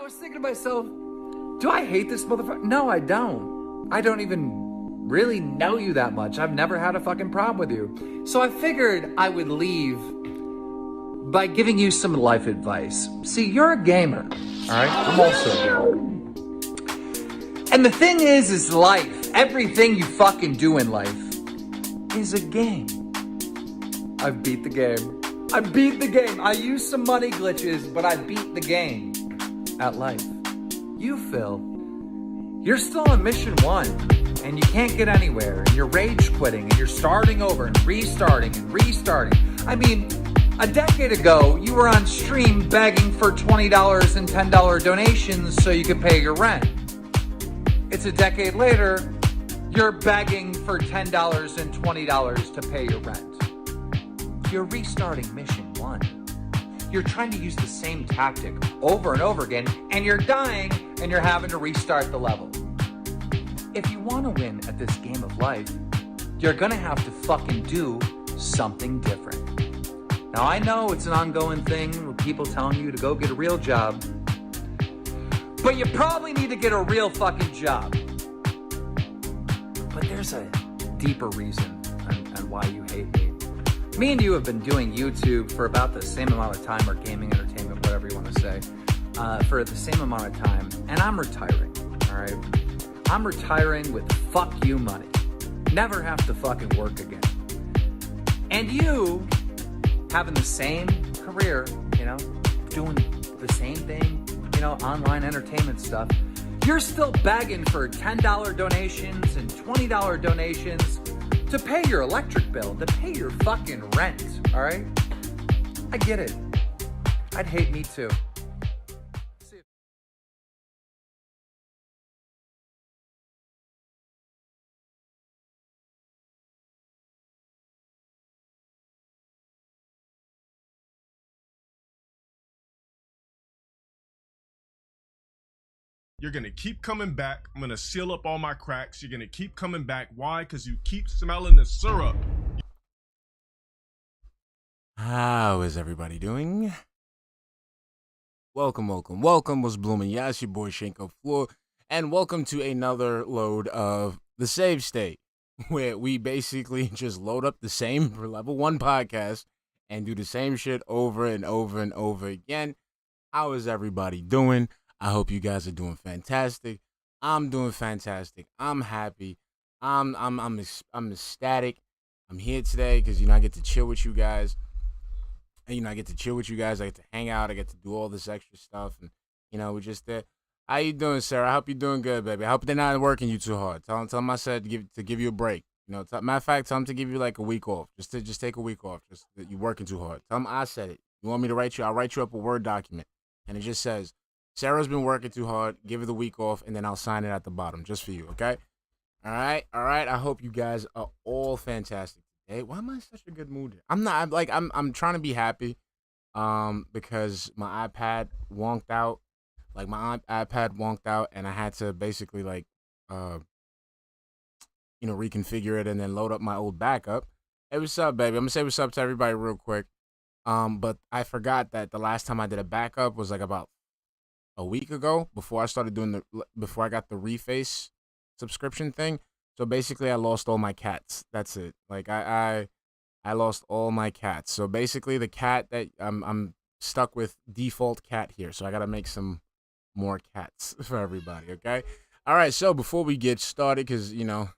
was thinking to myself, do I hate this motherfucker? No, I don't. I don't even really know you that much. I've never had a fucking problem with you. So I figured I would leave by giving you some life advice. See, you're a gamer, all right? I'm also a gamer. And the thing is life, everything you fucking do in life is a game. I've beat the game. I beat the game. I used some money glitches, but I beat the game at life. You, Phil, you're still on mission 1, and you can't get anywhere, and you're rage quitting, and you're starting over and restarting and restarting. I mean, a decade ago, you were on stream begging for $20 and $10 donations so you could pay your rent. It's a decade later, you're begging for $10 and $20 to pay your rent. You're restarting mission 1. You're trying to use the same tactic over and over again, and you're dying, and you're having to restart the level. If you want to win at this game of life, you're gonna have to fucking do something different. Now, I know it's an ongoing thing with people telling you to go get a real job, but you probably need to get a real fucking job. But there's a deeper reason on why you hate me. Me and you have been doing YouTube for about the same amount of time, or gaming entertainment, whatever you want to say, for the same amount of time, and I'm retiring, all right? I'm retiring with fuck you money. Never have to fucking work again. And you, having the same career, you know, doing the same thing, you know, online entertainment stuff, you're still begging for $10 donations and $20 donations to pay your electric bill, to pay your fucking rent, all right? I get it. I'd hate me too. You're going to keep coming back. I'm going to seal up all my cracks. You're going to keep coming back. Why? Because you keep smelling the syrup. How is everybody doing? Welcome. What's blooming? Yeah, it's your boy Shinko, Fleur, and welcome to another load of The Save State, where we basically just load up the same level 1 podcast and do the same shit over and over and over again. How is everybody doing? I hope you guys are doing fantastic. I'm doing fantastic. I'm happy. I'm ecstatic. I'm here today because, you know, I get to chill with you guys. And, you know, I get to hang out. I get to do all this extra stuff. And, you know, we're just there. How you doing, Sarah? I hope you're doing good, baby. I hope they're not working you too hard. Tell them I said to give you a break. You know, matter of fact, tell them to give you like a week off. Just take a week off. Just that you're working too hard. Tell them I said it. You want me to write you? I'll write you up a Word document. And it just says, Sarah's been working too hard. Give her the week off, and then I'll sign it at the bottom just for you, okay? All right. I hope you guys are all fantastic today. Why am I in such a good mood? I'm trying to be happy, because my iPad wonked out. Like my iPad wonked out, and I had to basically reconfigure it and then load up my old backup. Hey, what's up, baby? I'm gonna say what's up to everybody real quick. But I forgot that the last time I did a backup was like about a week ago, before I got the Reface subscription thing. So basically I lost all my cats. That's it. Like I lost all my cats. So basically the cat that I'm stuck with default cat here. So I got to make some more cats for everybody, okay? All right, so before we get started, cuz you know,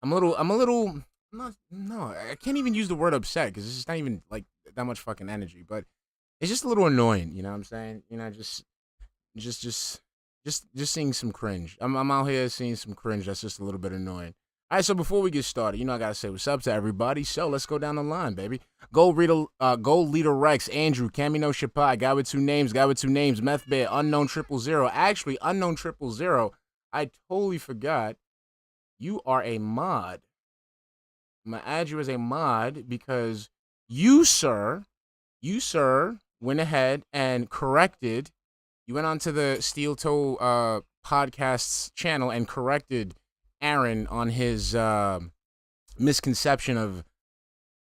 I can't even use the word upset cuz it's just not even like that much fucking energy, but it's just a little annoying, you know what I'm saying? You know, just seeing some cringe. I'm out here seeing some cringe. That's just a little bit annoying. All right, so before we get started, you know I gotta say what's up to everybody. So let's go down the line, baby. Gold Leader Rex, Andrew, Camino Shapai, Guy with two names, Meth Bear, Unknown 000. Actually, Unknown 000. I totally forgot. You are a mod. I'm gonna add you as a mod because you, sir, went ahead and corrected. You went onto the Steel Toe podcast's channel and corrected Aaron on his misconception of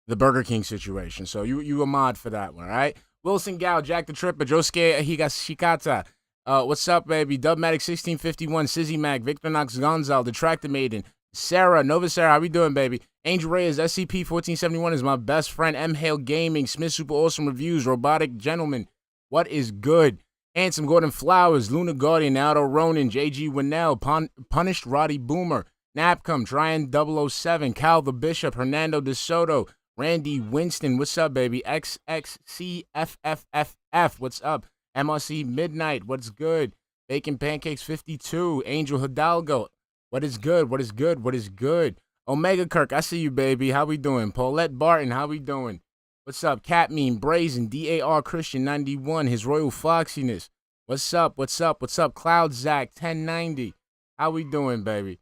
the Burger King situation. So you a mod for that one, all right? Wilson Gal, Jack the Tripper, Josuke Higashikata, What's up, baby? Dubmatic 1651, Sizzy Mac, Victor Knox Gonzal, Detractor Maiden, Sarah, Nova Sarah, how we doing, baby? Angel Reyes, SCP 1471 is my best friend. M Hale Gaming, Smith Super Awesome Reviews, Robotic Gentleman, what is good? Handsome Gordon Flowers, Luna Guardian, Aldo Ronan, JG Winnell, Punished Roddy Boomer, Napcom, Tryon 007, Cal the Bishop, Hernando De Soto, Randy Winston, what's up, baby? XXCFFFF, what's up? MRC Midnight, what's good? Bacon Pancakes 52, Angel Hidalgo, what is good? What is good? What is good? Omega Kirk, I see you, baby. How we doing? Paulette Barton, how we doing? What's up? Cat Meme, Brazen, DAR Christian 91, His Royal Foxiness. What's up? What's up? What's up? Cloud Zach 1090. How we doing, baby?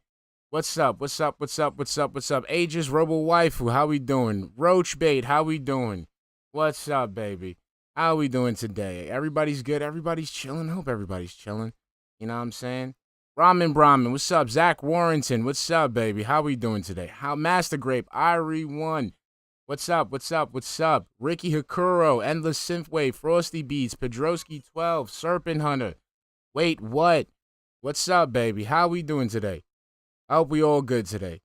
What's up? What's up? What's up? What's up? What's up? Aegis Robo Waifu, how we doing? Roach Bait, how we doing? What's up, baby? How we doing today? Everybody's good. Everybody's chilling. Hope everybody's chilling. You know what I'm saying? Ramen Brahmin, what's up? Zach Warrington, what's up, baby? How we doing today? How Master Grape, Irie1, what's up? What's up? What's up? Ricky Hakuro, Endless Synthwave, Frosty Beats, Pedroski 12, Serpent Hunter. Wait, what? What's up, baby? How we doing today? I hope we all good today.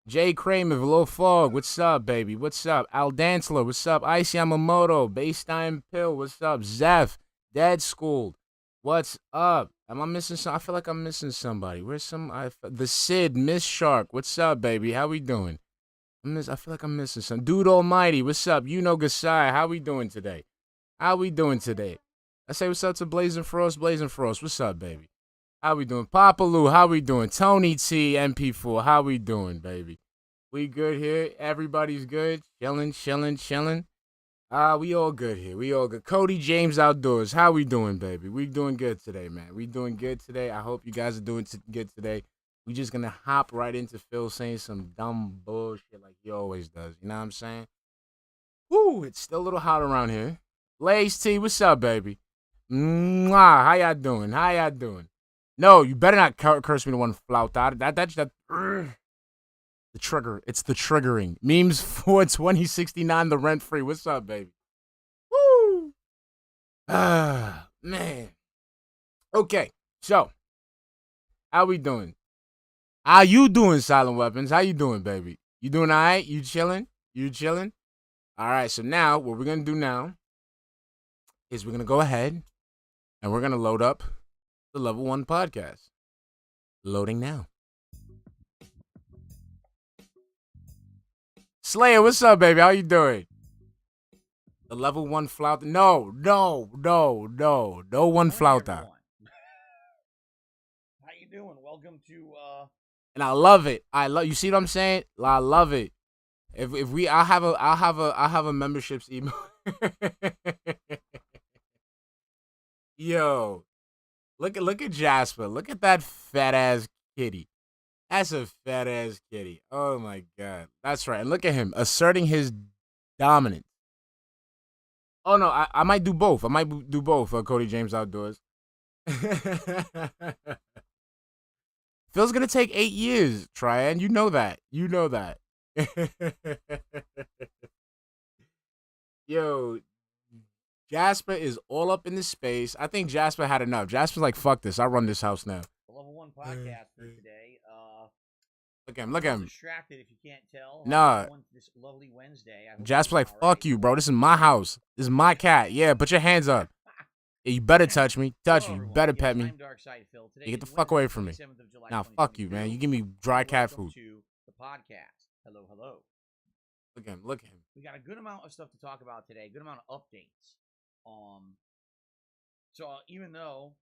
Jay Kramer, Velo Fog, what's up, baby? What's up? Al Dansler, what's up? Ice Yamamoto, Baseline Pill, what's up? Zeph, Dead School, what's up? Am I missing some? I feel like I'm missing somebody. Where's the Sid, Miss Shark, what's up, baby? How we doing? I feel like I'm missing some. Dude Almighty, what's up? You know Gasai, how we doing today? How we doing today? I say what's up to Blazing Frost, what's up, baby? How we doing? Papa Lou, how we doing? Tony T, MP4, how we doing, baby? We good here? Everybody's good? Chilling. We all good here. We all good. Cody James Outdoors, how we doing, baby? We doing good today, man. We doing good today. I hope you guys are doing good today. We just gonna hop right into Phil saying some dumb bullshit like he always does. You know what I'm saying? Woo, it's still a little hot around here. Glaze T, what's up, baby? Mwah, how y'all doing? No, you better not curse me to one flout out. That's the trigger. It's the triggering. Memes for 2069, the rent free. What's up, baby? Woo! Man. Okay, so how we doing? How you doing, Silent Weapons? How you doing, baby? You doing all right? You chilling? All right, so now what we're going to do now is we're going to go ahead and we're going to load up the Level 1 podcast. Loading now. Slayer, what's up, baby? How you doing? The Level 1 flout. No one flout out. How you doing? Welcome to And I love it. You see what I'm saying? I love it. I'll have a memberships email. Yo. Look at Jasper. Look at that fat ass kitty. That's a fat ass kitty. Oh my god. That's right. And look at him asserting his dominance. Oh no, I might do both. Cody James Outdoors. Phil's gonna take 8 years, Tryon. You know that. Yo, Jasper is all up in the space. I think Jasper had enough. Jasper's like, fuck this. I run this house now. the Level 1 podcast for today. Look at him. Distracted if you can't tell. Nah. This lovely Wednesday. Jasper's like, fuck you, bro. This is my house. This is my cat. Yeah, put your hands up. Yeah, you better touch me. You better pet me. I'm darksydephil. You get the fuck away from me. Nah, fuck you, man. You give me dry cat food. To the podcast. Hello. Look at him. We got a good amount of stuff to talk about today. Good amount of updates. So even though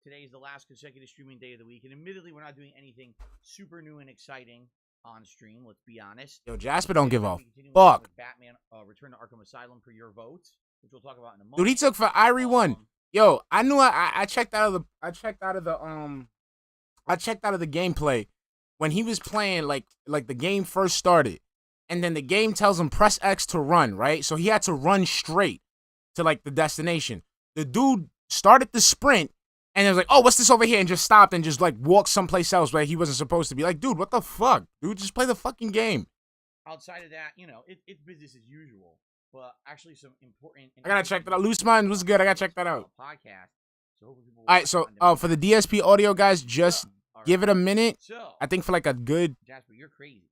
today is the last consecutive streaming day of the week, and admittedly we're not doing anything super new and exciting on stream, let's be honest. Yo, Jasper don't give a fuck. Batman Return to Arkham Asylum for your votes, which we'll talk about in a moment. Dude, he took for Irie 1. Yo, I knew I checked out of the gameplay when he was playing like the game first started. And then the game tells him press X to run, right? So he had to run straight to like the destination. The dude started the sprint and it was like, oh, what's this over here? And just stopped and just like walked someplace else where he wasn't supposed to be. Like, dude, what the fuck? Dude, just play the fucking game. Outside of that, it's business as usual. But actually some important... I gotta check that out. Loose Mind was good. I gotta check that out. Podcast. So hopefully people will All right, watch so on for the demand. DSP audio guys, just All give it a minute. So, I think for like a good Jasper, you're crazy.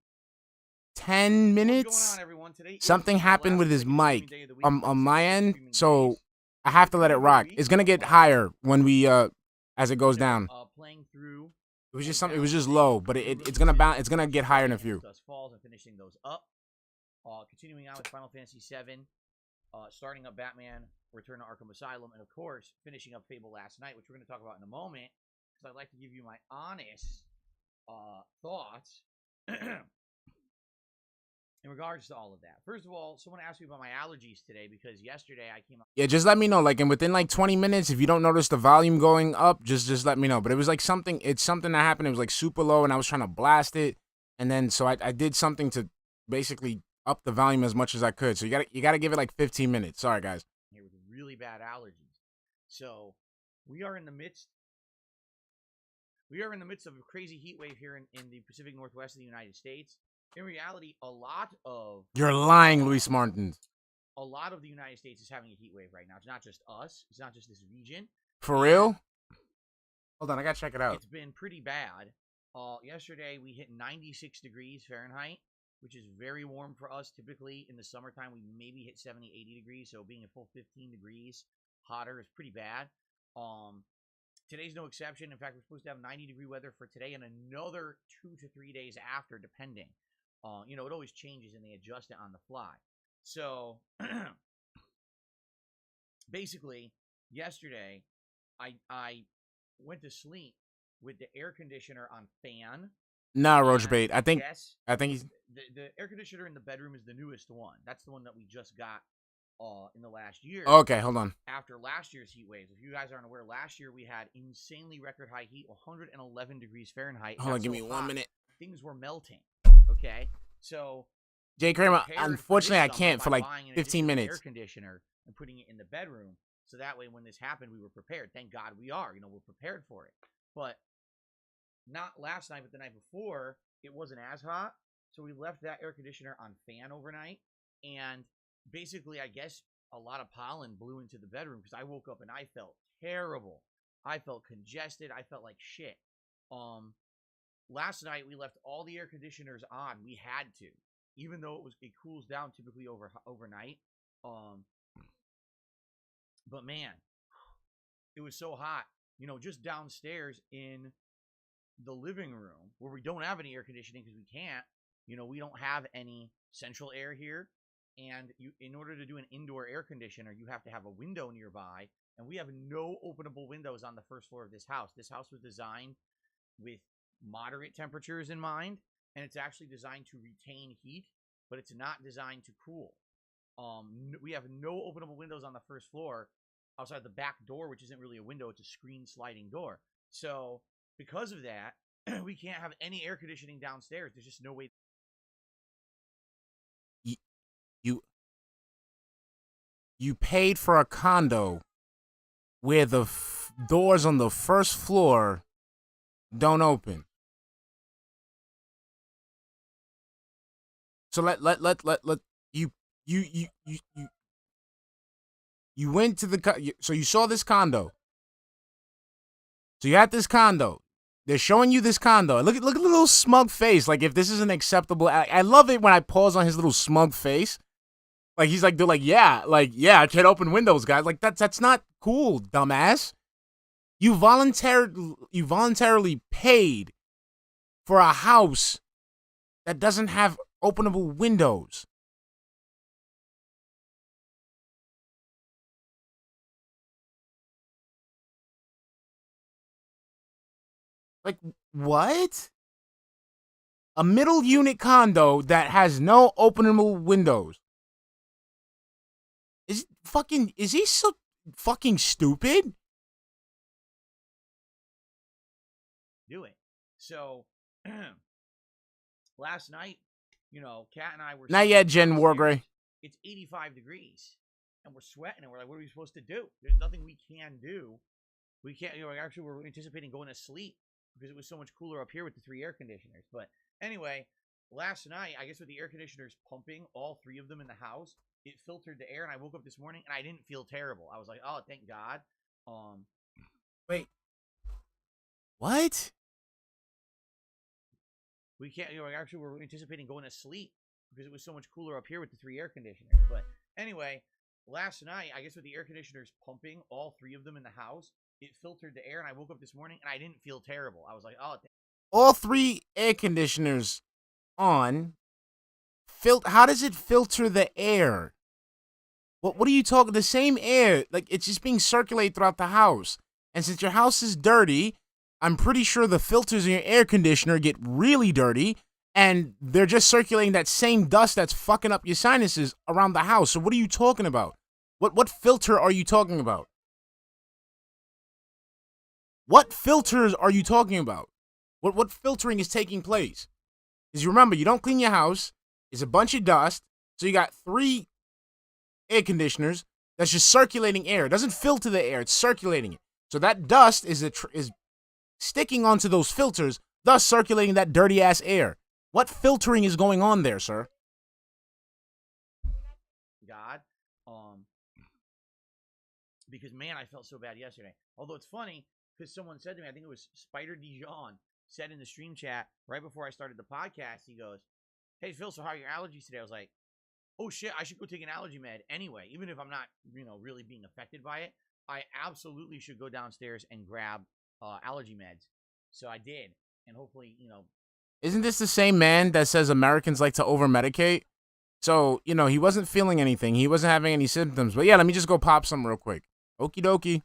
10 What's going minutes, on, everyone? Today is something the happened last with his consecutive streaming mic day of the week on my Consecutive end, streaming so days. I have to It's let been it a good rock. week It's gonna so get far. higher when we as it goes down. Playing through It was just and something. It was just balancing low, but through it's gonna bounce. releases, It's gonna get higher in a starting few. with Dusk Falls and finishing those up. Continuing on with Final Fantasy VII, starting up Batman, Return to Arkham Asylum, and of course, finishing up Fable last night, which we're going to talk about in a moment, because I'd like to give you my honest thoughts in regards to all of that. First of all, someone asked me about my allergies today, because yesterday I came up... Yeah, just let me know. Like, and within like 20 minutes, if you don't notice the volume going up, just let me know. But it was like something. It's something that happened. It was like super low, and I was trying to blast it, and then so I did something to basically up the volume as much as I could. So you gotta give it like 15 minutes. Sorry, guys. Here with really bad allergies. So we are in the midst of a crazy heat wave here in the Pacific Northwest of the United States. In reality, a lot of You're lying, Luis Martins. a lot of the United States is having a heat wave right now. It's not just us. It's not just this region. For real? Hold on, I gotta check it out. It's been pretty bad. Yesterday we hit 96 degrees Fahrenheit, which is very warm for us. Typically in the summertime we maybe hit 70, 80 degrees. So being a full 15 degrees hotter is pretty bad. Today's no exception. In fact, we're supposed to have 90-degree weather for today and another 2 to 3 days after, depending. It always changes and they adjust it on the fly. So basically, yesterday I went to sleep with the air conditioner on fan. Nah, Roach Bait. I think he's the air conditioner in the bedroom is the newest one. That's the one that we just got in the last year. Okay, hold on. After last year's heat waves. If you guys aren't aware, last year we had insanely record high heat, 111 degrees Fahrenheit. Hold on, give me 1 minute. Things were melting. Okay, so Jay Kramer, unfortunately, I can't for like 15 minutes. Air conditioner and putting it in the bedroom, so that way when this happened, we were prepared. Thank God we are. We're prepared for it. But not last night, but the night before, it wasn't as hot, so we left that air conditioner on fan overnight, and basically, I guess a lot of pollen blew into the bedroom because I woke up and I felt terrible. I felt congested. I felt like shit. Last night we left all the air conditioners on. We had to, even though it cools down typically overnight. But man, it was so hot. Just downstairs in the living room where we don't have any air conditioning because we can't. We don't have any central air here. And in order to do an indoor air conditioner, you have to have a window nearby. And we have no openable windows on the first floor of this house. This house was designed with moderate temperatures in mind. And it's actually designed to retain heat, but it's not designed to cool. We have no openable windows on the first floor outside the back door, which isn't really a window. It's a screen sliding door. So because of that, we can't have any air conditioning downstairs. There's just no way. You paid for a condo where the doors on the first floor don't open. So let you went to the so you saw this condo. So you had this condo. They're showing you this condo. Look at the little smug face. Like, if this isn't acceptable, I love it when I pause on his little smug face. Like, he's like, they're like, yeah, I can't open windows, guys. Like, that's not cool, dumbass. You voluntarily paid for a house that doesn't have openable windows. Like, what? A middle unit condo that has no openable windows. Is he so fucking stupid? Do it. So last night, Kat and I were Not yet, Jen Wargray. It's 85 degrees and we're sweating and we're like, what are we supposed to do? There's nothing we can do. We can't, actually we're anticipating going to sleep because it was so much cooler up here with the 3 air conditioners. But anyway, last night, I guess with the air conditioners pumping, all 3 of them in the house, it filtered the air, and I woke up this morning and I didn't feel terrible. I was like, oh, thank God. Wait. What? We can't. Actually, we're anticipating going to sleep because it was so much cooler up here with the 3 air conditioners. But anyway, last night, I guess with the air conditioners pumping, all 3 of them in the house, it filtered the air, and I woke up this morning and I didn't feel terrible. I was like, oh. All 3 air conditioners on. How does it filter the air? What are you talking? The same air, like it's just being circulated throughout the house. And since your house is dirty, I'm pretty sure the filters in your air conditioner get really dirty, and they're just circulating that same dust that's fucking up your sinuses around the house. So what are you talking about? What filter are you talking about? What filters are you talking about? What filtering is taking place? Because you remember, you don't clean your house. It's a bunch of dust. So you got 3 air conditioners that's just circulating air. It doesn't filter the air. It's circulating it. So that dust is sticking onto those filters, thus circulating that dirty-ass air. What filtering is going on there, sir? God. Because, man, I felt so bad yesterday. Although it's funny, because someone said to me, I think it was Spider Dijon, said in the stream chat right before I started the podcast, he goes, hey, Phil, so how are your allergies today? I was like, oh, shit, I should go take an allergy med anyway. Even if I'm not, really being affected by it, I absolutely should go downstairs and grab allergy meds. So I did. And hopefully, Isn't this the same man that says Americans like to over-medicate? So, he wasn't feeling anything. He wasn't having any symptoms. But yeah, let me just go pop some real quick. Okie dokie.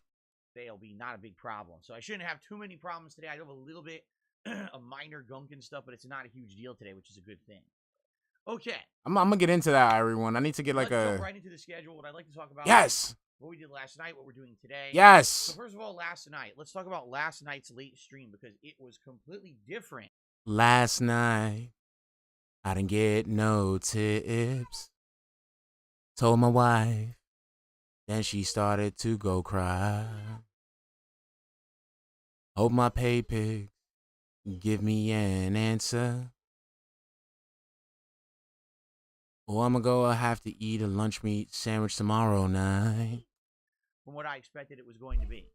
They'll be not a big problem. So I shouldn't have too many problems today. I have a little bit of minor gunk and stuff, but it's not a huge deal today, which is a good thing. Okay. I'm going to get into that, everyone. I need to get Let's jump right into the schedule. What I'd like to talk about Yes. What we did last night, what we're doing today. Yes. So first of all, last night. Let's talk about last night's late stream because it was completely different. Last night, I didn't get no tips. Told my wife. Then she started to go cry. Hope my pay pigs give me an answer. Or I'm going to have to eat a lunch meat sandwich tomorrow night. From what I expected it was going to be.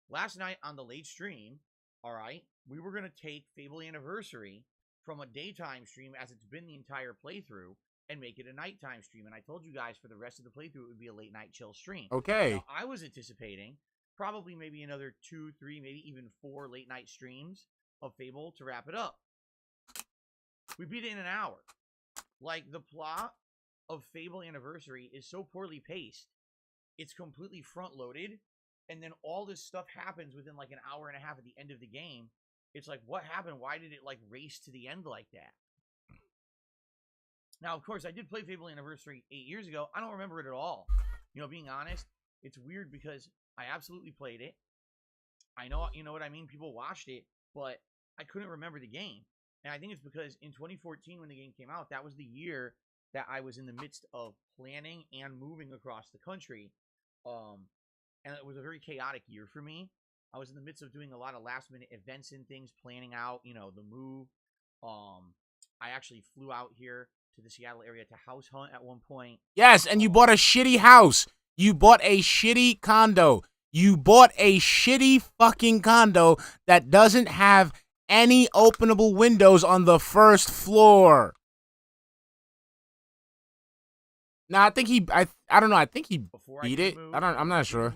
Last night on the late stream, all right, we were going to take Fable Anniversary from a daytime stream as it's been the entire playthrough and make it a nighttime stream. And I told you guys for the rest of the playthrough it would be a late night chill stream. Okay. Now, I was anticipating probably maybe another 2, 3, maybe even 4 late night streams of Fable to wrap it up. We beat it in an hour. Like, the plot of Fable Anniversary is so poorly paced. It's completely front-loaded, and then all this stuff happens within, like, an hour and a half at the end of the game. It's like, what happened? Why did it, like, race to the end like that? Now, of course, I did play Fable Anniversary 8 years ago. I don't remember it at all. Being honest, it's weird because I absolutely played it. I know, you know what I mean? People watched it, but I couldn't remember the game. And I think it's because in 2014, when the game came out, that was the year that I was in the midst of planning and moving across the country. And it was a very chaotic year for me. I was in the midst of doing a lot of last-minute events and things, planning out, the move. I actually flew out here to the Seattle area to house hunt at one point. Yes, and you bought a shitty house. You bought a shitty condo. You bought a shitty fucking condo that doesn't have any openable windows on the first floor. Now, I think I don't know. I think he beat it. I'm not sure.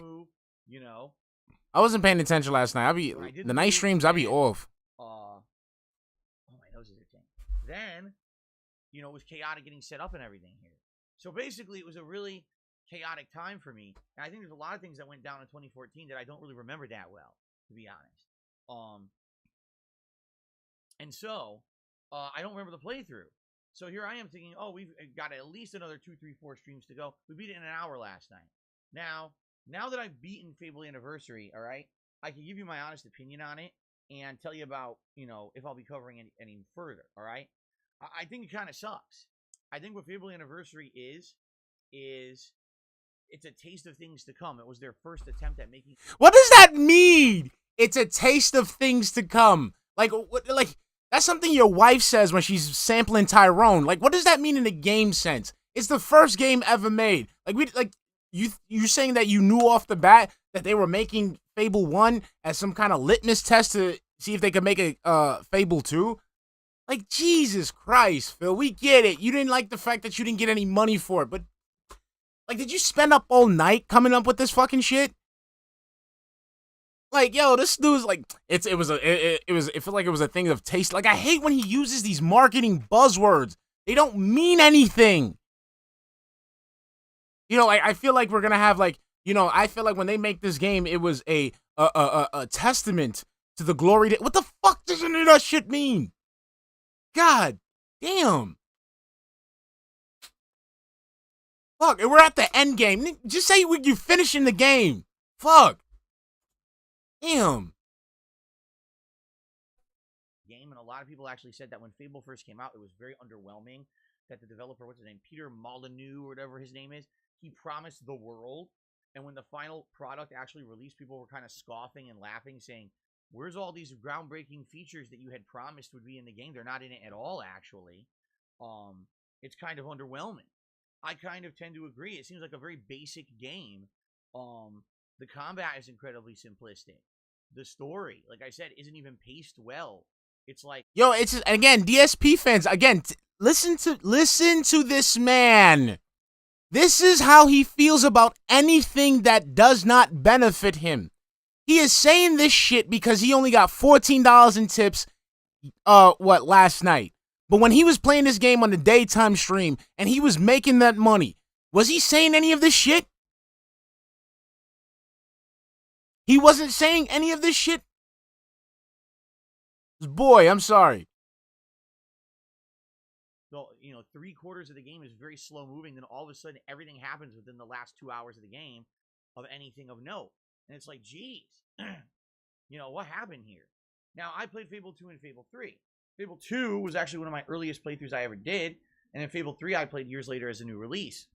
I wasn't paying attention last night. The night streams, I'll be off. Oh, my nose is itching. Then, it was chaotic getting set up and everything here. So basically, it was a really chaotic time for me. And I think there's a lot of things that went down in 2014 that I don't really remember that well, to be honest. And so, I don't remember the playthrough. So here I am thinking, oh, we've got at least another 2, 3, 4 streams to go. We beat it in an hour last night. Now that I've beaten Fable Anniversary, all right, I can give you my honest opinion on it and tell you about, if I'll be covering any further, all right? I think it kind of sucks. I think what Fable Anniversary is it's a taste of things to come. It was their first attempt at making... What does that mean? It's a taste of things to come. Like, that's something your wife says when she's sampling Tyrone. Like, what does that mean in a game sense? It's the first game ever made. You're saying that you knew off the bat that they were making Fable 1 as some kind of litmus test to see if they could make a Fable 2. Like, Jesus Christ, Phil, we get it. You didn't like the fact that you didn't get any money for it, but, like, did you spend up all night coming up with this fucking shit? Like, yo, this dude's like, it felt like it was a thing of taste. Like, I hate when he uses these marketing buzzwords. They don't mean anything. You know, like, I feel like we're gonna have, like, you know, I feel like when they make this game, it was a testament to the glory that, what the fuck does any of that shit mean? God damn. Fuck, and we're at the end game. Just say you're finishing the game. Fuck. Damn. Game, and a lot of people actually said that when Fable first came out, it was very underwhelming. That the developer, what's his name, Peter Molyneux or whatever his name is, he promised the world, and when the final product actually released, people were kind of scoffing and laughing, saying, "Where's all these groundbreaking features that you had promised would be in the game? They're not in it at all, actually." It's kind of underwhelming. I kind of tend to agree. It seems like a very basic game. The combat is incredibly simplistic. The story, like I said, isn't even paced well. It's like, yo, it's just, again, DSP fans, again, listen to this man. This is how he feels about anything that does not benefit him. He is saying this shit because he only got $14 in tips, last night. But when he was playing this game on the daytime stream and he was making that money, was he saying any of this shit? He wasn't saying any of this shit? Boy, I'm sorry. So, you know, 3/4 of the game is very slow moving, then all of a sudden everything happens within the last 2 hours of the game of anything of note. And it's like, geez, you know, what happened here? Now, I played Fable 2 and Fable 3. Fable 2 was actually one of my earliest playthroughs I ever did, and then Fable 3 I played years later as a new release.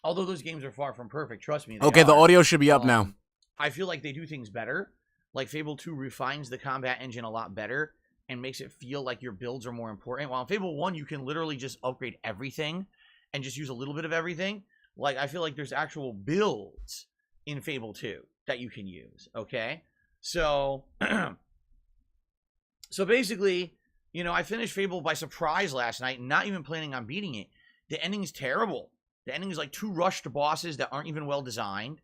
Although those games are far from perfect, trust me. Okay, the audio should be up now. I feel like they do things better. Like, Fable 2 refines the combat engine a lot better and makes it feel like your builds are more important. While in Fable 1, you can literally just upgrade everything and just use a little bit of everything. Like, I feel like there's actual builds in Fable 2 that you can use, okay? So, so basically, you know, I finished Fable by surprise last night, not even planning on beating it. The ending's terrible. The ending is like 2 rushed bosses that aren't even well designed.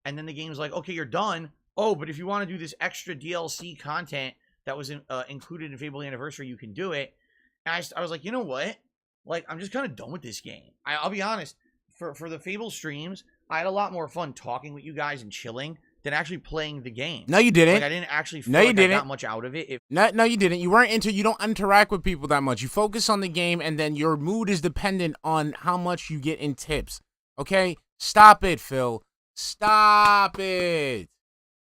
And then the game's like, okay, you're done. Oh, but if you want to do this extra DLC content that was included in Fable Anniversary, you can do it. And I was like, you know what? Like, I'm just kind of done with this game. I'll be honest. For the Fable streams, I had a lot more fun talking with you guys and chilling than actually playing the game. No, you didn't. Like, I didn't actually feel like I got much out of it. No, you didn't. You don't interact with people that much. You focus on the game, and then your mood is dependent on how much you get in tips. Okay? Stop it, Phil. Stop it.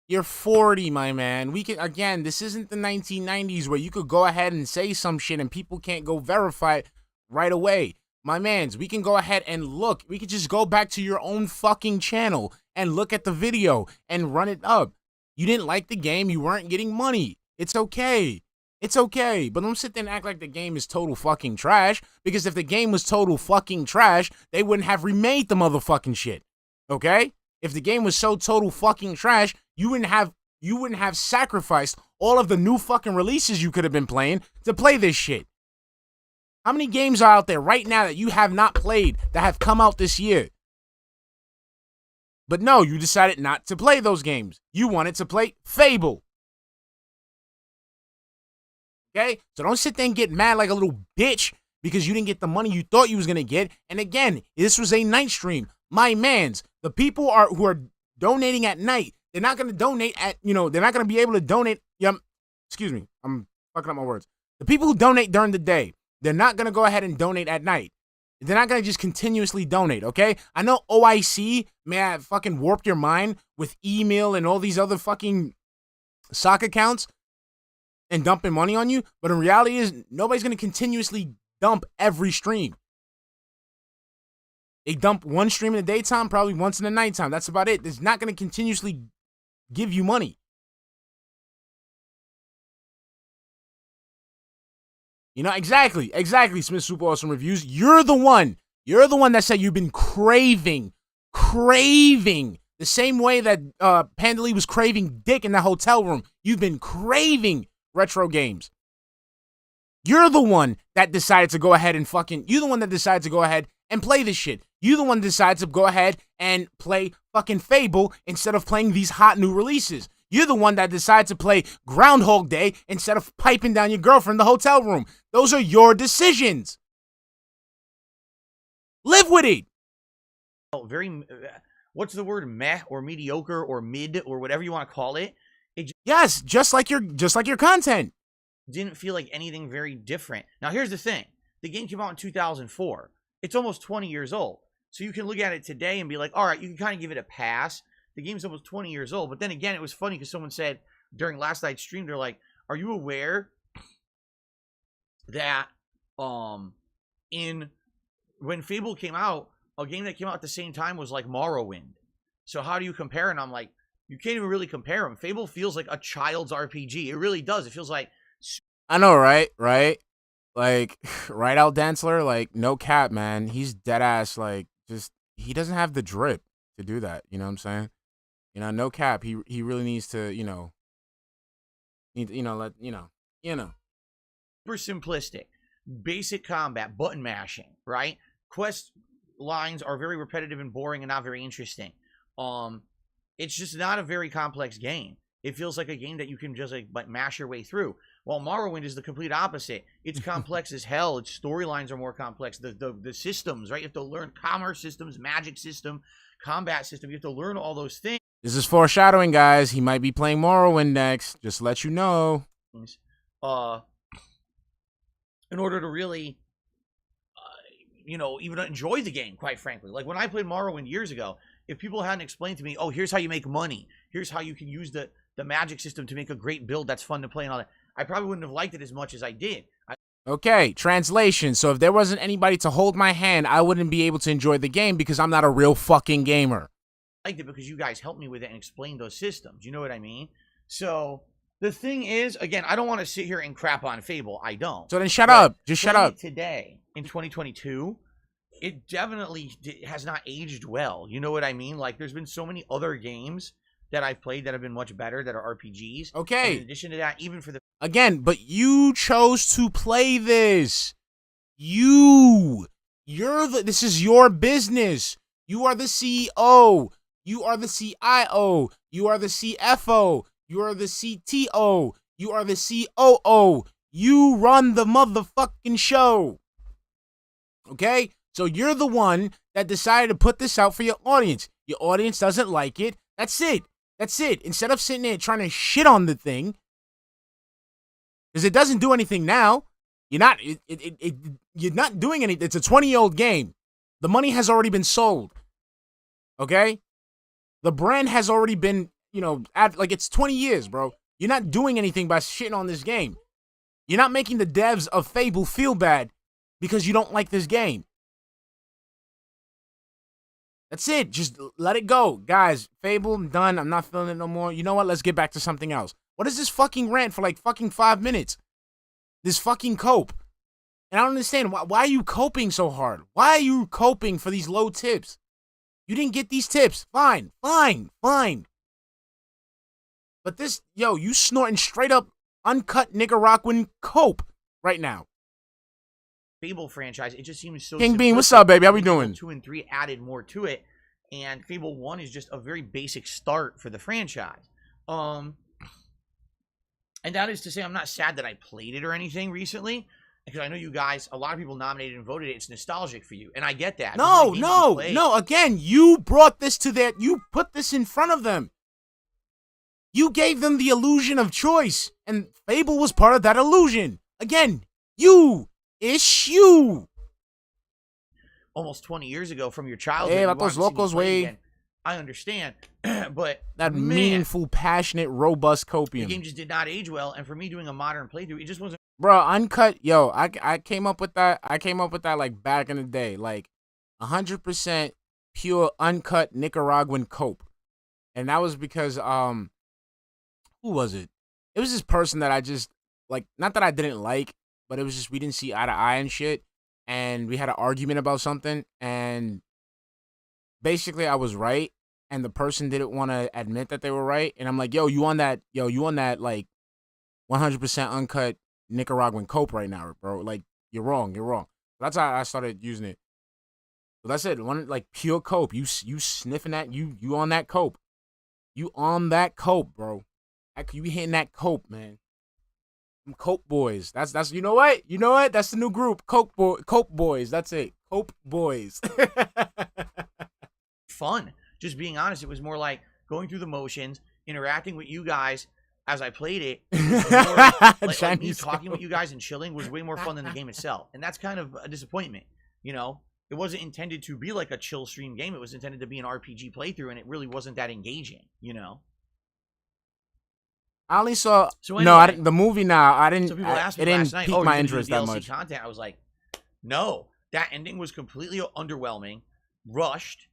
You're 40, my man. We can, again, this isn't the 1990s where you could go ahead and say some shit and people can't go verify it right away. My mans, we can go ahead and look. We could just go back to your own fucking channel and look at the video and run it up. You didn't like the game. You weren't getting money. It's okay. It's okay. But don't sit there and act like the game is total fucking trash, because if the game was total fucking trash, they wouldn't have remade the motherfucking shit. Okay? If the game was so total fucking trash, you wouldn't have sacrificed all of the new fucking releases you could have been playing to play this shit. How many games are out there right now that you have not played that have come out this year? But no, you decided not to play those games. You wanted to play Fable. Okay? So don't sit there and get mad like a little bitch because you didn't get the money you thought you was going to get. And again, this was a night stream. My mans, the people who are donating at night, they're not going to donate at, they're not going to be able to donate. Excuse me, I'm fucking up my words. The people who donate during the day, they're not going to go ahead and donate at night. They're not going to just continuously donate, okay? I know OIC may have fucking warped your mind with email and all these other fucking sock accounts and dumping money on you, but in reality is nobody's going to continuously dump every stream. They dump one stream in the daytime, probably once in the nighttime. That's about it. It's not going to continuously give you money. Exactly, Smith Super Awesome Reviews. You're the one that said you've been craving the The same way that Panda Lee was craving dick in that hotel room. You've been craving retro games. You're the one that decided to go ahead and you're the one that decided to go ahead and play this shit. You're the one that decided to go ahead and play fucking Fable instead of playing these hot new releases. You're the one that decided to play Groundhog Day instead of piping down your girlfriend in the hotel room. Those are your decisions. Live with it. Very, what's the word? Meh or mediocre or mid or whatever you want to call it. Yes, just like your content. Didn't feel like anything very different. Now, here's the thing. The game came out in 2004. It's almost 20 years old. So you can look at it today and be like, all right, you can kind of give it a pass. The game's almost 20 years old. But then again, it was funny because someone said during last night's stream, they're like, are you aware that when Fable came out, a game that came out at the same time was like Morrowind. So how do you compare? And I'm like, you can't even really compare them. Fable feels like a child's RPG. It really does. It feels like... I know, right? Like, right out Dancler, like, no cap, man. He's dead ass, like, just, he doesn't have the drip to do that. You know what I'm saying? You know, no cap. He really needs to, super simplistic, basic combat, button mashing, right? Quest lines are very repetitive and boring and not very interesting. It's just not a very complex game. It feels like a game that you can just like mash your way through. While Morrowind is the complete opposite. It's complex as hell. Its storylines are more complex. The systems, right? You have to learn commerce systems, magic system, combat system. You have to learn all those things. This is foreshadowing, guys. He might be playing Morrowind next. Just to let you know. In order to really, even enjoy the game, quite frankly. Like when I played Morrowind years ago, if people hadn't explained to me, oh, here's how you make money. Here's how you can use the magic system to make a great build that's fun to play and all that, I probably wouldn't have liked it as much as I did. Okay, translation. So if there wasn't anybody to hold my hand, I wouldn't be able to enjoy the game because I'm not a real fucking gamer. I liked it because you guys helped me with it and explained those systems. You know what I mean? So the thing is, again, I don't want to sit here and crap on Fable. I don't. So then shut up. Just shut up. Today, in 2022, it definitely has not aged well. You know what I mean? Like, there's been so many other games that I've played that have been much better that are RPGs. Okay. And in addition to that, even for the... Again, but you chose to play this. This is your business. You are the CEO. You are the CIO. You are the CFO. You are the CTO. You are the COO. You run the motherfucking show. Okay? So you're the one that decided to put this out for your audience. Your audience doesn't like it. That's it. That's it. Instead of sitting there trying to shit on the thing, because it doesn't do anything now. You're not doing anything. It's a 20-year-old game. The money has already been sold. Okay? The brand has already been, it's 20 years, bro. You're not doing anything by shitting on this game. You're not making the devs of Fable feel bad because you don't like this game. That's it. Just let it go. Guys, Fable, I'm done. I'm not feeling it no more. You know what? Let's get back to something else. What is this fucking rant for like fucking 5 minutes? This fucking cope. And I don't understand. Why are you coping so hard? Why are you coping for these low tips? You didn't get these tips. Fine. But this, you snorting straight up uncut Nicaraguan cope right now. Fable franchise, it just seems so King Bean, what's up, baby? How we Fable doing? 2 and 3 added more to it, and Fable 1 is just a very basic start for the franchise. And that is to say, I'm not sad that I played it or anything recently, because I know you guys, a lot of people nominated and voted it. It's nostalgic for you, and I get that. No. Again, you brought this to their, you put this in front of them. You gave them the illusion of choice, and Fable was part of that illusion. Again, you. Almost 20 years ago from your childhood. Hey, those locals way. I understand, but that meaningful, passionate, robust copium. The game just did not age well, and for me doing a modern playthrough, it just wasn't. Bro, uncut. I came up with that. Like back in the day, like 100% pure uncut Nicaraguan cope, and that was because who was it? It was this person that I just like. Not that I didn't like. But it was just we didn't see eye to eye and shit, and we had an argument about something, and basically I was right, and the person didn't want to admit that they were right, and I'm like, yo, you on that like 100% uncut Nicaraguan cope right now, bro. Like, you're wrong. That's how I started using it. But that's it. One, like, pure cope. You sniffing that, you on that cope. You on that cope, bro. You hitting that cope, man. Them cope boys. That's you know what? That's the new group. Cope boys. That's it. Cope boys. Fun. Just being honest, it was more like going through the motions, interacting with you guys as I played it. Like me talking with you guys and chilling was way more fun than the game itself. And that's kind of a disappointment. You know, it wasn't intended to be like a chill stream game. It was intended to be an RPG playthrough, and it really wasn't that engaging, you know? I only saw the movie. Now I didn't. So people asked me it didn't last night, pique my interest that much. Content. I was like, no, that ending was completely underwhelming, rushed,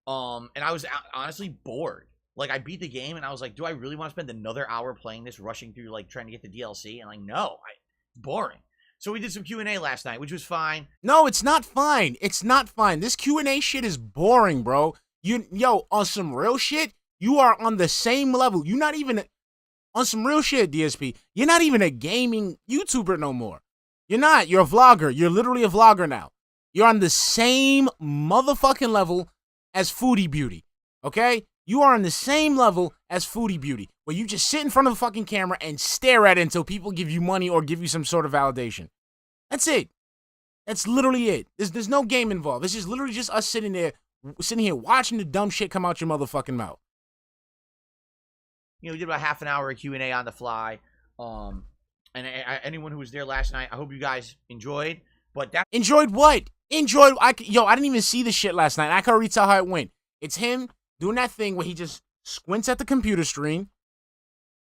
and I was honestly bored. Like, I beat the game, and I was like, do I really want to spend another hour playing this, rushing through, like, trying to get the DLC? And like, no, boring. So we did some Q&A last night, which was fine. No, it's not fine. It's not fine. This Q&A shit is boring, bro. Yo, on some real shit, you are on the same level. You're not even on some real shit, DSP. You're not even a gaming YouTuber no more. You're not. You're a vlogger. You're literally a vlogger now. You're on the same motherfucking level as Foodie Beauty, okay? You are on the same level as Foodie Beauty, where you just sit in front of the fucking camera and stare at it until people give you money or give you some sort of validation. That's it. That's literally it. There's no game involved. This is literally just us sitting here watching the dumb shit come out your motherfucking mouth. You know, we did about half an hour of Q&A on the fly. And anyone who was there last night, I hope you guys enjoyed. But that enjoyed what? I didn't even see the shit last night. I can already tell how it went. It's him doing that thing where he just squints at the computer screen,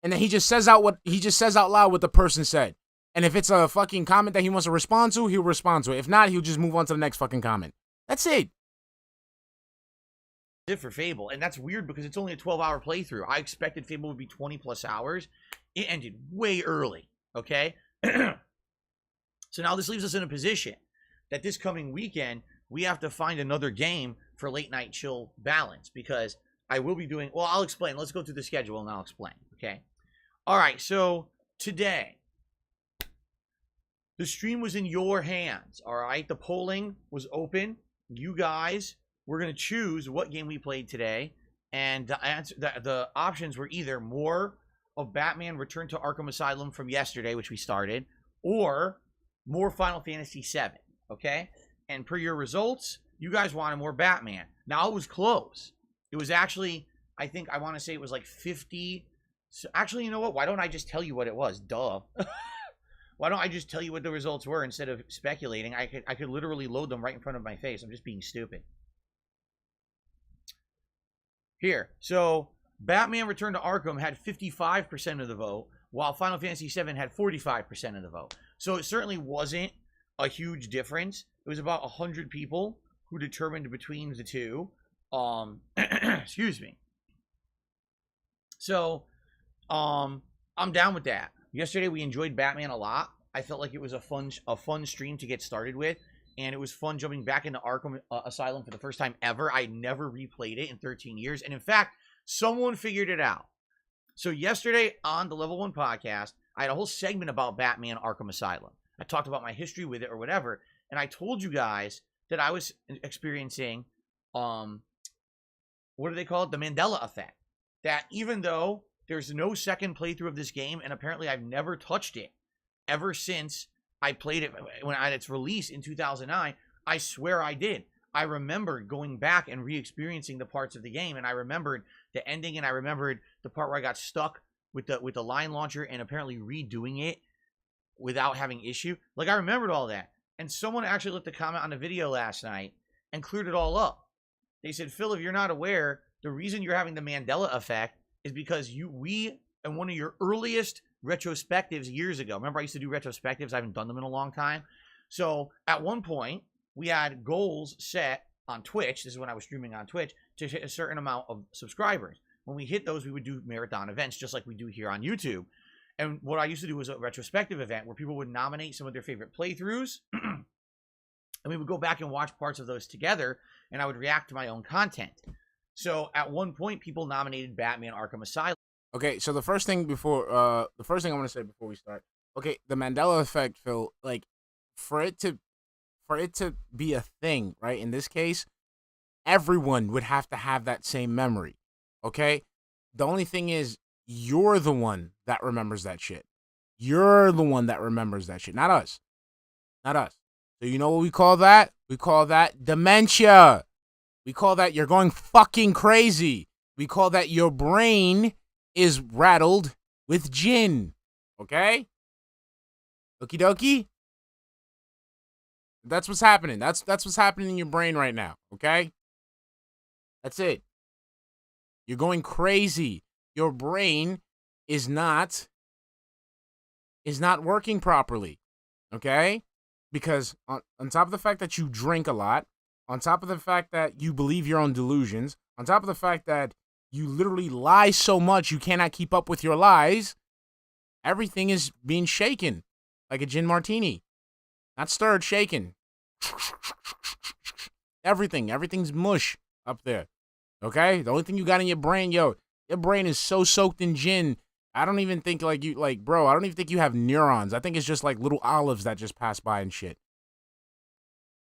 and then he just says out loud what the person said. And if it's a fucking comment that he wants to respond to, he'll respond to it. If not, he'll just move on to the next fucking comment. That's it. For Fable, and that's weird because it's only a 12-hour playthrough. I expected Fable would be 20 plus hours. It ended way early, okay? So now this leaves us in a position that this coming weekend we have to find another game for late night chill balance, because I will be doing, well, I'll explain. Let's go through the schedule and I'll explain, okay? All right, so today the stream was in your hands, all right? The polling was open. You guys, we're going to choose what game we played today, and the options were either more of Batman Return to Arkham Asylum from yesterday, which we started, or more Final Fantasy VII, okay? And per your results, you guys wanted more Batman. Now, it was close. It was actually, I think, I want to say it was like 50. So actually, you know what? Why don't I just tell you what it was? Duh. Why don't I just tell you what the results were instead of speculating? I could literally load them right in front of my face. I'm just being stupid. Here. So, Batman Return to Arkham had 55% of the vote, while Final Fantasy VII had 45% of the vote. So, it certainly wasn't a huge difference. It was about 100 people who determined between the two. Excuse me. So, I'm down with that. Yesterday we enjoyed Batman a lot. I felt like it was a fun stream to get started with, and it was fun jumping back into Arkham Asylum for the first time ever. I never replayed it in 13 years, and in fact, someone figured it out. So yesterday on the Level 1 podcast, I had a whole segment about Batman Arkham Asylum. I talked about my history with it or whatever, and I told you guys that I was experiencing, what do they call it? The Mandela effect. That even though there's no second playthrough of this game, and apparently I've never touched it ever since I played it when at its release in 2009. I swear I did. I remembered going back and re-experiencing the parts of the game, and I remembered the ending, and I remembered the part where I got stuck with the line launcher and apparently redoing it without having issue. Like, I remembered all that. And someone actually left a comment on the video last night and cleared it all up. They said, Phil, if you're not aware, the reason you're having the Mandela effect is because we, in one of your earliest retrospectives years ago, remember I used to do retrospectives? I haven't done them in a long time. So at one point, we had goals set on Twitch. This is when I was streaming on Twitch, to hit a certain amount of subscribers. When we hit those, we would do marathon events just like we do here on YouTube. And what I used to do was a retrospective event where people would nominate some of their favorite playthroughs. And we would go back and watch parts of those together, and I would react to my own content. So at one point, people nominated Batman Arkham Asylum. Okay, so the first thing I want to say before we start, okay, the Mandela effect, Phil, like for it to be a thing, right? In this case, everyone would have to have that same memory. Okay? The only thing is you're the one that remembers that shit. You're the one that remembers that shit, not us. Not us. So you know what we call that? We call that dementia. We call that you're going fucking crazy. We call that your brain is rattled with gin. Okay? Okie dokie? That's what's happening. That's what's happening in your brain right now. Okay? That's it. You're going crazy. Your brain is not working properly. Okay? Because on top of the fact that you drink a lot, on top of the fact that you believe your own delusions, on top of the fact that you literally lie so much you cannot keep up with your lies, everything is being shaken like a gin martini. Not stirred, shaken. Everything's mush up there. Okay? The only thing you got in your brain, your brain is so soaked in gin. I don't even think I don't even think you have neurons. I think it's just like little olives that just pass by and shit.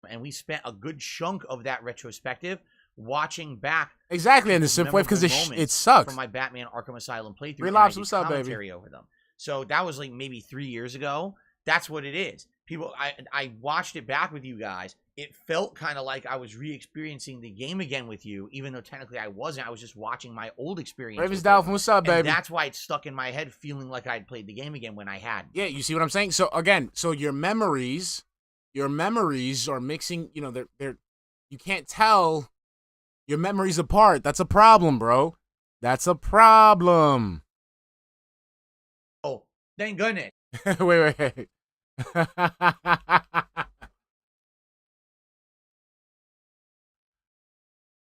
And we spent a good chunk of that retrospective watching back. Exactly, in the Synthwave, because it sucks. From my Batman Arkham Asylum playthrough. Relapse, what's up, baby? Over them. So that was like maybe 3 years ago. That's what it is. People, I watched it back with you guys. It felt kind of like I was re-experiencing the game again with you, even though technically I wasn't. I was just watching my old experience. Raven's Dolphin, what's up, baby? And that's why it's stuck in my head, feeling like I'd played the game again when I hadn't. Yeah, you see what I'm saying? So again, your memories are mixing. You know, they're you can't tell your memories apart. That's a problem, bro. That's a problem. Oh, thank goodness. wait.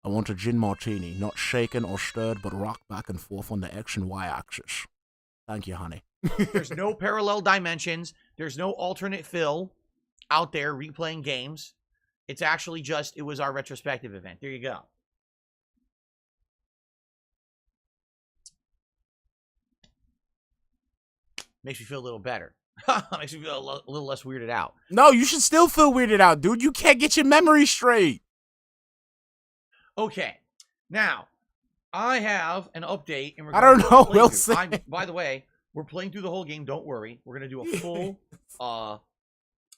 I want a gin martini, not shaken or stirred, but rocked back and forth on the X and Y axis. Thank you, honey. There's no parallel dimensions. There's no alternate Phil out there replaying games. It's actually just, it was our retrospective event. There you go. Makes me feel a little better. Makes me feel a little less weirded out. No, you should still feel weirded out, dude. You can't get your memory straight. Okay. Now, I have an update in regards to the playthrough. Wilson. By the way, we're playing through the whole game. Don't worry. We're going to do a full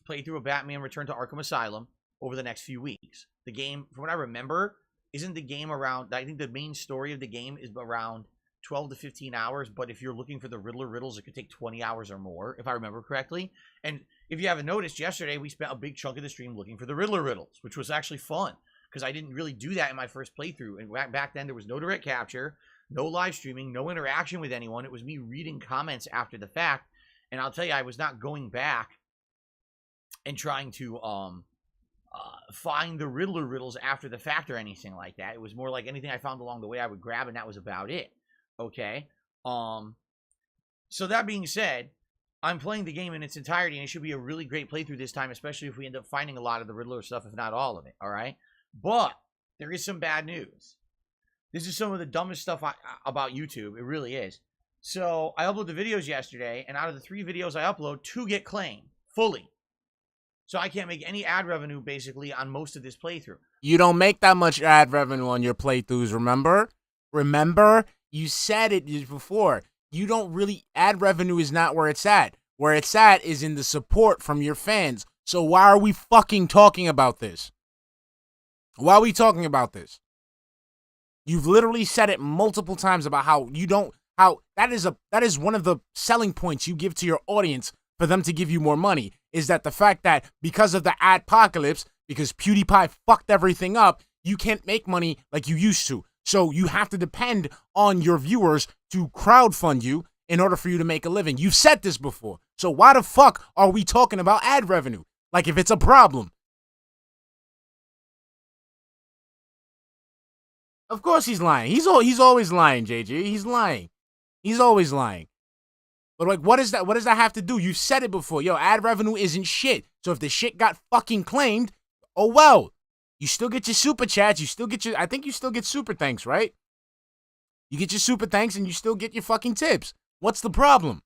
playthrough of Batman Return to Arkham Asylum over the next few weeks. The game, from what I remember, isn't the game around... I think the main story of the game is around 12 to 15 hours, but if you're looking for the Riddler riddles, it could take 20 hours or more, if I remember correctly. And if you haven't noticed, yesterday we spent a big chunk of the stream looking for the Riddler riddles, which was actually fun, because I didn't really do that in my first playthrough. And back then, there was no direct capture, no live streaming, no interaction with anyone. It was me reading comments after the fact. And I'll tell you, I was not going back and trying to find the Riddler riddles after the fact or anything like that. It was more like anything I found along the way I would grab, and that was about it. Okay. So that being said, I'm playing the game in its entirety, and it should be a really great playthrough this time, especially if we end up finding a lot of the Riddler stuff, if not all of it. All right. But there is some bad news. This is some of the dumbest stuff about YouTube. It really is. So I uploaded the videos yesterday, and out of the 3 videos I upload, 2 get claimed fully. So I can't make any ad revenue, basically, on most of this playthrough. You don't make that much ad revenue on your playthroughs, remember? Remember? You said it before. You don't really... Ad revenue is not where it's at. Where it's at is in the support from your fans. So why are we fucking talking about this? Why are we talking about this? You've literally said it multiple times about how you don't... How that is one of the selling points you give to your audience for them to give you more money, is that the fact that because of the adpocalypse, because PewDiePie fucked everything up, you can't make money like you used to. So you have to depend on your viewers to crowdfund you in order for you to make a living. You've said this before. So why the fuck are we talking about ad revenue? Like if it's a problem. Of course he's lying. He's always lying, JG. He's lying. He's always lying. But like, what does that have to do? You've said it before. Yo, ad revenue isn't shit. So if the shit got fucking claimed, oh well. You still get your super chats. You still get I think you still get super thanks, right? You get your super thanks and you still get your fucking tips. What's the problem?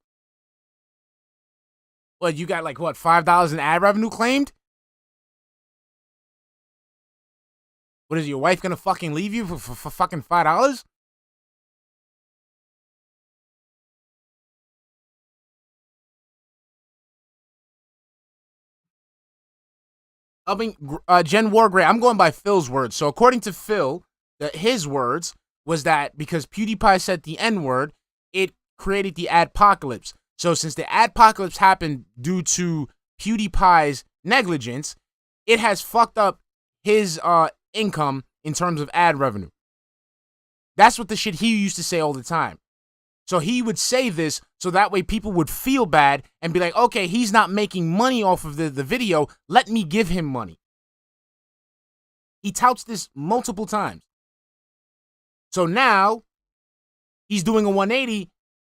What, you got like, what, $5 in ad revenue claimed? What is your wife gonna fucking leave you for fucking $5? I mean, Jen Wargray, I'm going by Phil's words. So according to Phil, his words was that because PewDiePie said the N-word, it created the adpocalypse. So since the adpocalypse happened due to PewDiePie's negligence, it has fucked up his income in terms of ad revenue. That's what the shit he used to say all the time. So he would say this so that way people would feel bad and be like, okay, he's not making money off of the video. Let me give him money. He touts this multiple times. So now he's doing a 180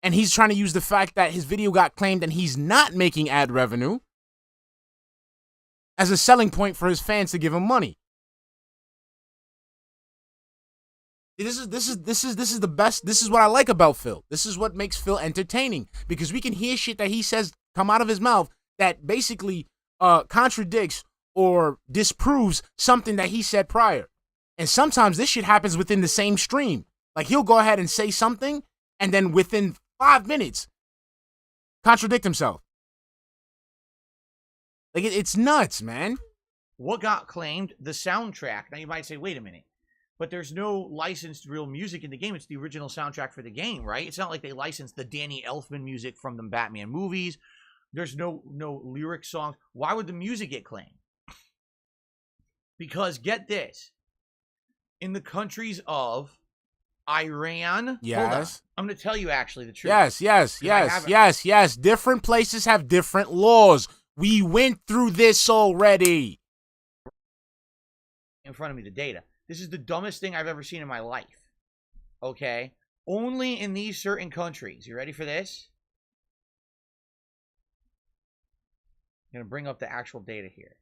and he's trying to use the fact that his video got claimed and he's not making ad revenue as a selling point for his fans to give him money. This is the best. This is what I like about Phil. This is what makes Phil entertaining, because we can hear shit that he says come out of his mouth that basically contradicts or disproves something that he said prior. And sometimes this shit happens within the same stream. Like, he'll go ahead and say something and then within 5 minutes contradict himself. Like, it's nuts, man. What got claimed? The soundtrack. Now you might say, wait a minute. But there's no licensed real music in the game. It's the original soundtrack for the game, right? It's not like they licensed the Danny Elfman music from the Batman movies. There's no lyric songs. Why would the music get claimed? Because, get this. In the countries of Iran... Yes. I'm going to tell you actually the truth. Yes. Different places have different laws. We went through this already. In front of me, the data. This is the dumbest thing I've ever seen in my life. Okay? Only in these certain countries. You ready for this? I'm going to bring up the actual data here.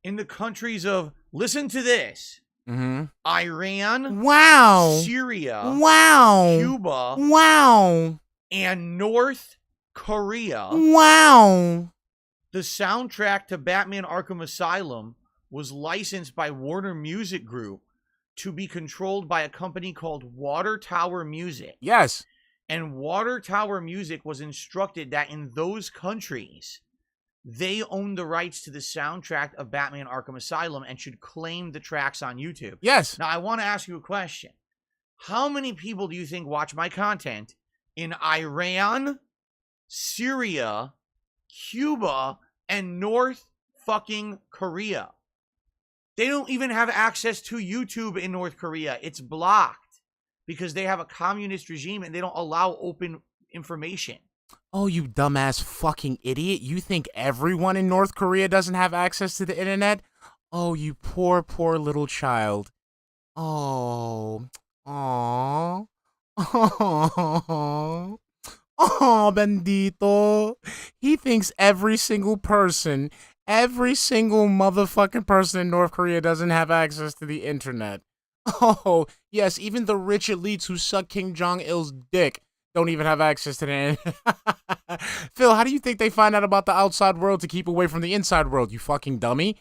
In the countries of, listen to this. Iran. Wow. Syria. Wow. Cuba. Wow. And North Korea. Wow. The soundtrack to Batman Arkham Asylum was licensed by Warner Music Group to be controlled by a company called Water Tower Music. Yes. And Water Tower Music was instructed that in those countries, they own the rights to the soundtrack of Batman Arkham Asylum and should claim the tracks on YouTube. Yes. Now, I want to ask you a question. How many people do you think watch my content in Iran, Syria, Cuba, and North fucking Korea? They don't even have access to YouTube in North Korea. It's blocked because they have a communist regime and they don't allow open information. Oh, you dumbass fucking idiot. You think everyone in North Korea doesn't have access to the internet? Oh, you poor, poor little child. Oh. Aww. Oh. Oh, bendito. He thinks every single person, every single motherfucking person in North Korea doesn't have access to the internet. Oh, yes, even the rich elites who suck Kim Jong-il's dick don't even have access to the internet. Phil, how do you think they find out about the outside world to keep away from the inside world, you fucking dummy?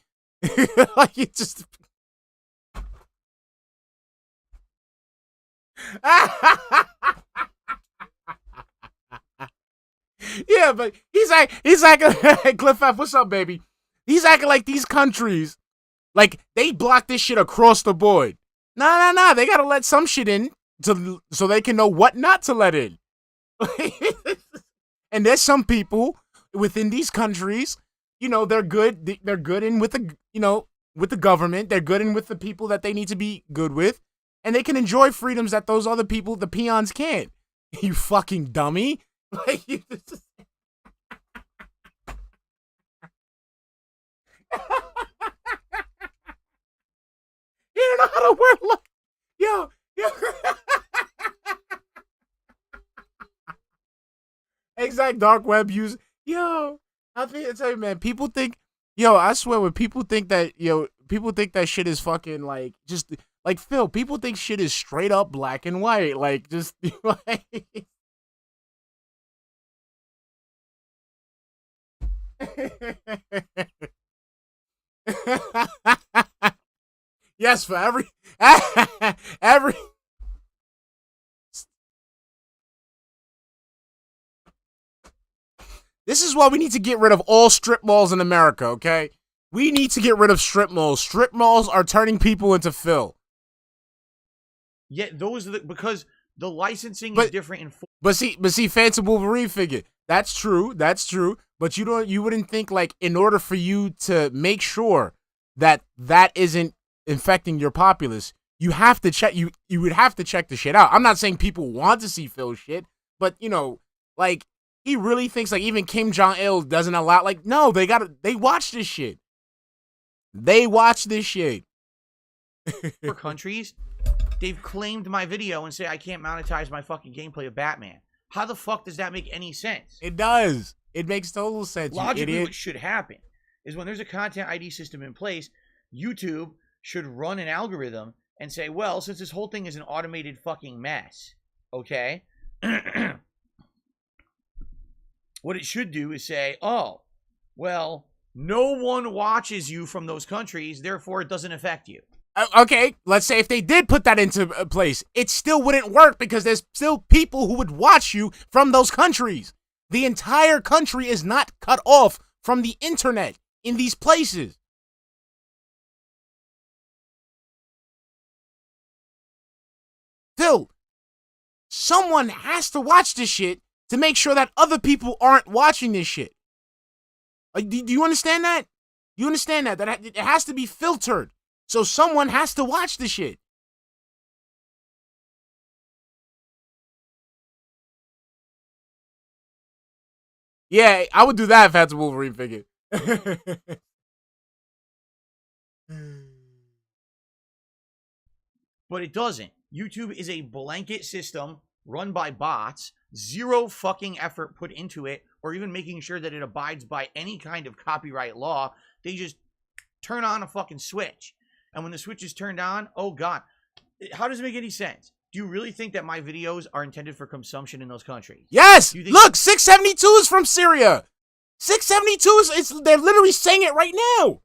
Like, you just... Yeah, but he's like, Cliff F, what's up, baby? He's acting like these countries, like, they block this shit across the board. Nah, they gotta let some shit in so they can know what not to let in. And there's some people within these countries, you know, they're good in with the, you know, with the government, they're good in with the people that they need to be good with, and they can enjoy freedoms that those other people, the peons, can't. You fucking dummy. Like, you just... You don't know how to work. Look, yo. Exact dark web use. Yo, I tell you, man, people think, yo, I swear, when people think that, people think that shit is fucking, like, just, like, Phil, people think shit is straight up black and white. Like, just, like. Yes, for every every. This is why we need to get rid of all strip malls in America, okay? We need to get rid of strip malls. Strip malls are turning people into Phil. Yeah, those are because the licensing is different in. But see, Phantom Wolverine figure. That's true. But you wouldn't think, like, in order for you to make sure that isn't infecting your populace, you have to check. You would have to check the shit out. I'm not saying people want to see Phil shit, but like, he really thinks, like, even Kim Jong-il doesn't allow. Like, no, they watch this shit. They watch this shit. For countries, they've claimed my video and say I can't monetize my fucking gameplay of Batman. How the fuck does that make any sense? It does. It makes total sense. Logically, what should happen is when there's a content ID system in place, YouTube should run an algorithm and say, well, since this whole thing is an automated fucking mess, okay? What it should do is say, oh, well, no one watches you from those countries, therefore it doesn't affect you. Okay, let's say if they did put that into place, it still wouldn't work because there's still people who would watch you from those countries. The entire country is not cut off from the internet in these places. Phil, someone has to watch this shit to make sure that other people aren't watching this shit. Do you understand that? You understand that? That it has to be filtered. So someone has to watch the shit. Yeah, I would do that if I had a Wolverine figure. But it doesn't. YouTube is a blanket system run by bots, zero fucking effort put into it, or even making sure that it abides by any kind of copyright law. They just turn on a fucking switch. And when the switch is turned on, oh God, how does it make any sense? Do you really think that my videos are intended for consumption in those countries? Yes! Look, 672 is from Syria. 672 is they're literally saying it right now.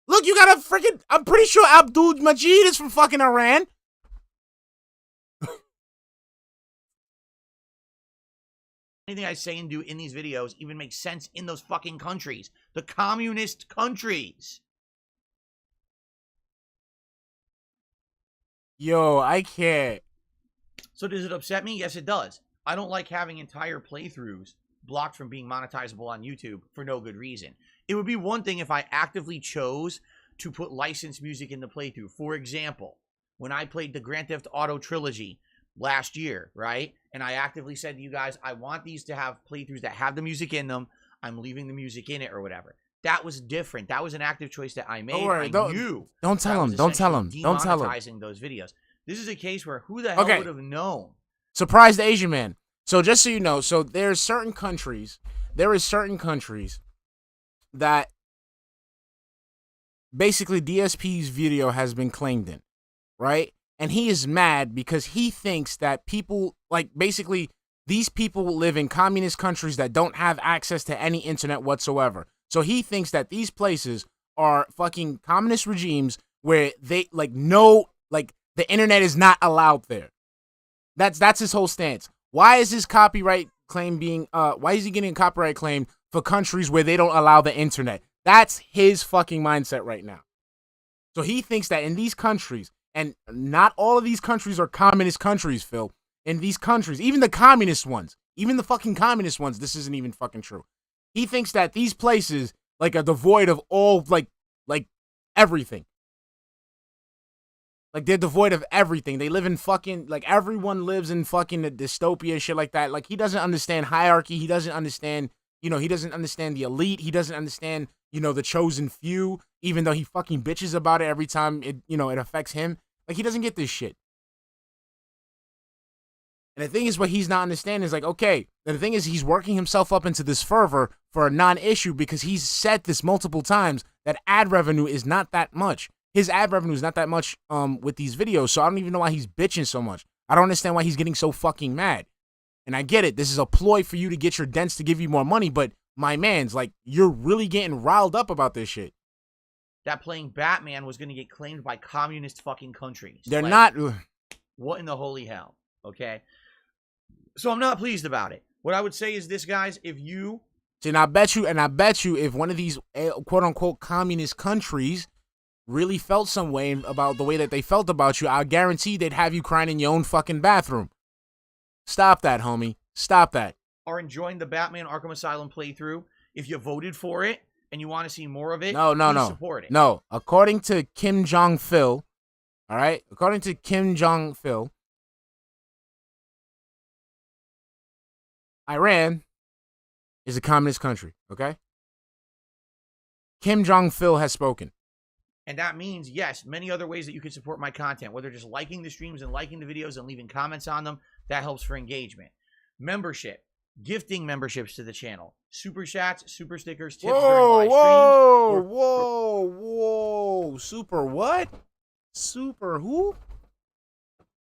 Look, you got a freaking, I'm pretty sure Abdul Majid is from fucking Iran. Anything I say and do in these videos even makes sense in those fucking countries. The communist countries. Yo, I can't. So does it upset me? Yes, it does. I don't like having entire playthroughs blocked from being monetizable on YouTube for no good reason. It would be one thing if I actively chose to put licensed music in the playthrough. For example, when I played the Grand Theft Auto trilogy last year, right? And I actively said to you guys, I want these to have playthroughs that have the music in them. I'm leaving the music in it or whatever. That was different. That was an active choice that I made. Don't worry, I knew. Don't tell him. Don't tell him. Don't tell him. Demonetizing those videos. This is a case where who the hell would have known? Surprise the Asian man. So just so you know, so there's certain countries, that basically DSP's video has been claimed in, right? And he is mad because he thinks that people, like, basically these people live in communist countries that don't have access to any internet whatsoever. So he thinks that these places are fucking communist regimes where they, like, the internet is not allowed there. That's his whole stance. Why is his copyright claim being, why is he getting a copyright claim for countries where they don't allow the internet? That's his fucking mindset right now. So he thinks that in these countries, and not all of these countries are communist countries, Phil. In these countries, even the communist ones, even the fucking communist ones, this isn't even fucking true. He thinks that these places, like, are devoid of all, like everything. Like, they're devoid of everything. They live in fucking, like, everyone lives in fucking a dystopia and shit like that. Like, he doesn't understand hierarchy. He doesn't understand, he doesn't understand the elite. He doesn't understand, the chosen few, even though he fucking bitches about it every time it affects him. Like, he doesn't get this shit. And the thing is, what he's not understanding is like, okay, and the thing is, he's working himself up into this fervor for a non-issue because he's said this multiple times that ad revenue is not that much. His ad revenue is not that much with these videos, so I don't even know why he's bitching so much. I don't understand why he's getting so fucking mad. And I get it. This is a ploy for you to get your dents to give you more money, but my man's like, you're really getting riled up about this shit. That playing Batman was going to get claimed by communist fucking countries. They're like, not. What in the holy hell? Okay. So I'm not pleased about it. What I would say is this, guys, if you... And I bet you if one of these quote-unquote communist countries really felt some way about the way that they felt about you, I guarantee they'd have you crying in your own fucking bathroom. Stop that, homie. Stop that. Are enjoying the Batman Arkham Asylum playthrough. If you voted for it and you want to see more of it, no. support it. No. According to Kim Jong-phil, all right? According to Kim Jong-phil, Iran is a communist country, okay? Kim Jong-phil has spoken. And that means, yes, many other ways that you can support my content, whether just liking the streams and liking the videos and leaving comments on them, that helps for engagement. Membership, gifting memberships to the channel, super chats, super stickers, tips during live streams. Whoa. Super what? Super who?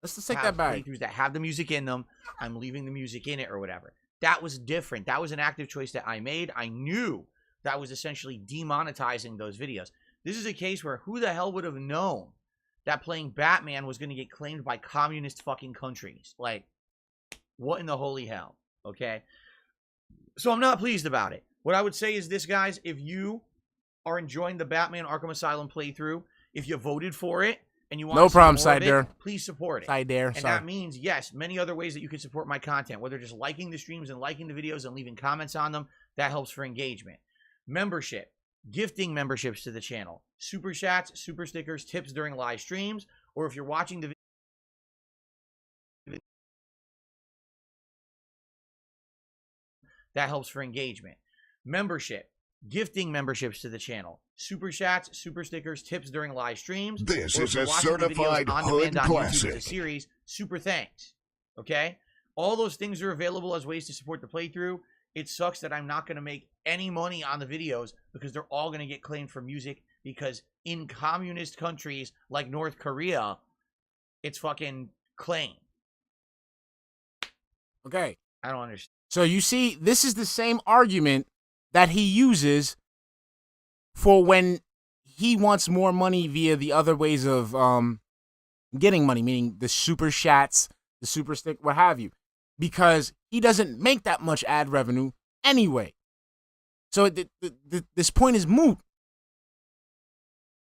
Let's just take that back. Playthroughs that have the music in them, I'm leaving the music in it or whatever. That was different. That was an active choice that I made. I knew that was essentially demonetizing those videos. This is a case where who the hell would have known that playing Batman was going to get claimed by communist fucking countries? Like, what in the holy hell? Okay? So I'm not pleased about it. What I would say is this, guys. If you are enjoying the Batman Arkham Asylum playthrough, if you voted for it, and you want no to problem, see more side of it, there. please support it. Side there. And that means, yes, many other ways that you can support my content, whether just liking the streams and liking the videos and leaving comments on them, that helps for engagement. Membership, gifting memberships to the channel, super chats, super stickers, tips during live streams, or if you're watching the that helps for engagement. Membership, gifting memberships to the channel, super chats, super stickers, tips during live streams. This or is if a you're watching the certified videos on hood demand on YouTube as a classic. series, super thanks. Okay? All those things are available as ways to support the playthrough. It sucks that I'm not going to make any money on the videos because they're all going to get claimed for music because in communist countries like North Korea, it's fucking claimed. Okay. I don't understand. So you see, this is the same argument that he uses for when he wants more money via the other ways of getting money, meaning the super chats, the super stick, what have you, because he doesn't make that much ad revenue anyway. So this point is moot.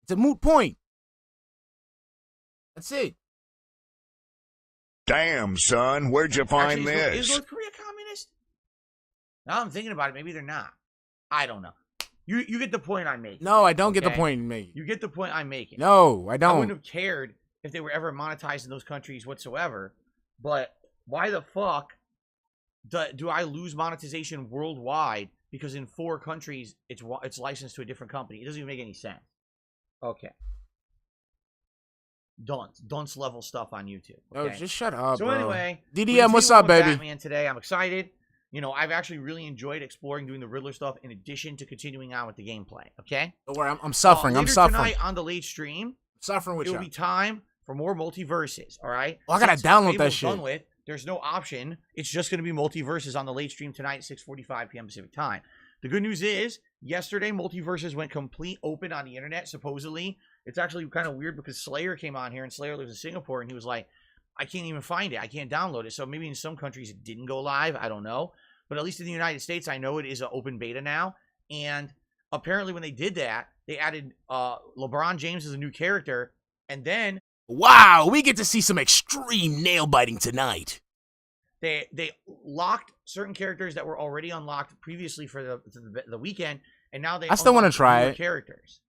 It's a moot point. That's it. Damn, son, where'd you find Actually, is this? North Korea communist? Now I'm thinking about it. Maybe they're not. I don't know. You get the point I'm making. No, I don't get the Okay? point you're making. You get the point I'm making. No, I I don't. wouldn't have cared if they were ever monetized in those countries whatsoever. But why the fuck do I lose monetization worldwide because in 4 countries it's licensed to a different company? It doesn't even make any sense. Okay. Dunce level stuff on YouTube. No, Okay? just shut up, So bro. anyway, DDM, what's up, baby? Batman today. I'm excited. You know, I've actually really enjoyed exploring doing the Riddler stuff in addition to continuing on with the gameplay. Okay. Don't worry, I'm suffering. I'm Later suffering. tonight on the late stream, Suffering with it you. will be time for more Multiverses. All right. Oh, I gotta Since download that Fable's shit. Done with, there's no option. It's just going to be Multiverses on the late stream tonight, 6:45 p.m. Pacific time. The good news is, yesterday Multiverses went complete open on the internet. Supposedly, it's actually kind of weird because Slayer came on here, and Slayer lives in Singapore, and he was like, "I can't even find it. I can't download it." So maybe in some countries it didn't go live. I don't know, but at least in the United States, I know it is an open beta now. And apparently, when they did that, they added LeBron James as a new character, and then Wow, we get to see some extreme nail biting tonight. they locked certain characters that were already unlocked previously for the weekend, and now they I still wanna unlocked try newer it. characters.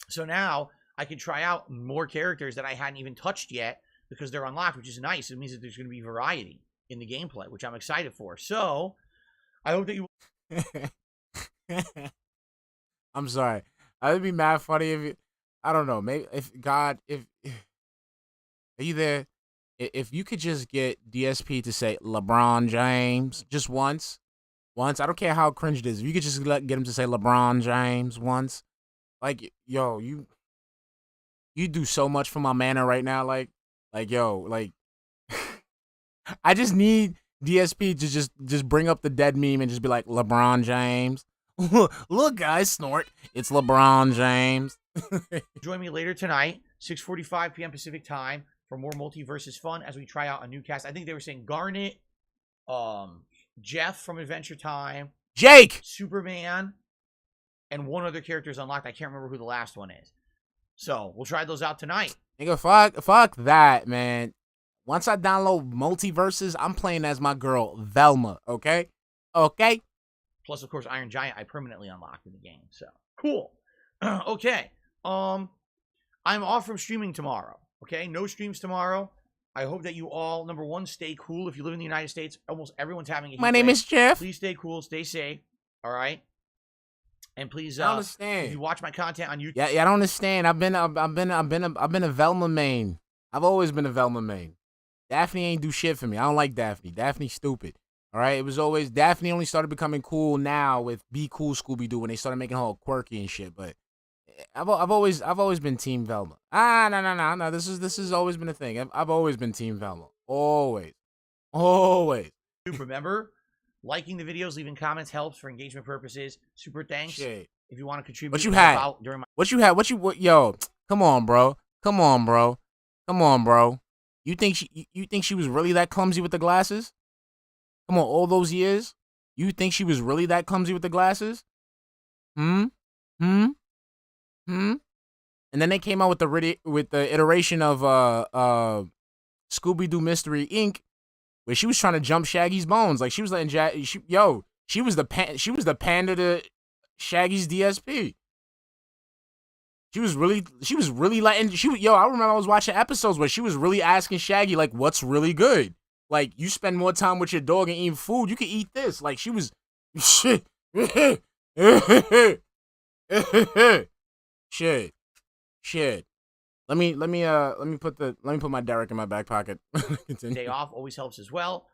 So now I can try out more characters that I hadn't even touched yet because they're unlocked, which is nice. It means that there's going to be variety in the gameplay, which I'm excited for. So I hope that you. I'm sorry. I would be mad funny if I don't know. Maybe if God, if are you there? if you could just get DSP to say LeBron James just once, I don't care how cringe it is. If you could just get him to say LeBron James once, like, yo, you do so much for my mana right now. Like, yo, like, I just need DSP to just bring up the dead meme and just be like, LeBron James. Look, guys, snort. It's LeBron James. Join me later tonight, 6:45 p.m. Pacific time, for more Multiverses fun as we try out a new cast. I think they were saying Garnet, Jeff from Adventure Time, Jake, Superman, and one other character is unlocked. I can't remember who the last one is. So we'll try those out tonight. Nigga, fuck that, man. Once I download Multiverses, I'm playing as my girl Velma. Okay. Plus, of course, Iron Giant I permanently unlocked in the game. So cool. Okay. I'm off from streaming tomorrow. Okay, no streams tomorrow. I hope that you all, number one, stay cool. If you live in the United States, almost everyone's having a heat My name wave. is Jeff. Please stay cool, stay safe. All right. And please, I understand. if you watch my content on YouTube, Yeah, I don't understand. I've been a Velma main. I've always been a Velma main. Daphne ain't do shit for me. I don't like Daphne. Daphne's stupid. All right, it was always Daphne only started becoming cool now with Be Cool Scooby Doo when they started making her all quirky and shit. But I've always been Team Velma. No. This has always been a thing. I've always been Team Velma. Always. remember, liking the videos, leaving comments helps for engagement purposes. Super thanks. Shit. If you want to contribute, What you had? out during my Yo, come on, bro. You think she was really that clumsy with the glasses? Come on, all those years? You think she was really that clumsy with the glasses? And then they came out with the iteration of Scooby-Doo Mystery Inc., where she was trying to jump Shaggy's bones. Like, she was letting she was the panda to Shaggy's DSP. She was really letting I remember I was watching episodes where she was really asking Shaggy, like, what's really good? Like, you spend more time with your dog and eating food, you can eat this. Like, she was shit. Shit. Let me put my Derek in my back pocket. day off always helps as well.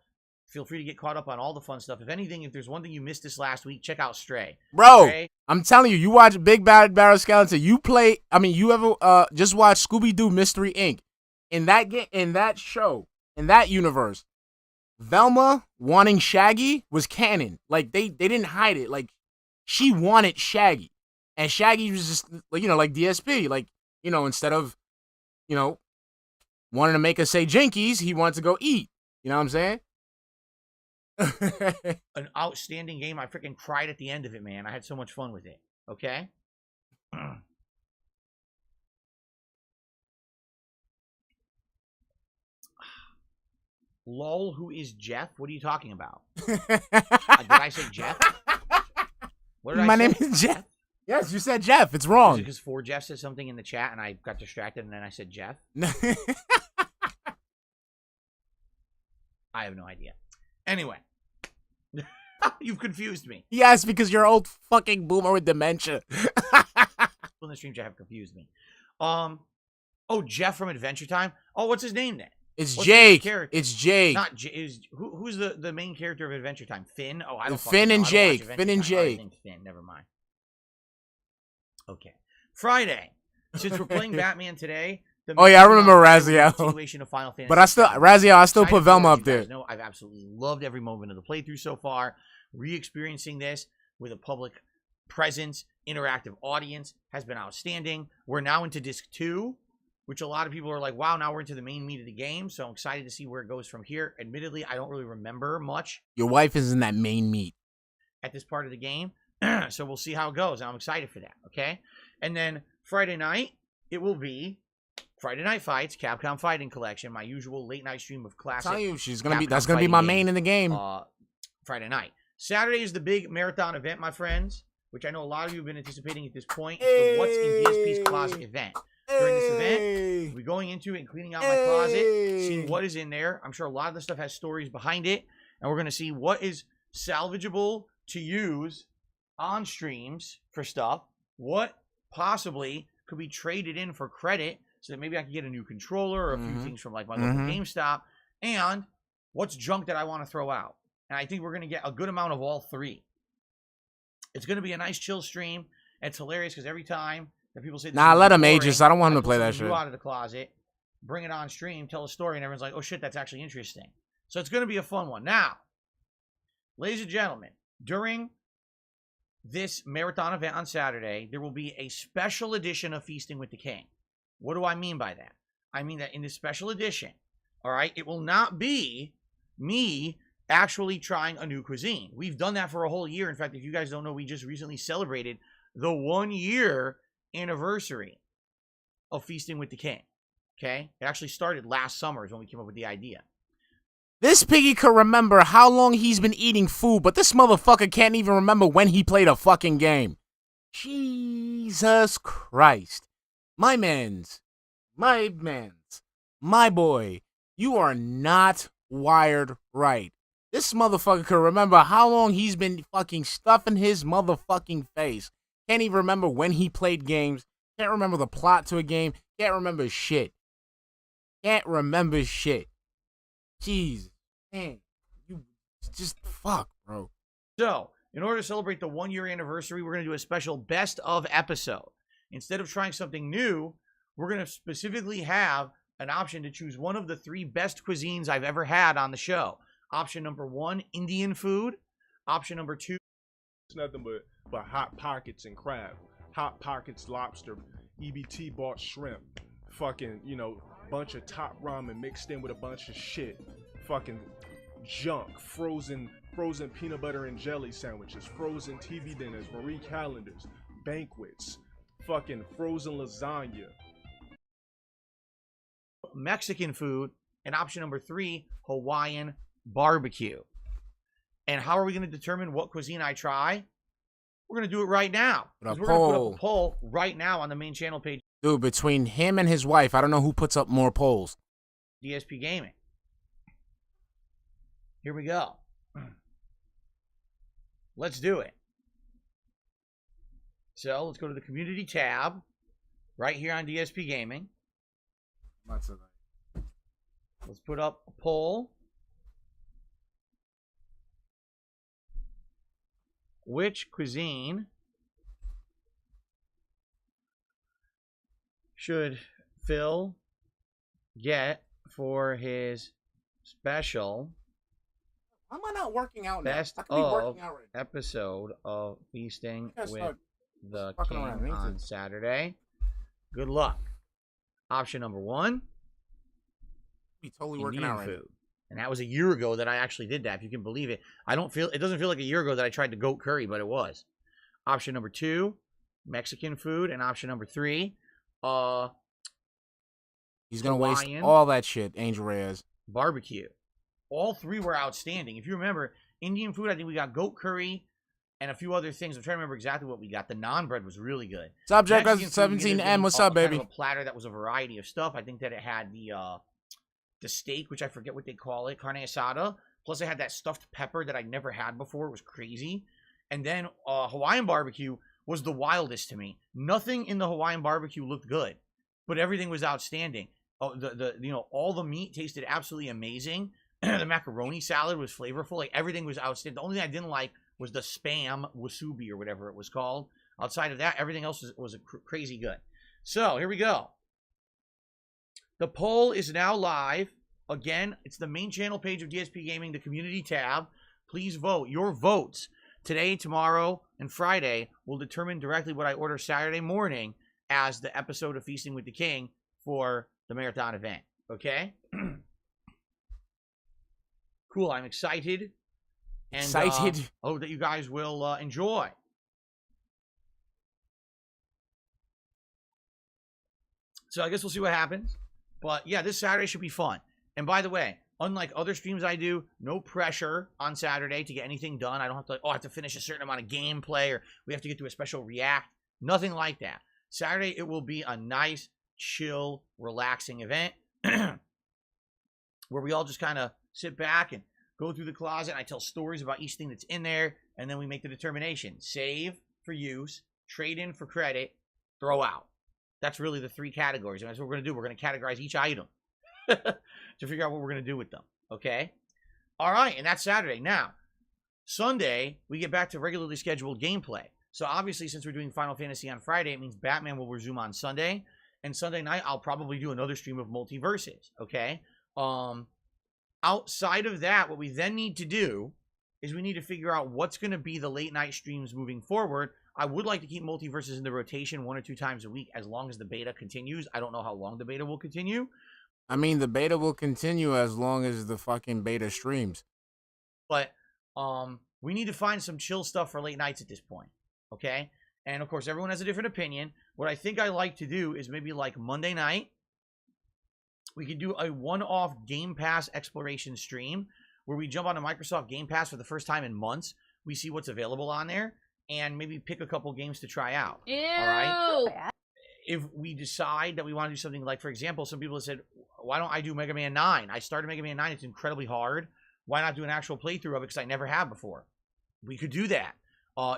Feel free to get caught up on all the fun stuff. If anything, if there's one thing you missed this last week, check out Stray. Bro, Stray. I'm telling you, you watch Big Bad Barrel Skeleton. You ever just watch Scooby-Doo Mystery Inc. In that show, in that universe, Velma wanting Shaggy was canon. Like, they didn't hide it. Like, she wanted Shaggy. And Shaggy was just, like DSP. Like, instead of, wanting to make us say jinkies, he wanted to go eat. You know what I'm saying? An outstanding game. I freaking cried at the end of it, man. I had so much fun with it. Okay? Lol, who is Jeff? What are you talking about? Did I say Jeff? What did I say? My name is Jeff. Yes, you said Jeff. It's wrong. Because 4Jeff said something in the chat and I got distracted and then I said Jeff? I have no idea. Anyway. You've confused me. Yes, because you're old fucking boomer with dementia. On the stream, Jeff confused me. Oh, Jeff from Adventure Time? Oh, what's his name then? It's What's Jake. It's Jake. Not who's the main character of Adventure Time? Finn? Oh, I don't Finn and know. Jake. Finn and Jake. Finn, never mind. Okay. Friday. Since we're playing Batman today. Oh yeah, I remember Raziel. Continuation of Final Fantasy. But I still put Velma up there. No, I've absolutely loved every moment of the playthrough so far. Re-experiencing this with a public presence, interactive audience has been outstanding. We're now into disc 2, which a lot of people are like, wow, now we're into the main meat of the game. So I'm excited to see where it goes from here. Admittedly, I don't really remember much. Your wife is in that main meat at this part of the game. So we'll see how it goes. I'm excited for that. Okay. And then Friday night, it will be Friday Night Fights, Capcom Fighting Collection, my usual late night stream of classic. I'll tell you, that's gonna be my main in the game. Friday night. Saturday is the big marathon event, my friends, which I know a lot of you have been anticipating at this point. It's the What's in DSP's Closet event. During this event, we're going into it and cleaning out my closet, seeing what is in there. I'm sure a lot of the stuff has stories behind it, and we're going to see what is salvageable to use on streams for stuff, what possibly could be traded in for credit, so that maybe I can get a new controller or a few Mhm. things from like my local GameStop, and what's junk that I want to throw out. And I think we're going to get a good amount of all three. It's going to be a nice chill stream. It's hilarious because every time that people say, Nah, let him ages. I don't want him to play that shit. Out of the closet, bring it on stream, tell a story, and everyone's like, oh shit, that's actually interesting. So it's going to be a fun one. Now, ladies and gentlemen, during this marathon event on Saturday, there will be a special edition of Feasting with the King. What do I mean by that? I mean that in this special edition, all right, it will not be me actually trying a new cuisine. We've done that for a whole year. In fact, if you guys don't know, we just recently celebrated the 1-year anniversary of Feasting with the King. Okay? It actually started last summer is when we came up with the idea. This piggy could remember how long he's been eating food, but this motherfucker can't even remember when he played a fucking game. Jesus Christ. My boy, you are not wired right. This motherfucker could remember how long he's been fucking stuffing his motherfucking face. Can't even remember when he played games. Can't remember the plot to a game. Can't remember shit. Jeez. Man, you just fuck, bro. So, in order to celebrate the 1-year anniversary, we're going to do a special best of episode. Instead of trying something new, we're going to specifically have an option to choose one of the 3 best cuisines I've ever had on the show. Option number 1, Indian food. Option number 2, It's nothing but hot pockets and crab, hot pockets lobster, EBT bought shrimp, fucking bunch of top ramen mixed in with a bunch of shit, fucking junk, frozen peanut butter and jelly sandwiches, frozen TV dinners, Marie calendars, banquets, fucking frozen lasagna, Mexican food, and option number 3, Hawaiian barbecue. And how are we going to determine what cuisine I try? We're going to do it right now. We're going to put up a poll right now on the main channel page. Dude, between him and his wife, I don't know who puts up more polls. DSP Gaming. Here we go. Let's do it. So let's go to the community tab right here on DSP Gaming. Let's put up a poll. Which cuisine should Phil get for his special Why am I not working out now? best I could be of working out right now. episode of Feasting Yes, with look. the Fucking King around. Me on too. Saturday? Good luck. Option number 1, Be totally working Indian out right now. food. And that was a year ago that I actually did that, if you can believe it. It doesn't feel like a year ago that I tried the goat curry, but it was. Option number 2, Mexican food. And option number 3, He's gonna waste Hawaiian all that shit, Angel Reyes. barbecue. All 3 were outstanding. If you remember, Indian food, I think we got goat curry and a few other things. I'm trying to remember exactly what we got. The naan bread was really good. Subject Mexican food, we ended up 17M, getting what's up, kind baby? of a platter that was a variety of stuff. I think that it had the steak, which I forget what they call it, carne asada. Plus, it had that stuffed pepper that I'd never had before. It was crazy. And then Hawaiian barbecue was the wildest to me. Nothing in the Hawaiian barbecue looked good, but everything was outstanding. All the meat tasted absolutely amazing. The macaroni salad was flavorful. Like, everything was outstanding. The only thing I didn't like was the spam wasubi or whatever it was called. Outside of that, everything else was crazy good. So here we go. The poll is now live. Again, it's the main channel page of DSP Gaming, the community tab. Please vote. Your votes today, tomorrow, and Friday will determine directly what I order Saturday morning as the episode of Feasting with the King for the marathon event. Okay? Cool. I'm excited. And, Excited? hope that you guys will enjoy. So I guess we'll see what happens. But yeah, this Saturday should be fun. And by the way, unlike other streams I do, no pressure on Saturday to get anything done. I don't have to, I have to finish a certain amount of gameplay or we have to get to a special react. Nothing like that. Saturday, it will be a nice, chill, relaxing event where we all just kind of sit back and go through the closet. And I tell stories about each thing that's in there. And then we make the determination. Save for use, trade in for credit, throw out. That's really the 3 categories. And that's what we're going to do. We're going to categorize each item to figure out what we're going to do with them. Okay? All right, and that's Saturday. Now, Sunday, we get back to regularly scheduled gameplay. So obviously, since we're doing Final Fantasy on Friday, it means Batman will resume on Sunday. And Sunday night, I'll probably do another stream of Multiverses. Okay? Outside of that, what we then need to do is we need to figure out what's going to be the late night streams moving forward. I would like to keep Multiverses in the rotation 1 or 2 times a week as long as the beta continues. I don't know how long the beta will continue. I mean, the beta will continue as long as the fucking beta streams. But we need to find some chill stuff for late nights at this point. Okay? And of course, everyone has a different opinion. What I think I like to do is maybe like Monday night, we could do a one-off Game Pass exploration stream where we jump onto Microsoft Game Pass for the first time in months. We see what's available on there and maybe pick a couple games to try out. Ew. All right? If we decide that we want to do something like, for example, some people have said, why don't I do Mega Man 9? I started Mega Man 9. It's incredibly hard. Why not do an actual playthrough of it? Because I never have before. We could do that.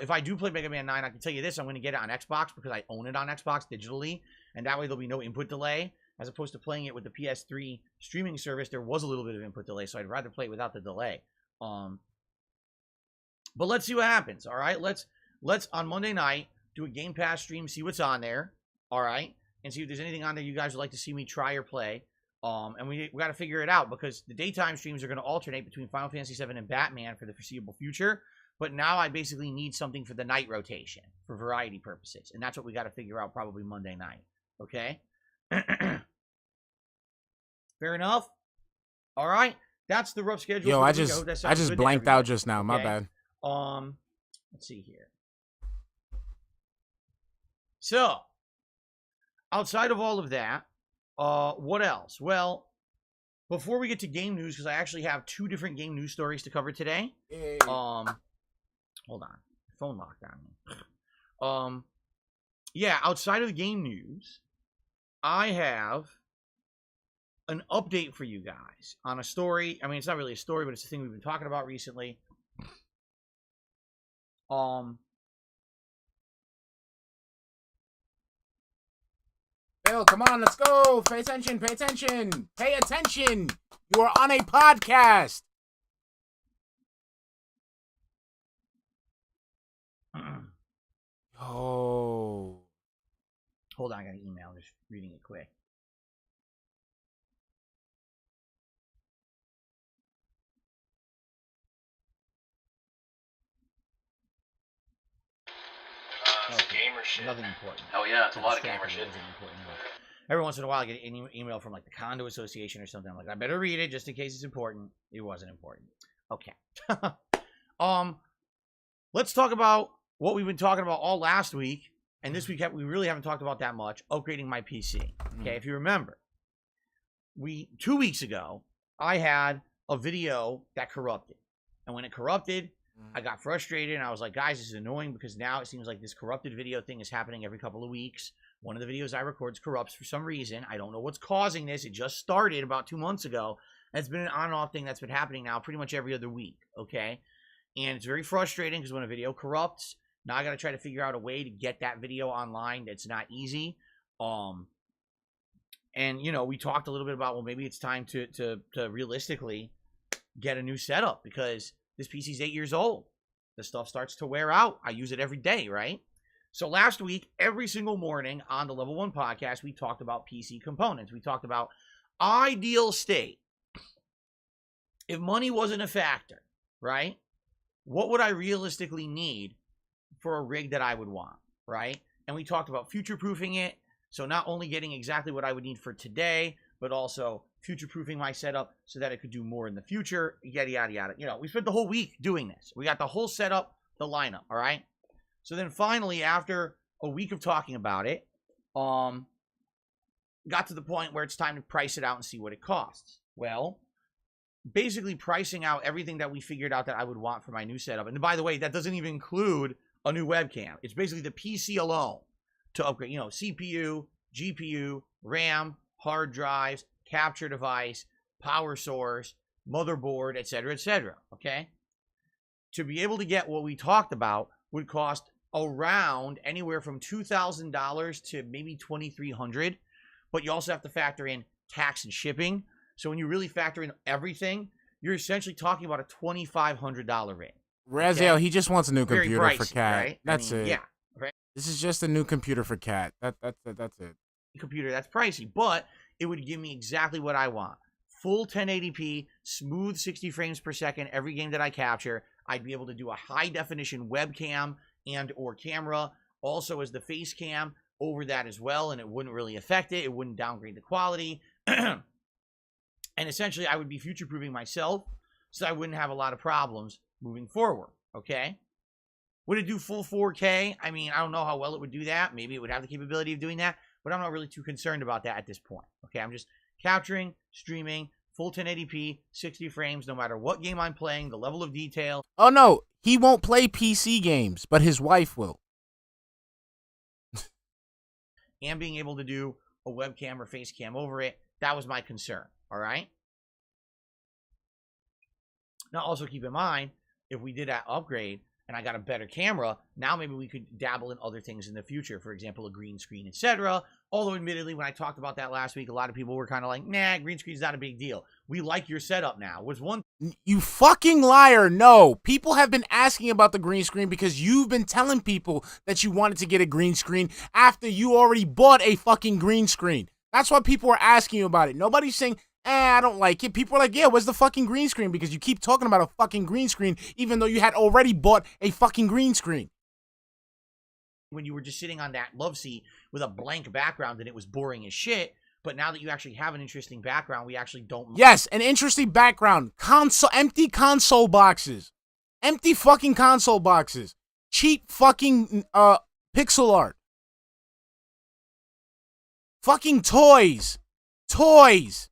If I do play Mega Man 9, I can tell you this. I'm going to get it on Xbox because I own it on Xbox digitally. And that way there'll be no input delay. As opposed to playing it with the PS3 streaming service, there was a little bit of input delay. So I'd rather play it without the delay. But let's see what happens. All right? Let's on Monday night do a Game Pass stream, see what's on there. All right? And see if there's anything on there you guys would like to see me try or play. And we got to figure it out because the daytime streams are going to alternate between Final Fantasy VII and Batman for the foreseeable future. But now I basically need something for the night rotation for variety purposes. And that's what we got to figure out probably Monday night. Okay? Fair enough? All right. That's the rough schedule. Yo, I just blanked out just now. My bad. Let's see here. So, outside of all of that, what else? Well, before we get to game news, because I actually have 2 different game news stories to cover today. Hey. Hold on. Phone locked on me. Yeah, outside of the game news, I have an update for you guys on a story. I mean, it's not really a story, but it's a thing we've been talking about recently. Bill, come on, let's go. Pay attention, pay attention. Pay attention. You are on a podcast. Oh. Hold on, I got an email. Just reading it quick. Gamer shit. Nothing important. Oh yeah, it's a lot of gamer shit. Every once in a while, I get an email from like the condo association or something. I'm like, I better read it just in case it's important. It wasn't important. Okay. Let's talk about what we've been talking about all last week, and this week we really haven't talked about that much. Upgrading my PC. Okay, if you remember, 2 weeks ago I had a video that corrupted, and when it corrupted, I got frustrated, and I was like, guys, this is annoying because now it seems like this corrupted video thing is happening every couple of weeks. One of the videos I record corrupts for some reason. I don't know what's causing this. It just started about 2 months ago. And it's been an on and off thing that's been happening now pretty much every other week, okay? And it's very frustrating because when a video corrupts, now I got to try to figure out a way to get that video online. That's not easy. And, you know, we talked a little bit about, well, maybe it's time to realistically get a new setup because this PC's 8 years old. The stuff starts to wear out. I use it every day, right? So last week, every single morning on the Level 1 podcast, we talked about PC components. We talked about ideal state. If money wasn't a factor, right? What would I realistically need for a rig that I would want, right? And we talked about future-proofing it. So not only getting exactly what I would need for today, but also future-proofing my setup so that it could do more in the future, yada, yada, yada. You know, we spent the whole week doing this. We got the whole setup, the lineup, all right? So then finally, after a week of talking about it, got to the point where it's time to price it out and see what it costs. Well, basically pricing out everything that we figured out that I would want for my new setup. And by the way, that doesn't even include a new webcam. It's basically the PC alone to upgrade, you know, CPU, GPU, RAM, hard drives, capture device, power source, motherboard, etc., okay? To be able to get what we talked about would cost around anywhere from $2,000 to maybe $2,300, but you also have to factor in tax and shipping. So when you really factor in everything, you're essentially talking about a $2,500 ring. Raziel, Okay? he just wants a new Very computer for pricey, Cat. right? That's it. Yeah, right. This is just a new computer for Cat. That's it. Computer that's pricey, but it would give me exactly what I want. Full 1080p, smooth 60 frames per second every game that I capture. I'd be able to do a high definition webcam and or camera, also as the face cam over that as well, and it wouldn't really affect it. It wouldn't downgrade the quality. And essentially, I would be future-proofing myself so I wouldn't have a lot of problems moving forward, okay? Would it do full 4K? I mean, I don't know how well it would do that. Maybe it would have the capability of doing that, but I'm not really too concerned about that at this point, okay? I'm just capturing, streaming, full 1080p, 60 frames, no matter what game I'm playing, the level of detail. Oh, no. He won't play PC games, but his wife will. And being able to do a webcam or face cam over it. That was my concern, all right? Now, also keep in mind, if we did that upgrade and I got a better camera, now maybe we could dabble in other things in the future. For example, a green screen, etc. Although, admittedly, when I talked about that last week, a lot of people were kind of like, nah, green screen's not a big deal. We like your setup now. Was one... You fucking liar. No. People have been asking about the green screen because you've been telling people that you wanted to get a green screen after you already bought a fucking green screen. That's why people are asking you about it. Nobody's saying, I don't like it. People are like, yeah, where's the fucking green screen? Because you keep talking about a fucking green screen even though you had already bought a fucking green screen. When you were just sitting on that love seat with a blank background and it was boring as shit. But now that you actually have an interesting background, we actually don't... Yes, an interesting background. Empty console boxes. Empty fucking console boxes. Cheap fucking pixel art. Fucking toys. Toys.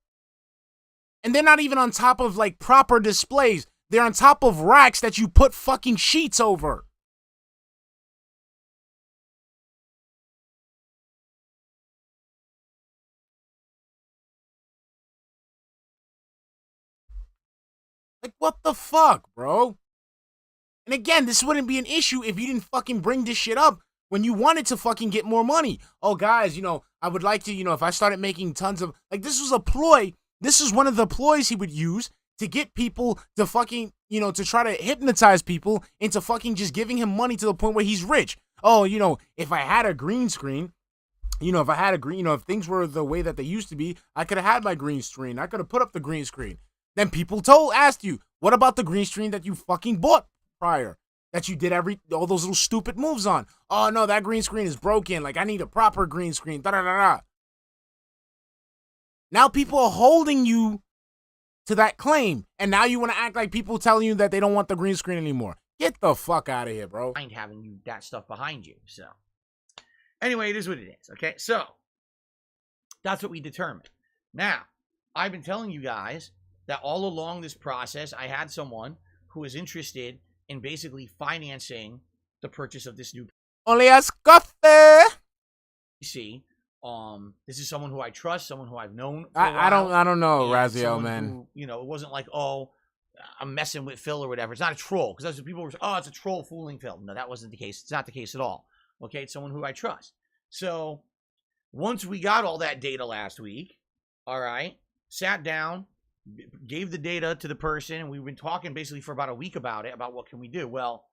And they're not even on top of, like, proper displays. They're on top of racks that you put fucking sheets over. Like, what the fuck, bro? And again, this wouldn't be an issue if you didn't fucking bring this shit up when you wanted to fucking get more money. Oh, guys, I would like to, if I started making tons of... Like, this was a ploy. This is one of the ploys he would use to get people to fucking, to try to hypnotize people into fucking just giving him money to the point where he's rich. Oh, if I had a green screen, if things were the way that they used to be, I could have had my green screen. I could have put up the green screen. Then people asked you, what about the green screen that you fucking bought prior? That you did all those little stupid moves on. Oh, no, that green screen is broken. Like, I need a proper green screen. Da-da-da-da. Now people are holding you to that claim. And now you want to act like people telling you that they don't want the green screen anymore. Get the fuck out of here, bro. Mind having you that stuff behind you. So, anyway, it is what it is. Okay, so that's what we determined. Now, I've been telling you guys that all along this process, I had someone who was interested in basically financing the purchase of this new Only a coffee. PC. This is someone who I trust, someone who I've known. I don't know, Raziel, man. Who, it wasn't like, oh, I'm messing with Phil or whatever. It's not a troll, because that's what people were saying. Oh, it's a troll fooling Phil. No, that wasn't the case. It's not the case at all. Okay, it's someone who I trust. So once we got all that data last week, all right, sat down, gave the data to the person, and we've been talking basically for about a week about it, about what can we do. Well,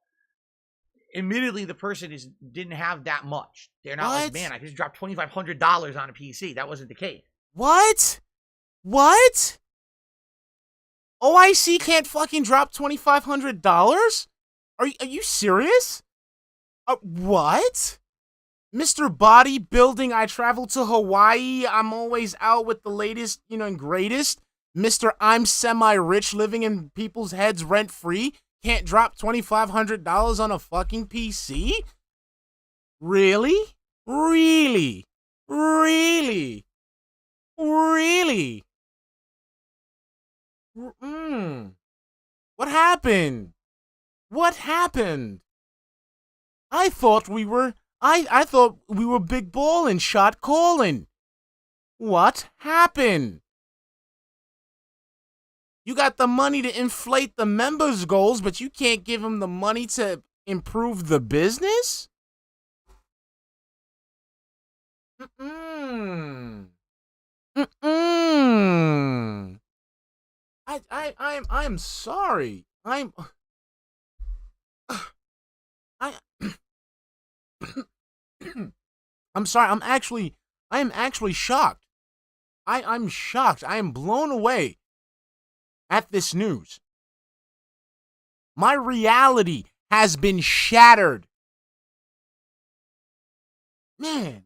admittedly, the person didn't have that much. They're not like, man, I could just drop $2,500 on a PC. That wasn't the case. What? OIC can't fucking drop $2,500? Are you serious? What? Mr. Bodybuilding, I travel to Hawaii. I'm always out with the latest, and greatest. Mr. I'm semi-rich, living in people's heads rent-free. Can't drop $2,500 on a fucking PC? Really? Really? Really? Really? What happened? What happened? I thought we were big ballin', shot callin'. What happened? You got the money to inflate the members' goals, but you can't give them the money to improve the business? Mm-mm. Mm-mm. I'm sorry. I I'm sorry. I am actually shocked. I'm shocked. I am blown away at this news. My reality has been shattered. Man,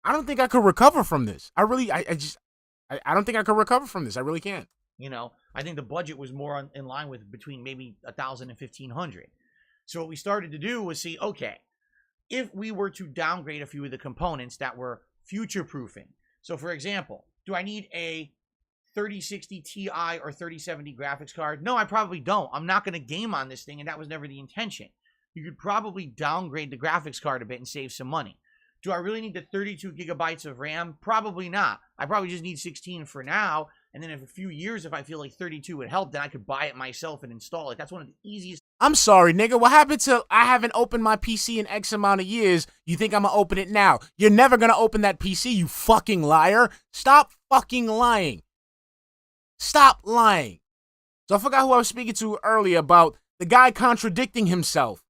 I don't think I could recover from this. I don't think I could recover from this. I really can't. You know, I think the budget was more in line with between maybe 1,000 and 1,500. So what we started to do was see, okay, if we were to downgrade a few of the components that were future proofing. So for example, do I need a 3060 Ti or 3070 graphics card? No, I probably don't. I'm not going to game on this thing, and that was never the intention. You could probably downgrade the graphics card a bit and save some money. Do I really need the 32 gigabytes of RAM? Probably not. I probably just need 16 for now. And then in a few years, if I feel like 32 would help, then I could buy it myself and install it. That's one of the easiest. I'm sorry, nigga. What happened to I haven't opened my PC in X amount of years? You think I'm gonna open it now? You're never gonna open that PC, you fucking liar. Stop fucking lying. Stop lying. So I forgot who I was speaking to earlier about the guy contradicting himself.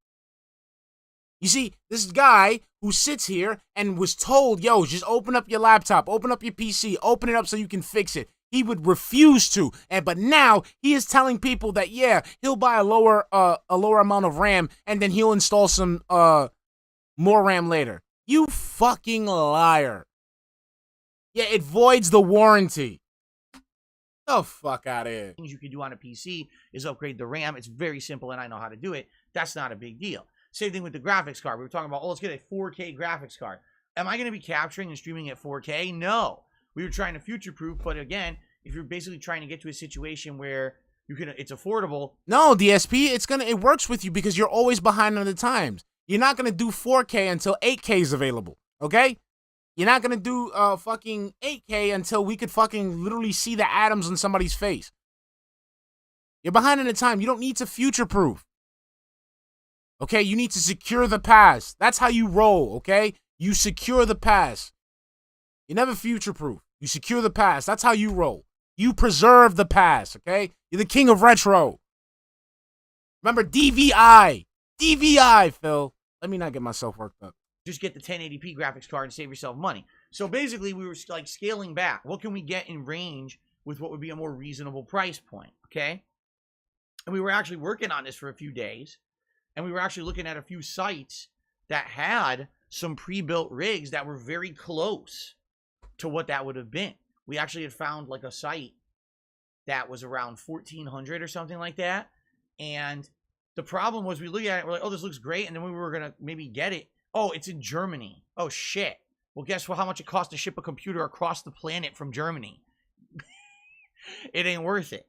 You see, this guy who sits here and was told, yo, just open up your laptop, open up your PC, open it up so you can fix it. He would refuse to, but now he is telling people that he'll buy a lower amount of RAM and then he'll install some more RAM later. You fucking liar! Yeah, it voids the warranty. The fuck out of here. Things you can do on a PC is upgrade the RAM. It's very simple, and I know how to do it. That's not a big deal. Same thing with the graphics card. We were talking about, let's get a 4K graphics card. Am I going to be capturing and streaming at 4K? No. We were trying to future-proof, but again, if you're basically trying to get to a situation where it's affordable. No, DSP, it works with you because you're always behind on the times. You're not gonna do 4K until 8K is available, okay? You're not gonna do fucking 8K until we could fucking literally see the atoms on somebody's face. You're behind on the time. You don't need to future-proof. Okay, you need to secure the past. That's how you roll, okay? You secure the past. You never future-proof. You secure the past. That's how you roll. You preserve the past, okay? You're the king of retro. Remember DVI. DVI, Phil. Let me not get myself worked up. Just get the 1080p graphics card and save yourself money. So basically, we were like scaling back. What can we get in range with what would be a more reasonable price point, okay? And we were actually working on this for a few days. And we were actually looking at a few sites that had some pre-built rigs that were very close to what that would have been. We actually had found like a site that was around 1,400 or something like that. And the problem was we look at it, we're like, oh, this looks great. And then we were going to maybe get it. Oh, it's in Germany. Oh, shit. Well, guess what? How much it costs to ship a computer across the planet from Germany? It ain't worth it.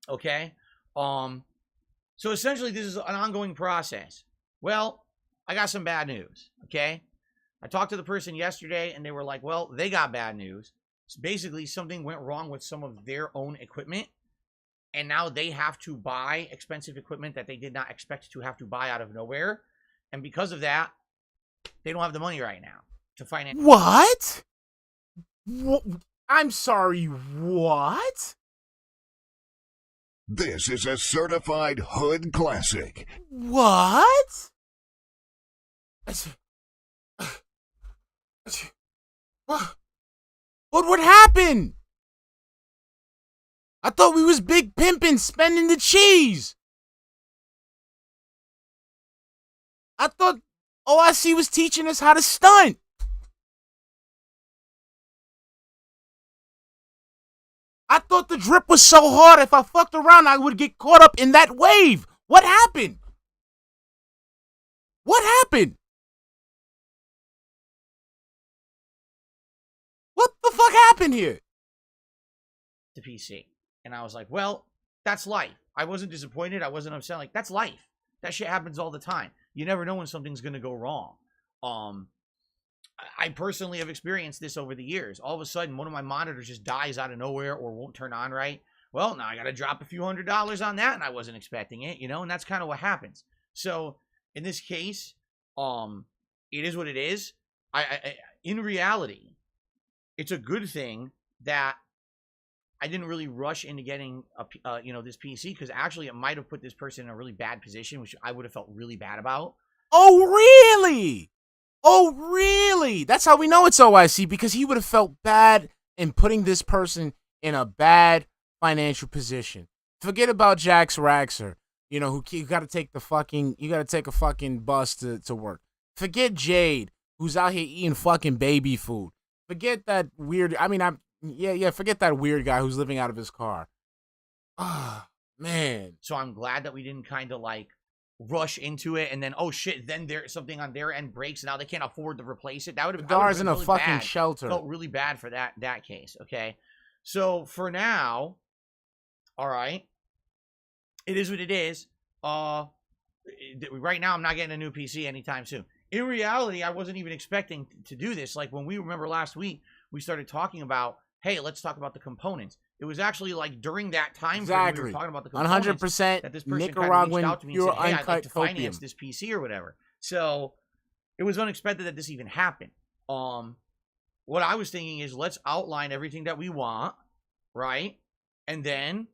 Okay? So essentially, this is an ongoing process. Well, I got some bad news, okay? I talked to the person yesterday, and they were like, well, they got bad news. So basically, something went wrong with some of their own equipment, and now they have to buy expensive equipment that they did not expect to have to buy out of nowhere. And because of that, they don't have the money right now to finance. What? I'm sorry, what? This is a certified hood classic. What? What would happen? I thought we was big pimpin' spending the cheese. I thought OIC was teaching us how to stunt. I thought the drip was so hard, if I fucked around, I would get caught up in that wave. What happened? What happened? What the fuck happened here? The PC. And I was like, well, that's life. I wasn't disappointed. I wasn't upset. Like, that's life. That shit happens all the time. You never know when something's going to go wrong. I personally have experienced this over the years. All of a sudden, one of my monitors just dies out of nowhere or won't turn on right. Well, now I got to drop a few $100s on that, and I wasn't expecting it, you know, and that's kind of what happens. So in this case, It is what it is. In reality, it's a good thing that I didn't really rush into getting this PC, because actually it might have put this person in a really bad position, which I would have felt really bad about. Oh, really? Oh, really? That's how we know it's OIC, because he would have felt bad in putting this person in a bad financial position. Forget about Jax Raxer, who you got to take a fucking bus to work. Forget Jade, who's out here eating fucking baby food. Forget that weird, forget that weird guy who's living out of his car. Ah, man. So I'm glad that we didn't kind of like rush into it and then, oh shit, then there's something on their end breaks and now they can't afford to replace it. That would have been in really a fucking bad. shelter. Felt really bad for that case. Okay, so for now, all right, it is what it is. Right now I'm not getting a new PC anytime soon. In reality, I wasn't even expecting to do this. Like when we remember last week, we started talking about, hey, let's talk about the components. It was actually like during that time frame we were talking about the components 100% that this person Nicaraguan, kind of reached out to me and said, hey, I'd like to copium. finance this PC or whatever. So it was unexpected that this even happened. What I was thinking is let's outline everything that we want, right? And then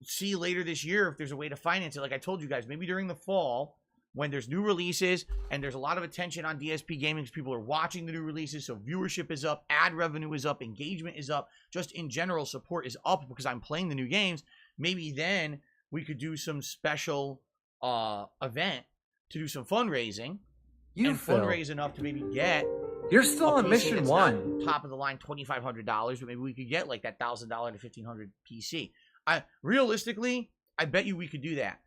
see later this year if there's a way to finance it. Like I told you guys, maybe during the fall, when there's new releases and there's a lot of attention on DSP gaming because people are watching the new releases, so viewership is up, ad revenue is up, engagement is up, just in general support is up because I'm playing the new games. Maybe then we could do some special event to do some fundraising fundraise enough to maybe get. You're still on mission 1. Top of the line $2,500, but maybe we could get like that $1,000 to $1,500 PC. Realistically, I bet you we could do that.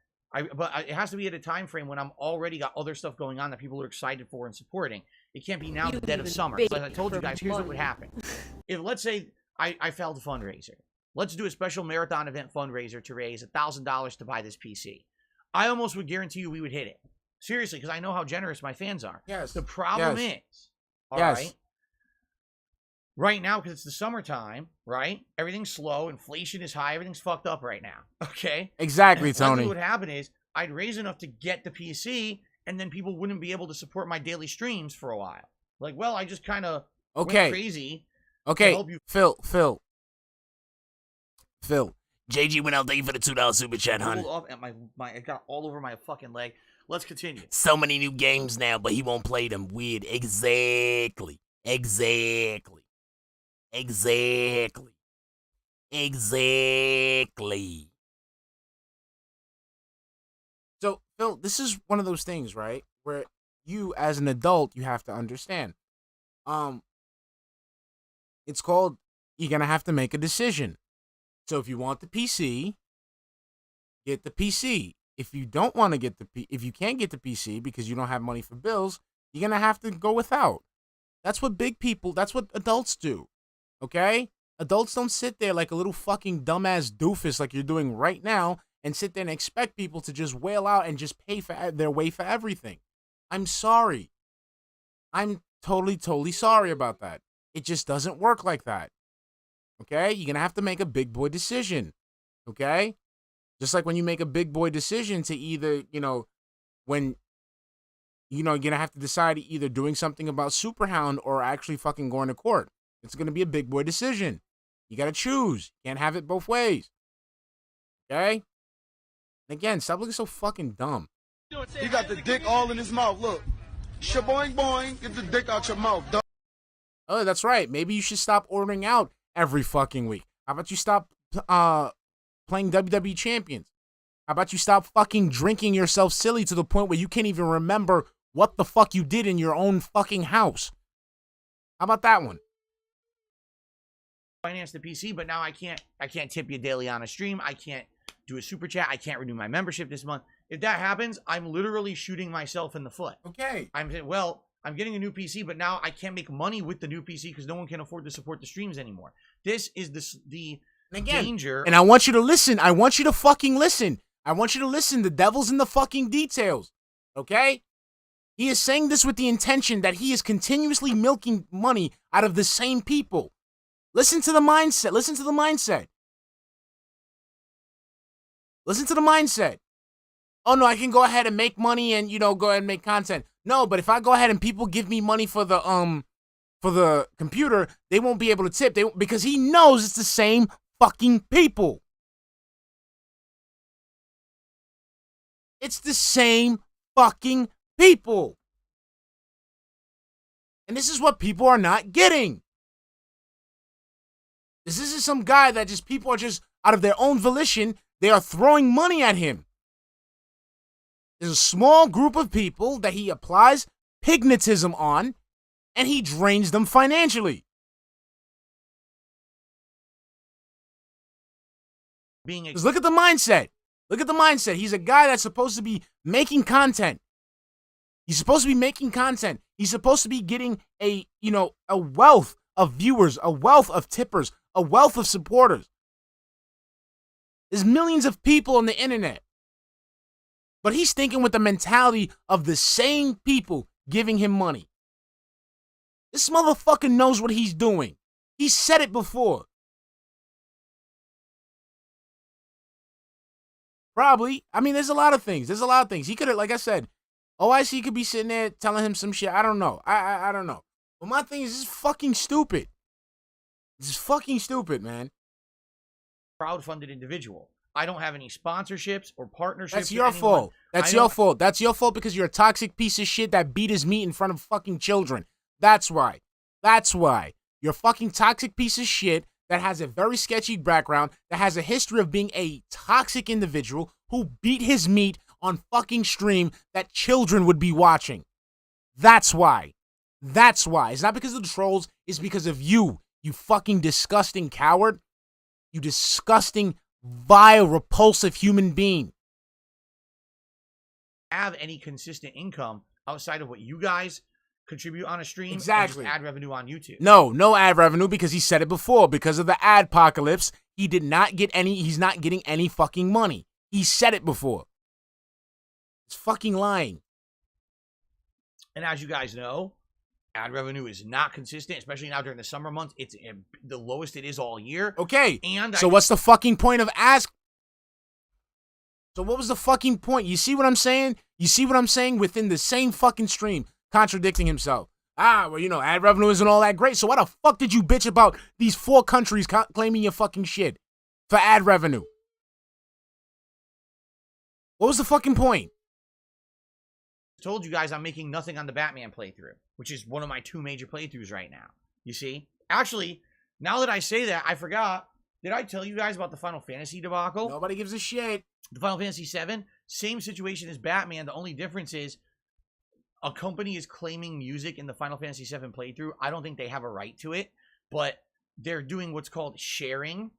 But it has to be at a time frame when I'm already got other stuff going on that people are excited for and supporting. It can't be now in the dead of summer. So as I told you guys, here's what would happen. If, let's say, I failed a fundraiser. Let's do a special marathon event fundraiser to raise $1,000 to buy this PC. I almost would guarantee you we would hit it. Seriously, because I know how generous my fans are. Yes. The problem is, all right, right now, because it's the summertime, right? Everything's slow. Inflation is high. Everything's fucked up right now. Okay? Exactly, and Tony. What would happen is I'd raise enough to get the PC, and then people wouldn't be able to support my daily streams for a while. Like, well, I just kind of went crazy. Okay, to help you. Phil. JG went out, thank you for the $2 super chat, hon. I got all over my fucking leg. Let's continue. So many new games now, but he won't play them. Weird. Exactly. So, Phil, this is one of those things, right? Where you, as an adult, you have to understand. It's called, you're going to have to make a decision. So if you want the PC, get the PC. If you don't want to if you can't get the PC because you don't have money for bills, you're going to have to go without. That's what that's what adults do. Okay? Adults don't sit there like a little fucking dumbass doofus like you're doing right now and sit there and expect people to just wail out and just pay for their way for everything. I'm sorry. I'm totally sorry about that. It just doesn't work like that. Okay? You're going to have to make a big boy decision. Okay? Just like when you make a big boy decision to either, when, you're going to have to decide either doing something about Superhound or actually fucking going to court. It's going to be a big boy decision. You got to choose. You can't have it both ways. Okay? And again, stop looking so fucking dumb. He got the dick all in his mouth. Look. Shaboing boing. Get the dick out your mouth. Oh, that's right. Maybe you should stop ordering out every fucking week. How about you stop playing WWE Champions? How about you stop fucking drinking yourself silly to the point where you can't even remember what the fuck you did in your own fucking house? How about that one? Finance the PC, but now I can't tip you daily on a stream. I can't do a super chat. I can't renew my membership this month. If that happens, I'm literally shooting myself in the foot. Okay. I'm getting a new PC, but now I can't make money with the new PC because no one can afford to support the streams anymore. This is the danger. And I want you to listen. I want you to fucking listen. I want you to listen. The devil's in the fucking details. Okay? He is saying this with the intention that he is continuously milking money out of the same people. Listen to the mindset. Listen to the mindset. oh no, I can go ahead and make money and, you know, go ahead and make content. No, but if I go ahead and people give me money for the computer, they won't be able to tip. Because he knows it's the same fucking people. It's the same fucking people. And this is what people are not getting. This isn't some guy that just people are just out of their own volition, they are throwing money at him. There's a small group of people that he applies pignetism on, and he drains them financially. Because look at the mindset. Look at the mindset. He's a guy that's supposed to be making content. He's supposed to be making content. He's supposed to be getting a wealth of viewers, a wealth of tippers, a wealth of supporters. There's millions of people on the internet. But he's thinking with the mentality of the same people giving him money. This motherfucker knows what he's doing. He said it before. Probably. I mean, there's a lot of things. He could have, like I said, OIC could be sitting there telling him some shit. I don't know. I don't know. But my thing is, this is fucking stupid. This is fucking stupid, man. Crowdfunded individual. I don't have any sponsorships or partnerships. That's your fault. That's your fault. That's your fault because you're a toxic piece of shit that beat his meat in front of fucking children. That's why. That's why. You're a fucking toxic piece of shit that has a very sketchy background, that has a history of being a toxic individual who beat his meat on fucking stream that children would be watching. That's why. That's why. It's not because of the trolls. It's because of you, you fucking disgusting coward. You disgusting, vile, repulsive human being. Have any consistent income outside of what you guys contribute on a stream. Exactly. And just ad revenue on YouTube. No ad revenue because he said it before. Because of the ad apocalypse, he did not get any. He's not getting any fucking money. He said it before. It's fucking lying. And as you guys know, ad revenue is not consistent, especially now during the summer months. It's the lowest it is all year. Okay. And so what's the fucking point of ask? So what was the fucking point? You see what I'm saying? You see what I'm saying? Within the same fucking stream, contradicting himself. Well, you know, ad revenue isn't all that great. So why the fuck did you bitch about these 4 countries claiming your fucking shit for ad revenue? What was the fucking point? I told you guys I'm making nothing on the Batman playthrough, which is one of my 2 major playthroughs right now. You see? Actually, now that I say that, I forgot. Did I tell you guys about the Final Fantasy debacle? Nobody gives a shit. The Final Fantasy VII, same situation as Batman. The only difference is a company is claiming music in the Final Fantasy VII playthrough. I don't think they have a right to it, but they're doing what's called sharing,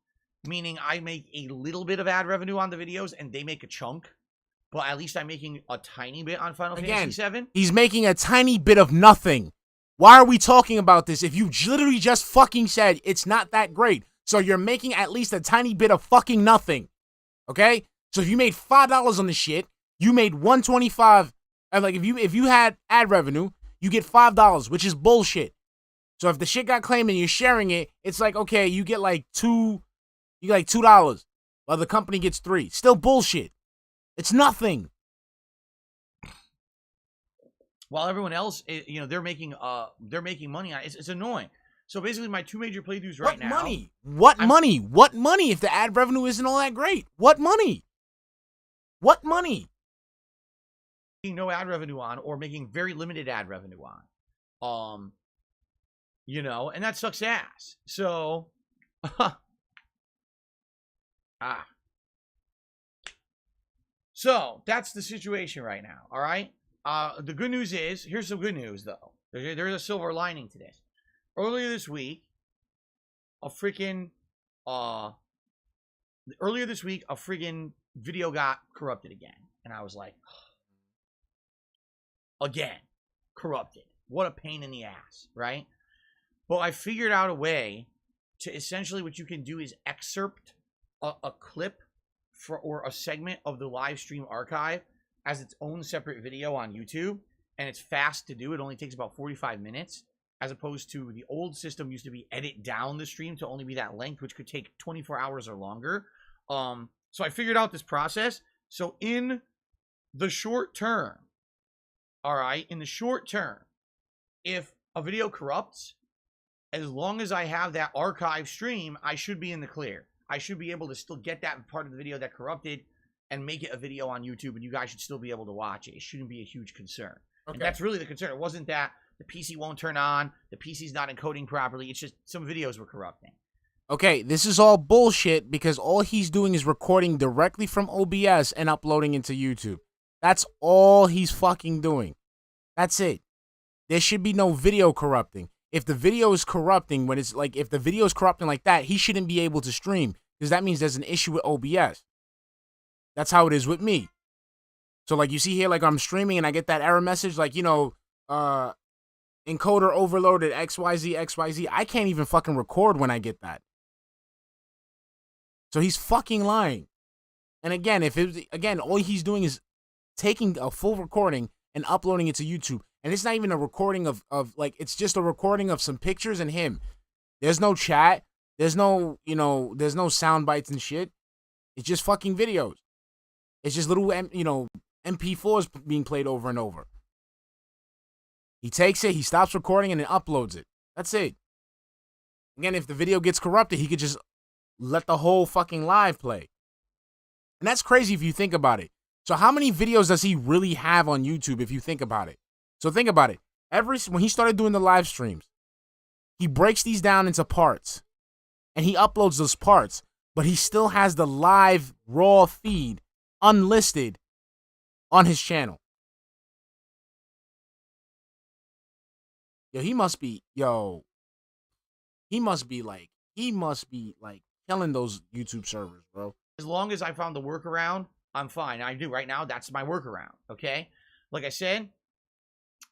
meaning I make a little bit of ad revenue on the videos and they make a chunk, but at least I'm making a tiny bit on Final Fantasy VII. He's making a tiny bit of nothing. Why are we talking about this if you literally just fucking said it's not that great? So you're making at least a tiny bit of fucking nothing, okay? So if you made $5 on the shit, you made $125. And like if you had ad revenue, you get $5, which is bullshit. So if the shit got claimed and you're sharing it, it's like, okay, you get like $2, while the company gets $3. Still bullshit. It's nothing. While everyone else, you know, they're making money on it. It's annoying. So basically, my 2 major playthroughs right now. What money? What money if the ad revenue isn't all that great? What money? What money? No ad revenue on, or making very limited ad revenue on. You know, and that sucks ass. So, So, that's the situation right now, all right? The good news is, here's some good news, though. There's a silver lining to this. Earlier this week, a friggin' video got corrupted again. And I was like, again, corrupted. What a pain in the ass, right? But I figured out a way to essentially what you can do is excerpt a clip or a segment of the live stream archive as its own separate video on YouTube. And it's fast to do. It only takes about 45 minutes. As opposed to the old system used to be edit down the stream to only be that length, which could take 24 hours or longer. So I figured out this process. So in the short term, all right, in the short term, if a video corrupts, as long as I have that archive stream, I should be in the clear. I should be able to still get that part of the video that corrupted and make it a video on YouTube, and you guys should still be able to watch it. It shouldn't be a huge concern. Okay. And that's really the concern. It wasn't that the PC won't turn on, the PC's not encoding properly. It's just some videos were corrupting. Okay, this is all bullshit because all he's doing is recording directly from OBS and uploading into YouTube. That's all he's fucking doing. That's it. There should be no video corrupting. If the video is corrupting, when it's like, if the video is corrupting like that, he shouldn't be able to stream because that means there's an issue with OBS. That's how it is with me. So like you see here, like I'm streaming and I get that error message, like, you know, encoder overloaded XYZ, XYZ. I can't even fucking record when I get that. So he's fucking lying. And again, all he's doing is taking a full recording and uploading it to YouTube. And it's not even a recording of like, it's just a recording of some pictures and him. There's no chat. There's no, you know, there's no sound bites and shit. It's just fucking videos. It's just little, you know, MP4s being played over and over. He takes it, he stops recording, and then uploads it. That's it. Again, if the video gets corrupted, he could just let the whole fucking live play. And that's crazy if you think about it. So how many videos does he really have on YouTube if you think about it? So think about it. When he started doing the live streams, he breaks these down into parts. And he uploads those parts. But he still has the live raw feed unlisted on his channel. He must be like killing those YouTube servers, bro. As long as I found the workaround, I'm fine. I do right now. That's my workaround. Okay. Like I said,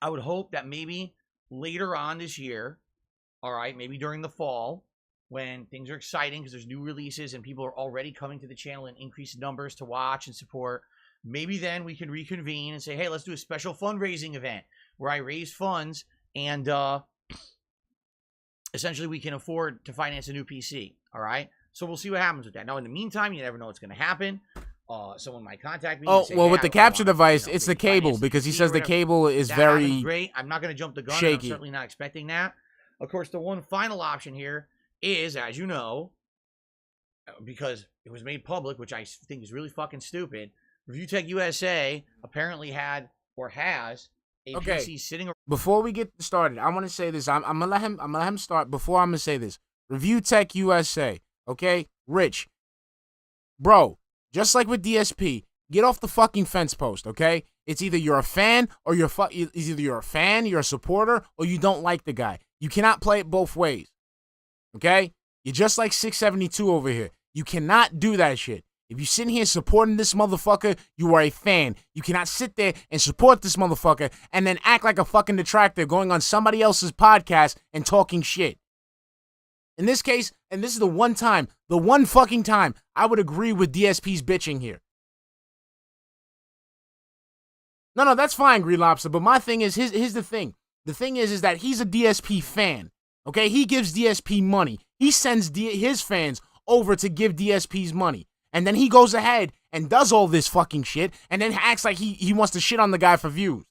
I would hope that maybe later on this year, all right, maybe during the fall, when things are exciting because there's new releases and people are already coming to the channel in increased numbers to watch and support, maybe then we can reconvene and say, hey, let's do a special fundraising event where I raise funds and essentially we can afford to finance a new PC. All right. So we'll see what happens with that. Now, in the meantime, you never know what's going to happen. Someone might contact me. Oh, say, well, hey, with the capture device, it's the cable because he says the cable is very great. I'm not going to jump the gun. shaky. I'm certainly not expecting that. Of course, the one final option here is, as you know, because it was made public, which I think is really fucking stupid. Review Tech USA apparently had or has a PC sitting around. Before we get started, I want to say this. I'm gonna let him start. Before I'm gonna say this, Review Tech USA. Okay, Rich, bro. Just like with DSP, get off the fucking fence post. Okay, it's either you're a fan or you're a supporter, or you don't like the guy. You cannot play it both ways. Okay, you're just like 672 over here. You cannot do that shit. If you're sitting here supporting this motherfucker, you are a fan. You cannot sit there and support this motherfucker and then act like a fucking detractor going on somebody else's podcast and talking shit. In this case, and this is the one fucking time I would agree with DSP's bitching here. No, that's fine, Green Lobster, but my thing is, here's the thing. The thing is that he's a DSP fan, okay? He gives DSP money. He sends his fans over to give DSP's money. And then he goes ahead and does all this fucking shit and then acts like he wants to shit on the guy for views.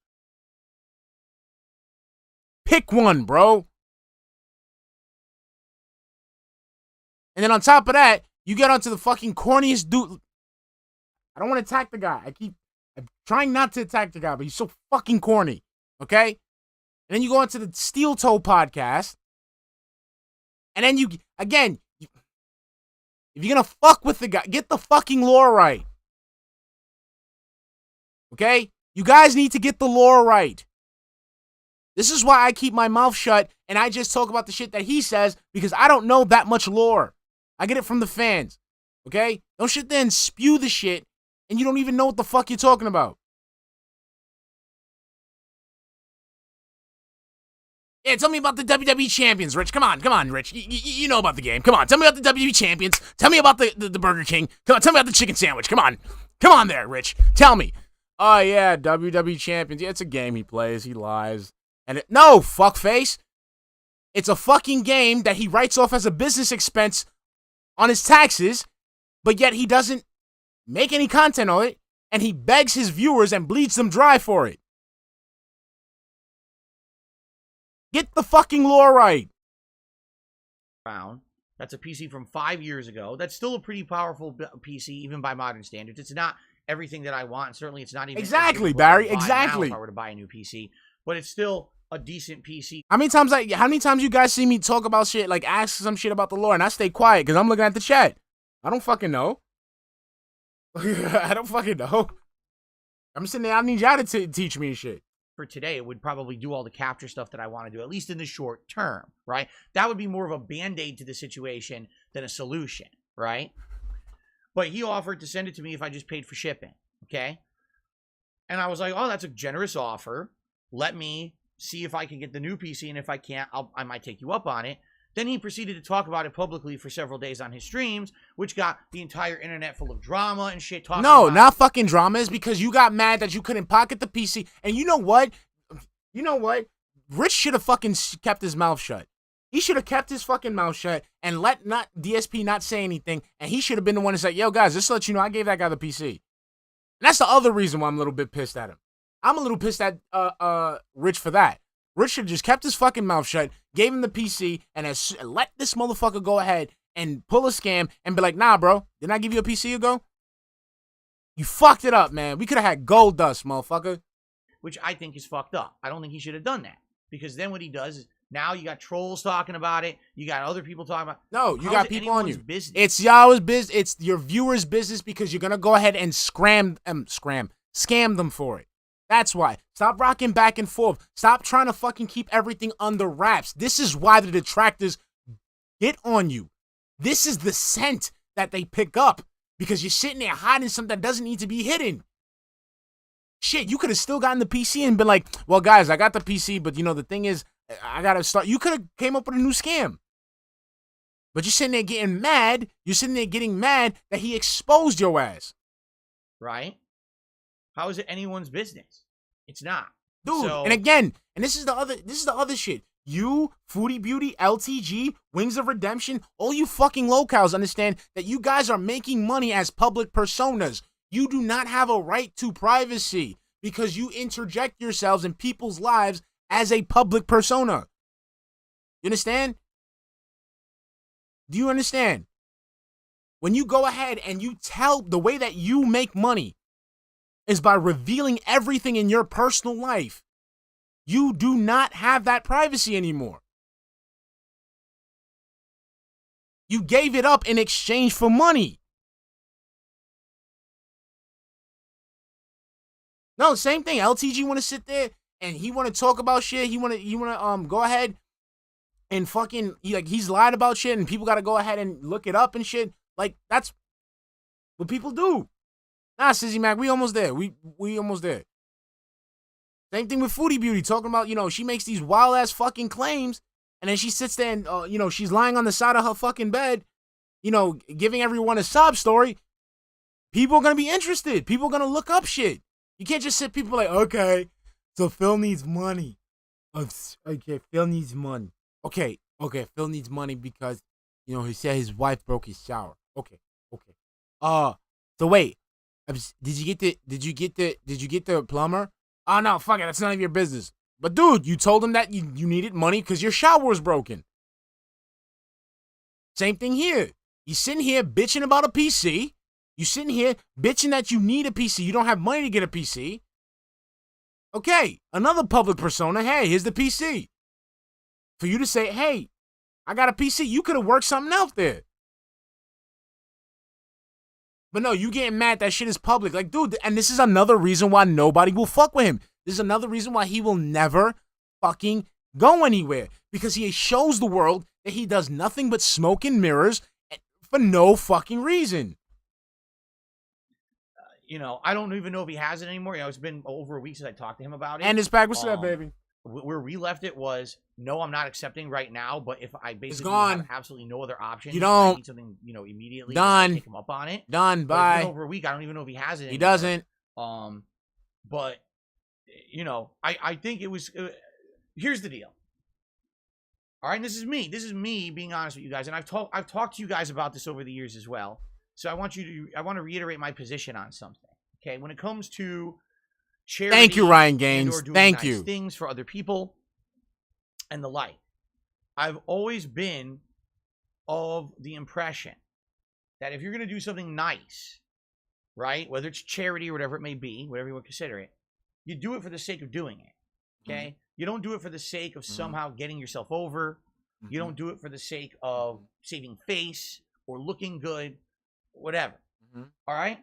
Pick one, bro. And then on top of that, you get onto the fucking corniest dude. I don't want to attack the guy. I'm trying not to attack the guy, but he's so fucking corny, okay? And then you go onto the Steel Toe podcast. And then if you're gonna fuck with the guy, get the fucking lore right. Okay? You guys need to get the lore right. This is why I keep my mouth shut and I just talk about the shit that he says because I don't know that much lore. I get it from the fans. Okay? Don't sit there and spew the shit and you don't even know what the fuck you're talking about. Yeah, tell me about the WWE champions, Rich. Come on, Rich. You know about the game. Come on, tell me about the WWE champions. Tell me about the Burger King. Come on, tell me about the chicken sandwich. Come on there, Rich. Tell me. Oh, yeah, WWE champions. Yeah, it's a game he plays. He lies. No, fuckface. It's a fucking game that he writes off as a business expense on his taxes, but yet he doesn't make any content on it, and he begs his viewers and bleeds them dry for it. Get the fucking lore right. That's a PC from 5 years ago. That's still a pretty powerful PC, even by modern standards. It's not everything that I want, and certainly it's not even exactly, Barry. Now exactly. if I were to buy a new PC, but it's still a decent PC. How many times you guys see me talk about shit, like ask some shit about the lore, and I stay quiet because I'm looking at the chat. I don't fucking know. I don't fucking know. I'm sitting there. I need y'all to teach me shit. For today, it would probably do all the capture stuff that I want to do, at least in the short term, right? That would be more of a band-aid to the situation than a solution, right? But he offered to send it to me if I just paid for shipping, okay? And I was like, oh, that's a generous offer. Let me see if I can get the new PC, and if I can't, I might take you up on it. Then he proceeded to talk about it publicly for several days on his streams, which got the entire internet full of drama and shit. No, not fucking drama. It's because you got mad that you couldn't pocket the PC. And you know what? Rich should have fucking kept his mouth shut. He should have kept his fucking mouth shut and let DSP not say anything. And he should have been the one to say, yo, guys, just to let you know, I gave that guy the PC. And that's the other reason why I'm a little bit pissed at him. I'm a little pissed at Rich for that. Rich should have just kept his fucking mouth shut, gave him the PC, and let this motherfucker go ahead and pull a scam and be like, nah, bro, didn't I give you a PC ago? You fucked it up, man. We could have had gold dust, motherfucker. Which I think is fucked up. I don't think he should have done that. Because then what he does is, now you got trolls talking about it. You got other people talking about it. No, you got people on you. Business? It's y'all's business. It's your viewers' business because you're going to go ahead and scam them for it. That's why. Stop rocking back and forth. Stop trying to fucking keep everything under wraps. This is why the detractors get on you. This is the scent that they pick up because you're sitting there hiding something that doesn't need to be hidden. Shit, you could have still gotten the PC and been like, well, guys, I got the PC, but, the thing is, I got to start. You could have came up with a new scam. But you're sitting there getting mad. You're sitting there getting mad that he exposed your ass. Right? How is it anyone's business? It's not. Dude, and again, and this is the other shit. You, Foodie Beauty, LTG, Wings of Redemption, all you fucking locals understand that you guys are making money as public personas. You do not have a right to privacy because you interject yourselves in people's lives as a public persona. You understand? Do you understand? When you go ahead and you tell the way that you make money is by revealing everything in your personal life. You do not have that privacy anymore. You gave it up in exchange for money. No, same thing. LTG want to sit there and he want to talk about shit. He want to go ahead and fucking he's lied about shit and people got to go ahead and look it up and shit. Like that's what people do. Nah, Sizzy Mac, we almost there. We almost there. Same thing with Foodie Beauty, talking about, she makes these wild-ass fucking claims, and then she sits there and, she's lying on the side of her fucking bed, giving everyone a sob story. People are going to be interested. People are going to look up shit. You can't just sit people like, okay, so Phil needs money. Okay, Phil needs money. Okay, Phil needs money because, he said his wife broke his shower. Okay. So wait. Did you get the plumber? Oh no, fuck it, that's none of your business. But dude, you told him that you needed money because your shower was broken. Same thing here. You sitting here bitching about a PC. You sitting here bitching that you need a PC. You don't have money to get a PC. Okay, another public persona. Hey, here's the PC. For you to say, hey, I got a PC. You could have worked something out there. But no, you getting mad that shit is public. Like, dude, and this is another reason why nobody will fuck with him. This is another reason why he will never fucking go anywhere. Because he shows the world that he does nothing but smoke and mirrors for no fucking reason. I don't even know if he has it anymore. It's been over a week since I talked to him about it. And it's back. What's up, baby? Where we left it was, no, I'm not accepting right now, but if I basically have absolutely no other option, you don't. I need something, immediately. Done. Take him up on it. Done. But bye. It's been over a week. I don't even know if he has it anymore. He doesn't. But, I think it was, here's the deal. All right, and this is me being honest with you guys. And I've talked to you guys about this over the years as well. So I want to reiterate my position on something. Okay, when it comes to charity, Thank you, Ryan and Gaines. or doing Thank nice you. things for other people and the like, I've always been of the impression that if you're going to do something nice, right, whether it's charity or whatever it may be, whatever you would consider it, you do it for the sake of doing it. Okay, you don't do it for the sake of somehow getting yourself over. You don't do it for the sake of saving face or looking good, whatever. All right.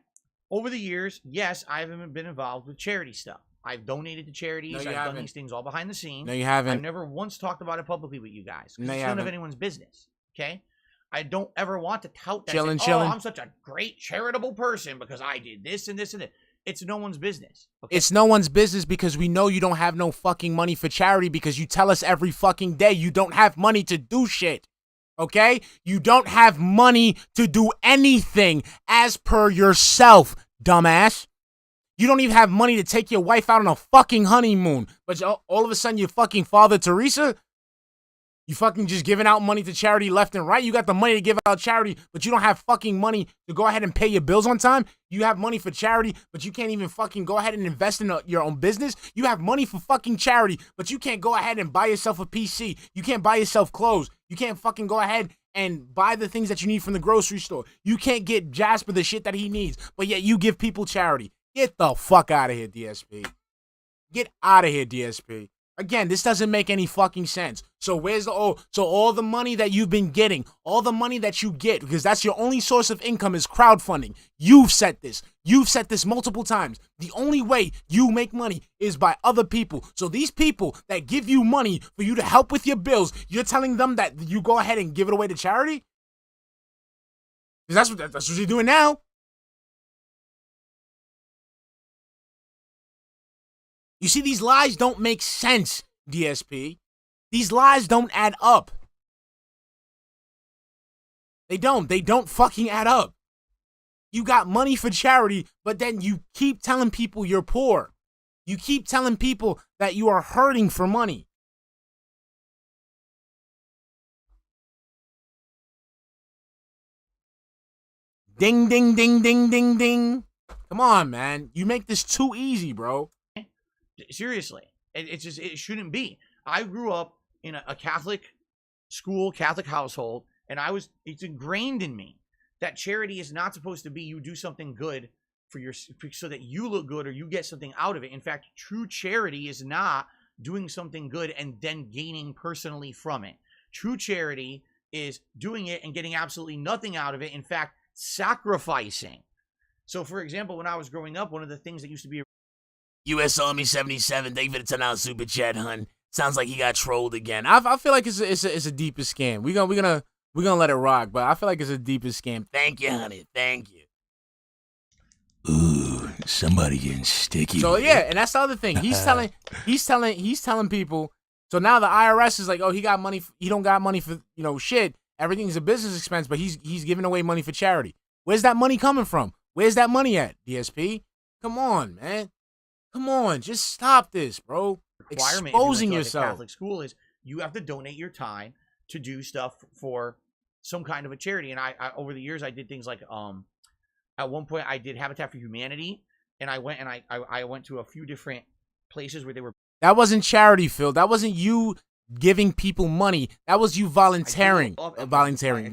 Over the years, yes, I haven't been involved with charity stuff. I've donated to charities. No, you I've haven't. done these things all behind the scenes. No, you haven't. I've never once talked about it publicly with you guys. No, you it's none of haven't. anyone's business. Okay. I don't ever want to tout that. Chillin', Say, chillin'. Oh, I'm such a great charitable person because I did this and this and that. It's no one's business. Okay? It's no one's business because we know you don't have no fucking money for charity because you tell us every fucking day you don't have money to do shit. Okay? You don't have money to do anything as per yourself, dumbass. You don't even have money to take your wife out on a fucking honeymoon. But all of a sudden you're fucking Father Teresa? You fucking just giving out money to charity left and right? You got the money to give out charity, but you don't have fucking money to go ahead and pay your bills on time? You have money for charity, but you can't even fucking go ahead and invest in your own business? You have money for fucking charity, but you can't go ahead and buy yourself a PC. You can't buy yourself clothes. You can't fucking go ahead and buy the things that you need from the grocery store. You can't get Jasper the shit that he needs, but yet you give people charity. Get the fuck out of here, DSP. Get out of here, DSP. Again, this doesn't make any fucking sense. So where's all the money that you've been getting, all the money that you get, because that's your only source of income is crowdfunding. You've said this. You've said this multiple times. The only way you make money is by other people. So these people that give you money for you to help with your bills, you're telling them that you go ahead and give it away to charity? Because that's what you're doing now. You see, these lies don't make sense, DSP. These lies don't add up. They don't fucking add up. You got money for charity, but then you keep telling people you're poor. You keep telling people that you are hurting for money. Ding, ding, ding, ding, ding, ding. Come on, man. You make this too easy, bro. Seriously, it shouldn't be. I grew up in a Catholic school, Catholic household, and it's ingrained in me that charity is not supposed to be you do something good so that you look good or you get something out of it. In fact, true charity is not doing something good and then gaining personally from it. True charity is doing it and getting absolutely nothing out of it. In fact, sacrificing. So, for example, when I was growing up, one of the things that used to be U.S. Army 77, thank you for the $10 super chat, hun. Sounds like he got trolled again. I feel like it's a deeper scam. We're gonna let it rock, but I feel like it's a deeper scam. Thank you, honey. Thank you. Ooh, somebody getting sticky. So yeah, and that's the other thing. He's telling people. So now the IRS is like, oh, he got money. He don't got money for shit. Everything's a business expense, but he's giving away money for charity. Where's that money coming from? Where's that money at, DSP? Come on, man. Come on, just stop this, bro. Requirement Exposing if you yourself. Catholic school is you have to donate your time to do stuff for some kind of a charity. And I over the years I did things like at one point I did Habitat for Humanity, and I went and I went to a few different places where they were. That wasn't charity, Phil. That wasn't you giving people money. That was you volunteering. Volunteering.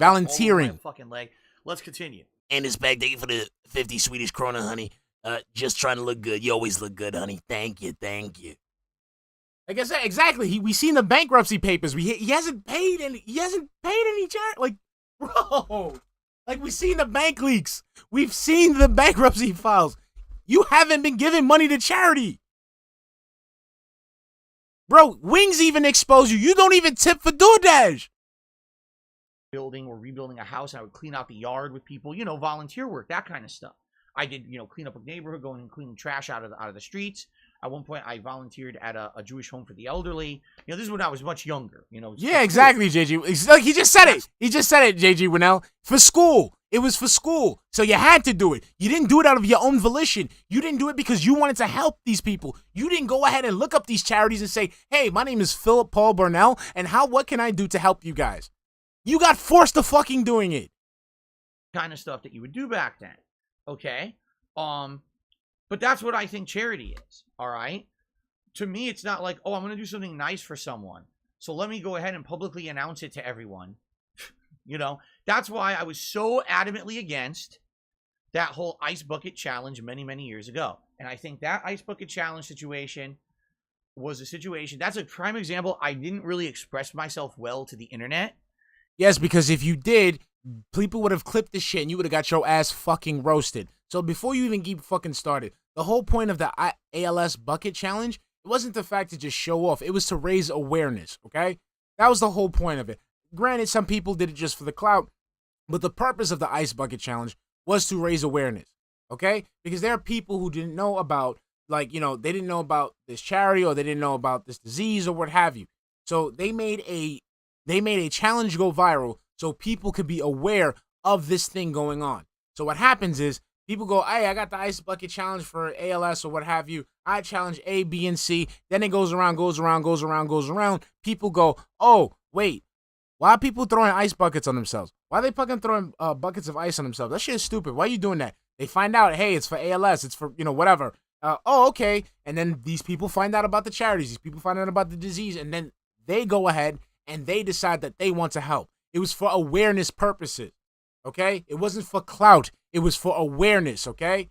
Fucking leg. Let's continue. And it's back. Thank you for the 50 Swedish krona, honey. Just trying to look good. You always look good, honey. Thank you. Like I said, exactly. We seen the bankruptcy papers. He hasn't paid any. He hasn't paid any charity. Like, bro. Like we seen the bank leaks. We've seen the bankruptcy files. You haven't been giving money to charity. Bro, Wings even expose you. You don't even tip for DoorDash. Building or rebuilding a house, I would clean out the yard with people. Volunteer work, that kind of stuff. I did, clean up a neighborhood, going and cleaning trash out of the streets. At one point, I volunteered at a Jewish home for the elderly. This is when I was much younger. Yeah, exactly, JG. Like he just said it. He just said it, JG Winnell. For school. It was for school. So you had to do it. You didn't do it out of your own volition. You didn't do it because you wanted to help these people. You didn't go ahead and look up these charities and say, hey, my name is Philip Paul Burnell, and what can I do to help you guys? You got forced to fucking doing it. Kind of stuff that you would do back then. Okay. But that's what I think charity is, all right? To me, it's not like, oh, I'm going to do something nice for someone, so let me go ahead and publicly announce it to everyone. You know, that's why I was so adamantly against that whole ice bucket challenge many, many years ago. And I think that ice bucket challenge situation was a situation, that's a prime example. I didn't really express myself well to the internet. Yes, because if you did, people would have clipped the shit and you would have got your ass fucking roasted. So before you even get fucking started, the whole point of the ALS bucket challenge, it wasn't the fact to just show off. It was to raise awareness, okay? That was the whole point of it. Granted, some people did it just for the clout, but the purpose of the ice bucket challenge was to raise awareness, okay? Because there are people who didn't know about, like, you know, they didn't know about this charity or they didn't know about this disease or what have you. So they made a challenge go viral so people could be aware of this thing going on. So what happens is people go, hey, I got the ice bucket challenge for ALS or what have you. I challenge A, B, and C. Then it goes around. People go, oh, wait. Why are people throwing ice buckets on themselves? Why are they fucking throwing buckets of ice on themselves? That shit is stupid. Why are you doing that? They find out, hey, it's for ALS. It's for, you know, whatever. Oh, okay. And then these people find out about the charities. These people find out about the disease. And then they go ahead and they decide that they want to help. It was for awareness purposes, okay? It wasn't for clout. It was for awareness, okay?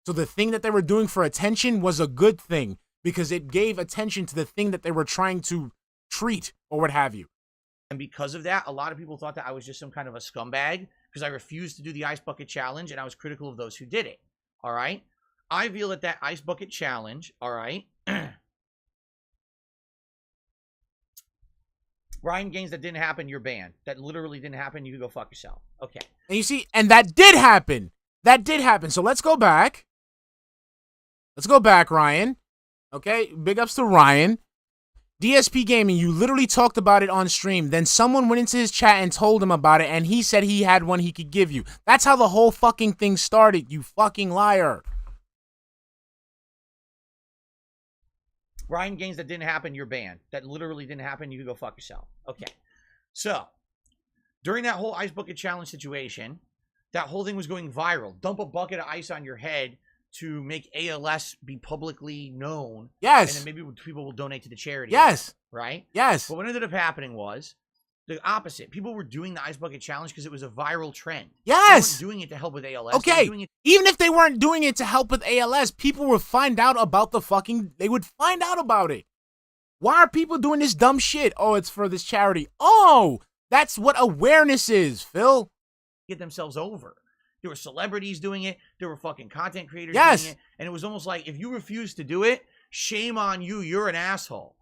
So the thing that they were doing for attention was a good thing because it gave attention to the thing that they were trying to treat or what have you. And because of that, a lot of people thought that I was just some kind of a scumbag because I refused to do the ice bucket challenge and I was critical of those who did it, all right? I feel that that ice bucket challenge, all right? Ryan Gaines, that didn't happen, you're banned. That literally didn't happen, you can go fuck yourself. Okay. And you see, and that did happen. That did happen. So let's go back. Let's go back, Ryan. Okay, big ups to Ryan. DSP Gaming, you literally talked about it on stream. Then someone went into his chat and told him about it, and he said he had one he could give you. That's how the whole fucking thing started, you fucking liar. Ryan Gaines, that didn't happen, you're banned. That literally didn't happen, you can go fuck yourself. Okay. So, during that whole ice bucket challenge situation, that whole thing was going viral. Dump a bucket of ice on your head to make ALS be publicly known. Yes. And then maybe people will donate to the charity. Yes. Right? Yes. But what ended up happening was the opposite. People were doing the ice bucket challenge because it was a viral trend. Yes. They weren't doing it to help with ALS. Okay. Even if they weren't doing it to help with ALS, people would find out about they would find out about it. Why are people doing this dumb shit? Oh, it's for this charity. Oh, that's what awareness is, Phil. Get themselves over. There were celebrities doing it. There were fucking content creators yes. doing it. And it was almost like, if you refuse to do it, shame on you. You're an asshole.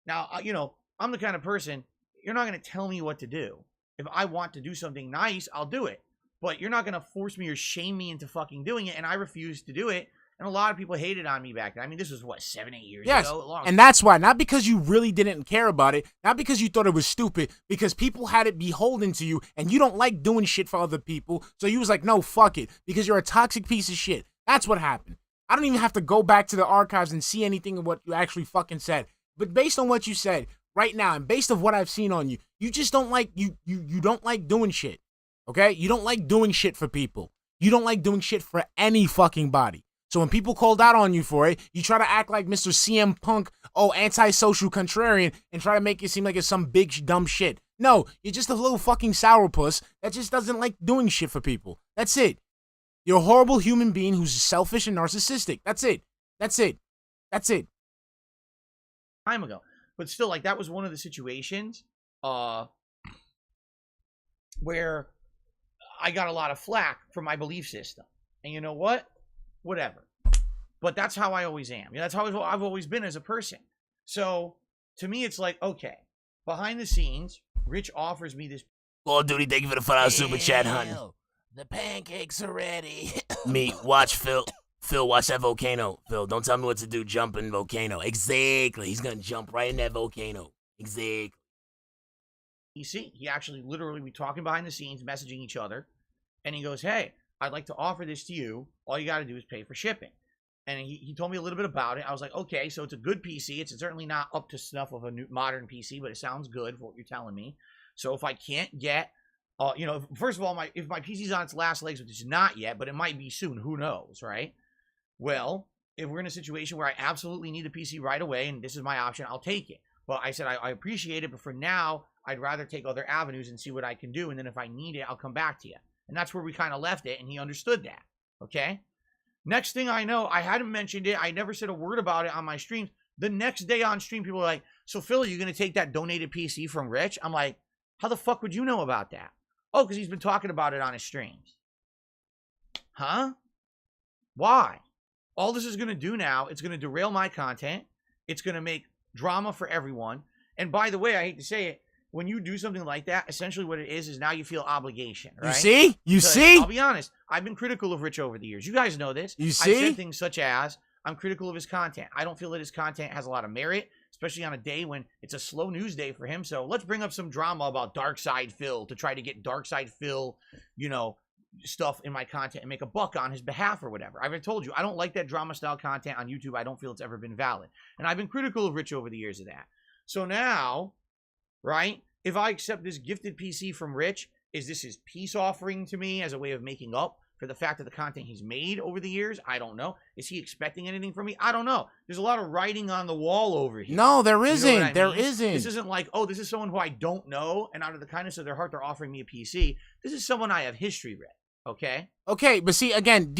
Now, you know, I'm the kind of person, you're not going to tell me what to do. If I want to do something nice, I'll do it. But you're not going to force me or shame me into fucking doing it. And I refused to do it. And a lot of people hated on me back then. I mean, this was, what, 7-8 years ago? And that's why. Not because you really didn't care about it. Not because you thought it was stupid. Because people had it beholden to you. And you don't like doing shit for other people. So you was like, no, fuck it. Because you're a toxic piece of shit. That's what happened. I don't even have to go back to the archives and see anything of what you actually fucking said. But based on what you said right now, and based on what I've seen on you, you just don't like, you don't like doing shit. Okay? You don't like doing shit for people. You don't like doing shit for any fucking body. So when people called out on you for it, you try to act like Mr. CM Punk, antisocial contrarian, and try to make it seem like it's some big dumb shit. No, you're just a little fucking sourpuss that just doesn't like doing shit for people. That's it. You're a horrible human being who's selfish and narcissistic. That's it. That's it. That's it. Time ago. But still, like, that was one of the situations where I got a lot of flack for my belief system. And you know what? Whatever. But that's how I always am. You know, that's how I've always been as a person. So, to me, it's like, okay, behind the scenes, Rich offers me this. Call of Duty, thank you for the $5 super chat, hun. The pancakes are ready. Me, watch Phil. Phil, watch that volcano. Phil, don't tell me what to do. Jump in volcano. Exactly. He's going to jump right in that volcano. Exactly. You see, he actually literally, we talking behind the scenes, messaging each other. And he goes, hey, I'd like to offer this to you. All you got to do is pay for shipping. And he told me a little bit about it. I was like, okay, so it's a good PC. It's certainly not up to snuff of a new modern PC, but it sounds good for what you're telling me. So if I can't get, you know, first of all, if my PC's on its last legs, which is not yet, but it might be soon, who knows, right? well, if we're in a situation where I absolutely need a PC right away and this is my option, I'll take it. But I said I appreciate it, but for now, I'd rather take other avenues and see what I can do. And then if I need it, I'll come back to you. And that's where we kind of left it, and he understood that. Okay? Next thing I know, I hadn't mentioned it. I never said a word about it on my streams. The next day on stream, people were like, so Phil, are you going to take that donated PC from Rich? I'm like, how the fuck would you know about that? Oh, because he's been talking about it on his streams. Huh? Why? All this is going to do now, it's going to derail my content. It's going to make drama for everyone. And by the way, I hate to say it, when you do something like that, essentially what it is now you feel obligation, right? You see? You see? I'll be honest. I've been critical of Rich over the years. You guys know this. You see? I've said things such as, I'm critical of his content. I don't feel that his content has a lot of merit, especially on a day when it's a slow news day for him. So let's bring up some drama about darksydephil to try to get darksydephil, stuff in my content and make a buck on his behalf or whatever. I've told you, I don't like that drama style content on YouTube. I don't feel it's ever been valid. And I've been critical of Rich over the years of that. So now, right, if I accept this gifted PC from Rich, is this his peace offering to me as a way of making up for the fact of the content he's made over the years? I don't know. Is he expecting anything from me? I don't know. There's a lot of writing on the wall over here. No, there isn't. You know what I there mean? isn't. This isn't like, oh, this is someone who I don't know, and out of the kindness of their heart, they're offering me a PC. This is someone I have history with. Okay. Okay, but see again,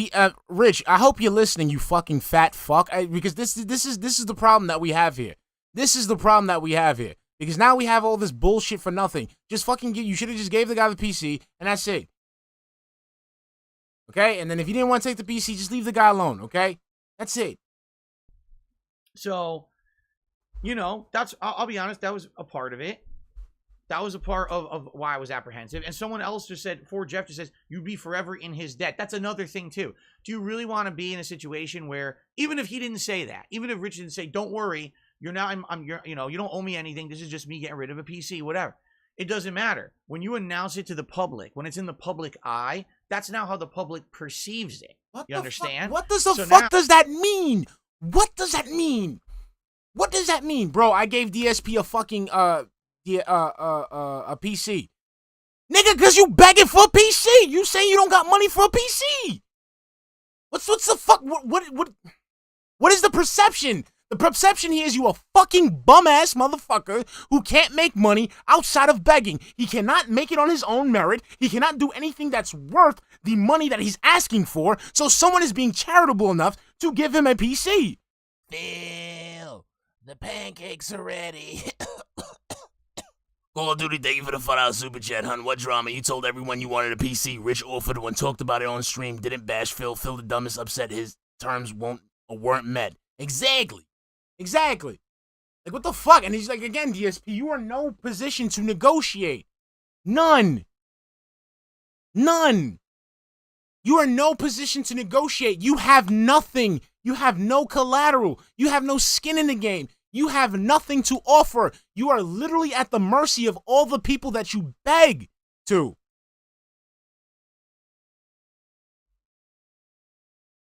Rich. I hope you're listening, you fucking fat fuck. Because this is the problem that we have here. This is the problem that we have here. Because now we have all this bullshit for nothing. Just fucking you should have just gave the guy the PC, and that's it. Okay, and then if you didn't want to take the PC, just leave the guy alone. Okay, that's it. So, that's. I'll be honest. That was a part of it. That was a part of why I was apprehensive. And someone else just said, Jeff just says, you'd be forever in his debt. That's another thing, too. Do you really want to be in a situation where, even if he didn't say that, even if Rich didn't say, don't worry, you don't owe me anything. This is just me getting rid of a PC, whatever. It doesn't matter. When you announce it to the public, when it's in the public eye, that's now how the public perceives it. You understand? What does the fuck does that mean? What does that mean? What does that mean? Bro, I gave DSP a fucking, a PC. Nigga, cause you begging for a PC. You saying you don't got money for a PC. What's the fuck? What is the perception? The perception here is you a fucking bum-ass motherfucker who can't make money outside of begging. He cannot make it on his own merit. He cannot do anything that's worth the money that he's asking for. So someone is being charitable enough to give him a PC. Phil, the pancakes are ready. Call of Duty, thank you for the $5 super chat, hun. What drama? You told everyone you wanted a PC. Rich offered one, talked about it on stream, didn't bash Phil. Phil the dumbest, upset his terms weren't met. Exactly. Like, what the fuck? And he's like, again, DSP, you are in no position to negotiate. None. You are in no position to negotiate. You have nothing. You have no collateral. You have no skin in the game. You have nothing to offer. You are literally at the mercy of all the people that you beg to.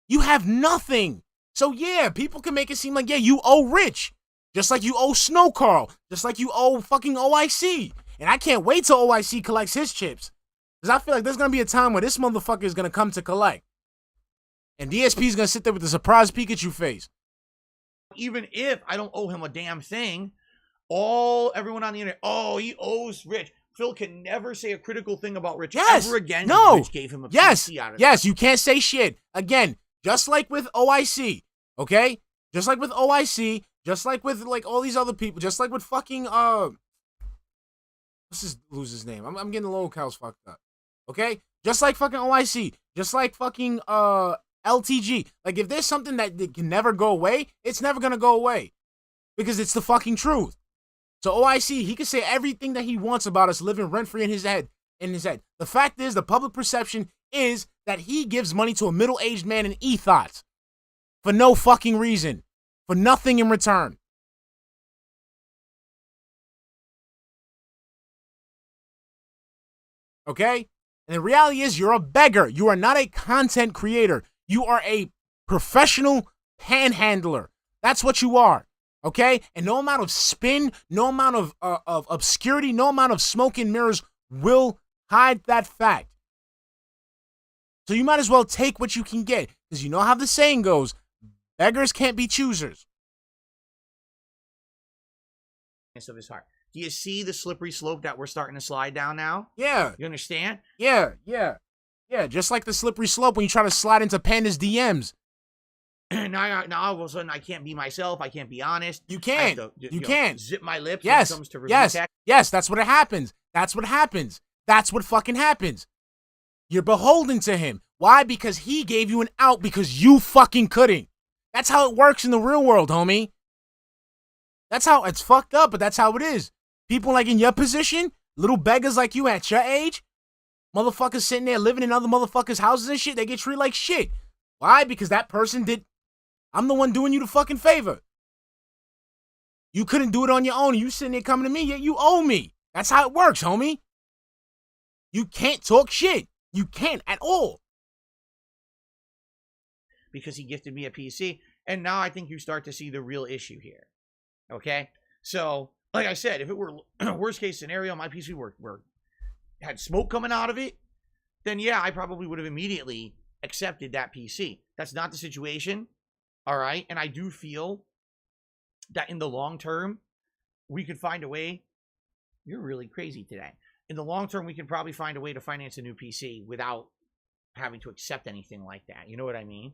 You have nothing. So yeah, people can make it seem like, yeah, you owe Rich. Just like you owe Snow Carl. Just like you owe fucking OIC. And I can't wait till OIC collects his chips. Because I feel like there's going to be a time where this motherfucker is going to come to collect. And DSP is going to sit there with a surprise Pikachu face. Even if I don't owe him a damn thing, everyone on the internet, he owes Rich. Phil can never say a critical thing about Rich ever again. No. Rich gave him a PC out of Yes, you can't say shit. Again, just like with OIC, okay? Just like with OIC, just like with like all these other people, just like with fucking what's this loser's name? I'm getting the locals fucked up. Okay? Just like fucking OIC, just like fucking LTG. Like if there's something that can never go away, it's never gonna go away. Because it's the fucking truth. So OIC, he can say everything that he wants about us living rent-free in his head. The fact is, the public perception is that he gives money to a middle-aged man in ethos. For no fucking reason. For nothing in return. Okay? And the reality is you're a beggar. You are not a content creator. You are a professional panhandler. That's what you are. Okay? And no amount of spin, no amount of obscurity, no amount of smoke and mirrors will hide that fact. So you might as well take what you can get. Because you know how the saying goes, beggars can't be choosers. Of his heart. Do you see the slippery slope that we're starting to slide down now? Yeah. You understand? Yeah. Just like the slippery slope when you try to slide into Panda's DMs. now all of a sudden I can't be myself. I can't be honest. You can't. You can't. Zip my lips Yes. when it comes to review text. Yes, that's what happens. That's what happens. That's what fucking happens. You're beholden to him. Why? Because he gave you an out because you fucking couldn't. That's how it works in the real world, homie. That's how it's fucked up, but that's how it is. People like in your position, little beggars like you at your age, motherfuckers sitting there living in other motherfuckers' houses and shit, they get treated like shit. Why? Because that person did. I'm the one doing you the fucking favor. You couldn't do it on your own. You sitting there coming to me, yet you owe me. That's how it works, homie. You can't talk shit. You can't at all. Because he gifted me a PC. And now I think you start to see the real issue here. Okay? So, like I said, if it were worst case scenario, my PC had smoke coming out of it, then yeah, I probably would have immediately accepted that PC. That's not the situation. All right? And I do feel that in the long term, we could find a way. You're really crazy today. In the long term, we can probably find a way to finance a new PC without having to accept anything like that. You know what I mean?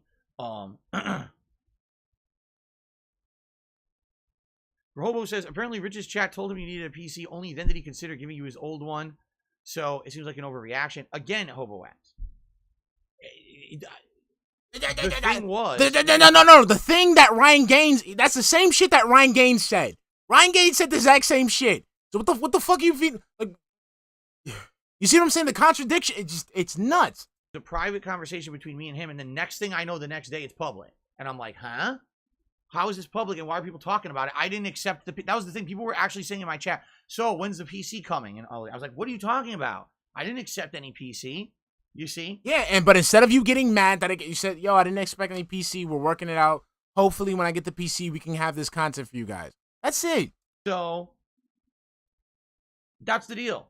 Robo says, apparently Rich's chat told him he needed a PC. Only then did he consider giving you his old one. So it seems like an overreaction. Again, Hobo X. The thing was... No. The thing that Ryan Gaines... That's the same shit that Ryan Gaines said. Ryan Gaines said the exact same shit. So what the fuck you feel... Like, you see what I'm saying? The contradiction, it's nuts. The private conversation between me and him, and the next thing I know, the next day it's public. And I'm like, huh? How is this public, and why are people talking about it? I didn't accept the... That was the thing. People were actually saying in my chat, so when's the PC coming? And I was like, what are you talking about? I didn't accept any PC. You see? Yeah, but instead of you getting mad that you said, yo, I didn't expect any PC, we're working it out. Hopefully when I get the PC, we can have this content for you guys. That's it. So, that's the deal.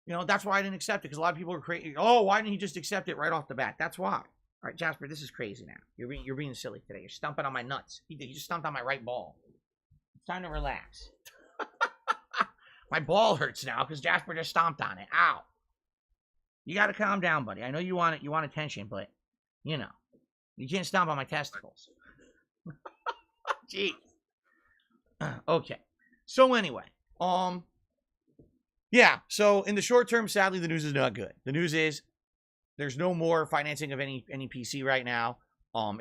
You know, that's why I didn't accept it, because a lot of people are crazy. Oh, why didn't he just accept it right off the bat? That's why. All right, Jasper, this is crazy now. You're being silly today. You're stomping on my nuts. He just stomped on my right ball. It's time to relax. My ball hurts now because Jasper just stomped on it. Ow. You got to calm down, buddy. I know you want it. You want attention, but, you know, you can't stomp on my testicles. Jeez. Okay. So anyway, yeah. So in the short term, sadly, the news is not good. The news is there's no more financing of any PC right now.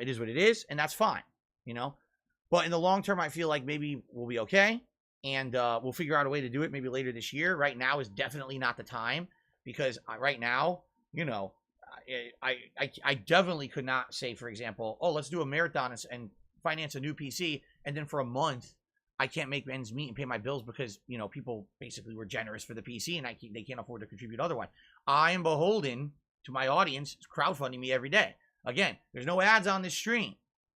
It is what it is, and that's fine, you know. But in the long term, I feel like maybe we'll be okay, and we'll figure out a way to do it maybe later this year. Right now is definitely not the time, because right now, you know, I definitely could not say, for example, oh, let's do a marathon and finance a new PC, and then for a month I can't make ends meet and pay my bills because, you know, people basically were generous for the PC and they can't afford to contribute otherwise. I am beholden to my audience crowdfunding me every day. Again, there's no ads on this stream,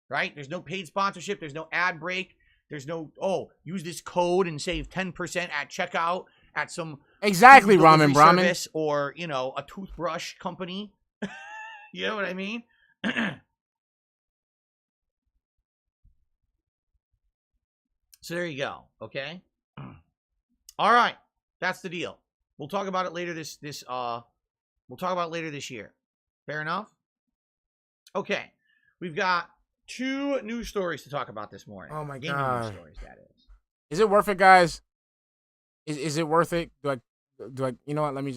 right? There's no paid sponsorship. There's no ad break. There's no, oh, use this code and save 10% at checkout at some exactly ramen service or, you know, a toothbrush company. You know what I mean? So there you go. Okay. All right. That's the deal. We'll talk about it later we'll talk about it later this year. Fair enough? Okay. We've got 2 news stories to talk about this morning. Oh my Gaming God. News stories, that is. Is it worth it, guys? Is it worth it? Do I you know what? Let me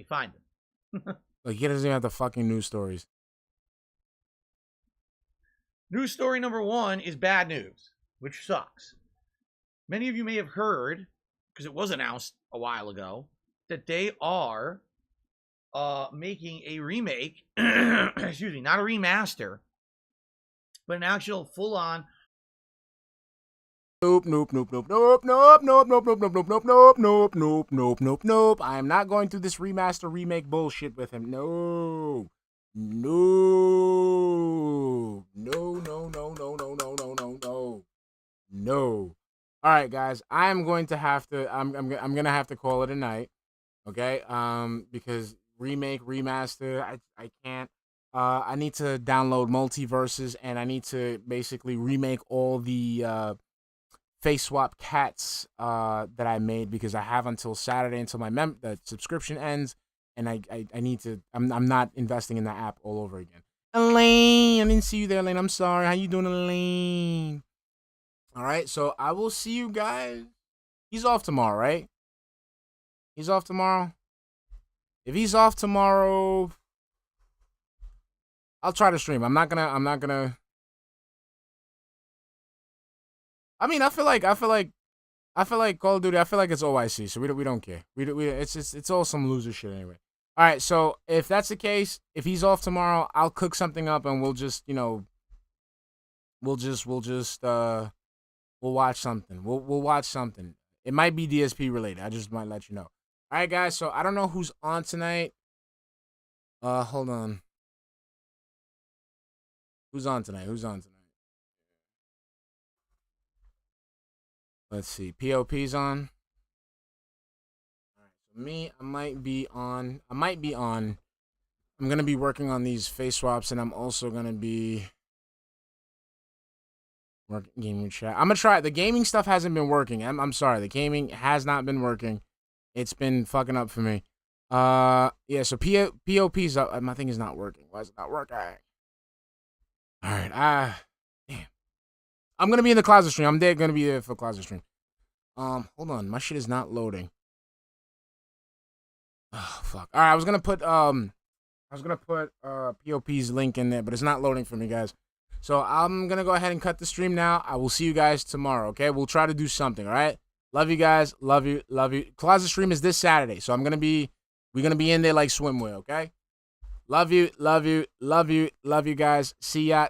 find them. Like, he doesn't even have the fucking news stories. News story number 1 is bad news, which sucks. Many of you may have heard, because it was announced a while ago, that they are making a remake, excuse me, not a remaster, but an actual full-on Nope. I am not going through this remaster remake bullshit with him. No. All right, guys. I'm going to have to call it a night. Okay? Because remake, remaster, I can't. I need to download Multiverses, and I need to basically remake all the face swap cats that I made, because I have until Saturday until my the subscription ends, and I need to. I'm not investing in that app all over again. Elaine, I didn't see you there, Elaine. I'm sorry. How you doing, Elaine? All right, so I will see you guys. He's off tomorrow, right? He's off tomorrow. If he's off tomorrow, I'll try to stream. I'm not gonna. I mean, I feel like Call of Duty. I feel like it's OIC, so we don't care. It's all some loser shit anyway. All right, so if that's the case, if he's off tomorrow, I'll cook something up and we'll just we'll watch something. We'll watch something. It might be DSP related. I just might let you know. All right, guys. So I don't know who's on tonight. Hold on. Who's on tonight? Let's see. POP's on. All right. So me, I might be on. I'm gonna be working on these face swaps, and I'm also gonna be working gaming chat. I'm gonna try. The gaming stuff hasn't been working. I'm sorry. The gaming has not been working. It's been fucking up for me. Yeah. So POP's up. My thing is not working. Why is it not working? All right. Damn. I'm gonna be in the closet stream. I'm gonna be there for closet stream. Hold on. My shit is not loading. Oh fuck. All right. I was gonna put POP's link in there, but it's not loading for me, guys. So I'm gonna go ahead and cut the stream now. I will see you guys tomorrow. Okay. We'll try to do something. All right. Love you guys. Love you. Closet stream is this Saturday, so we're gonna be in there like swimwear. Okay. Love you guys. See ya.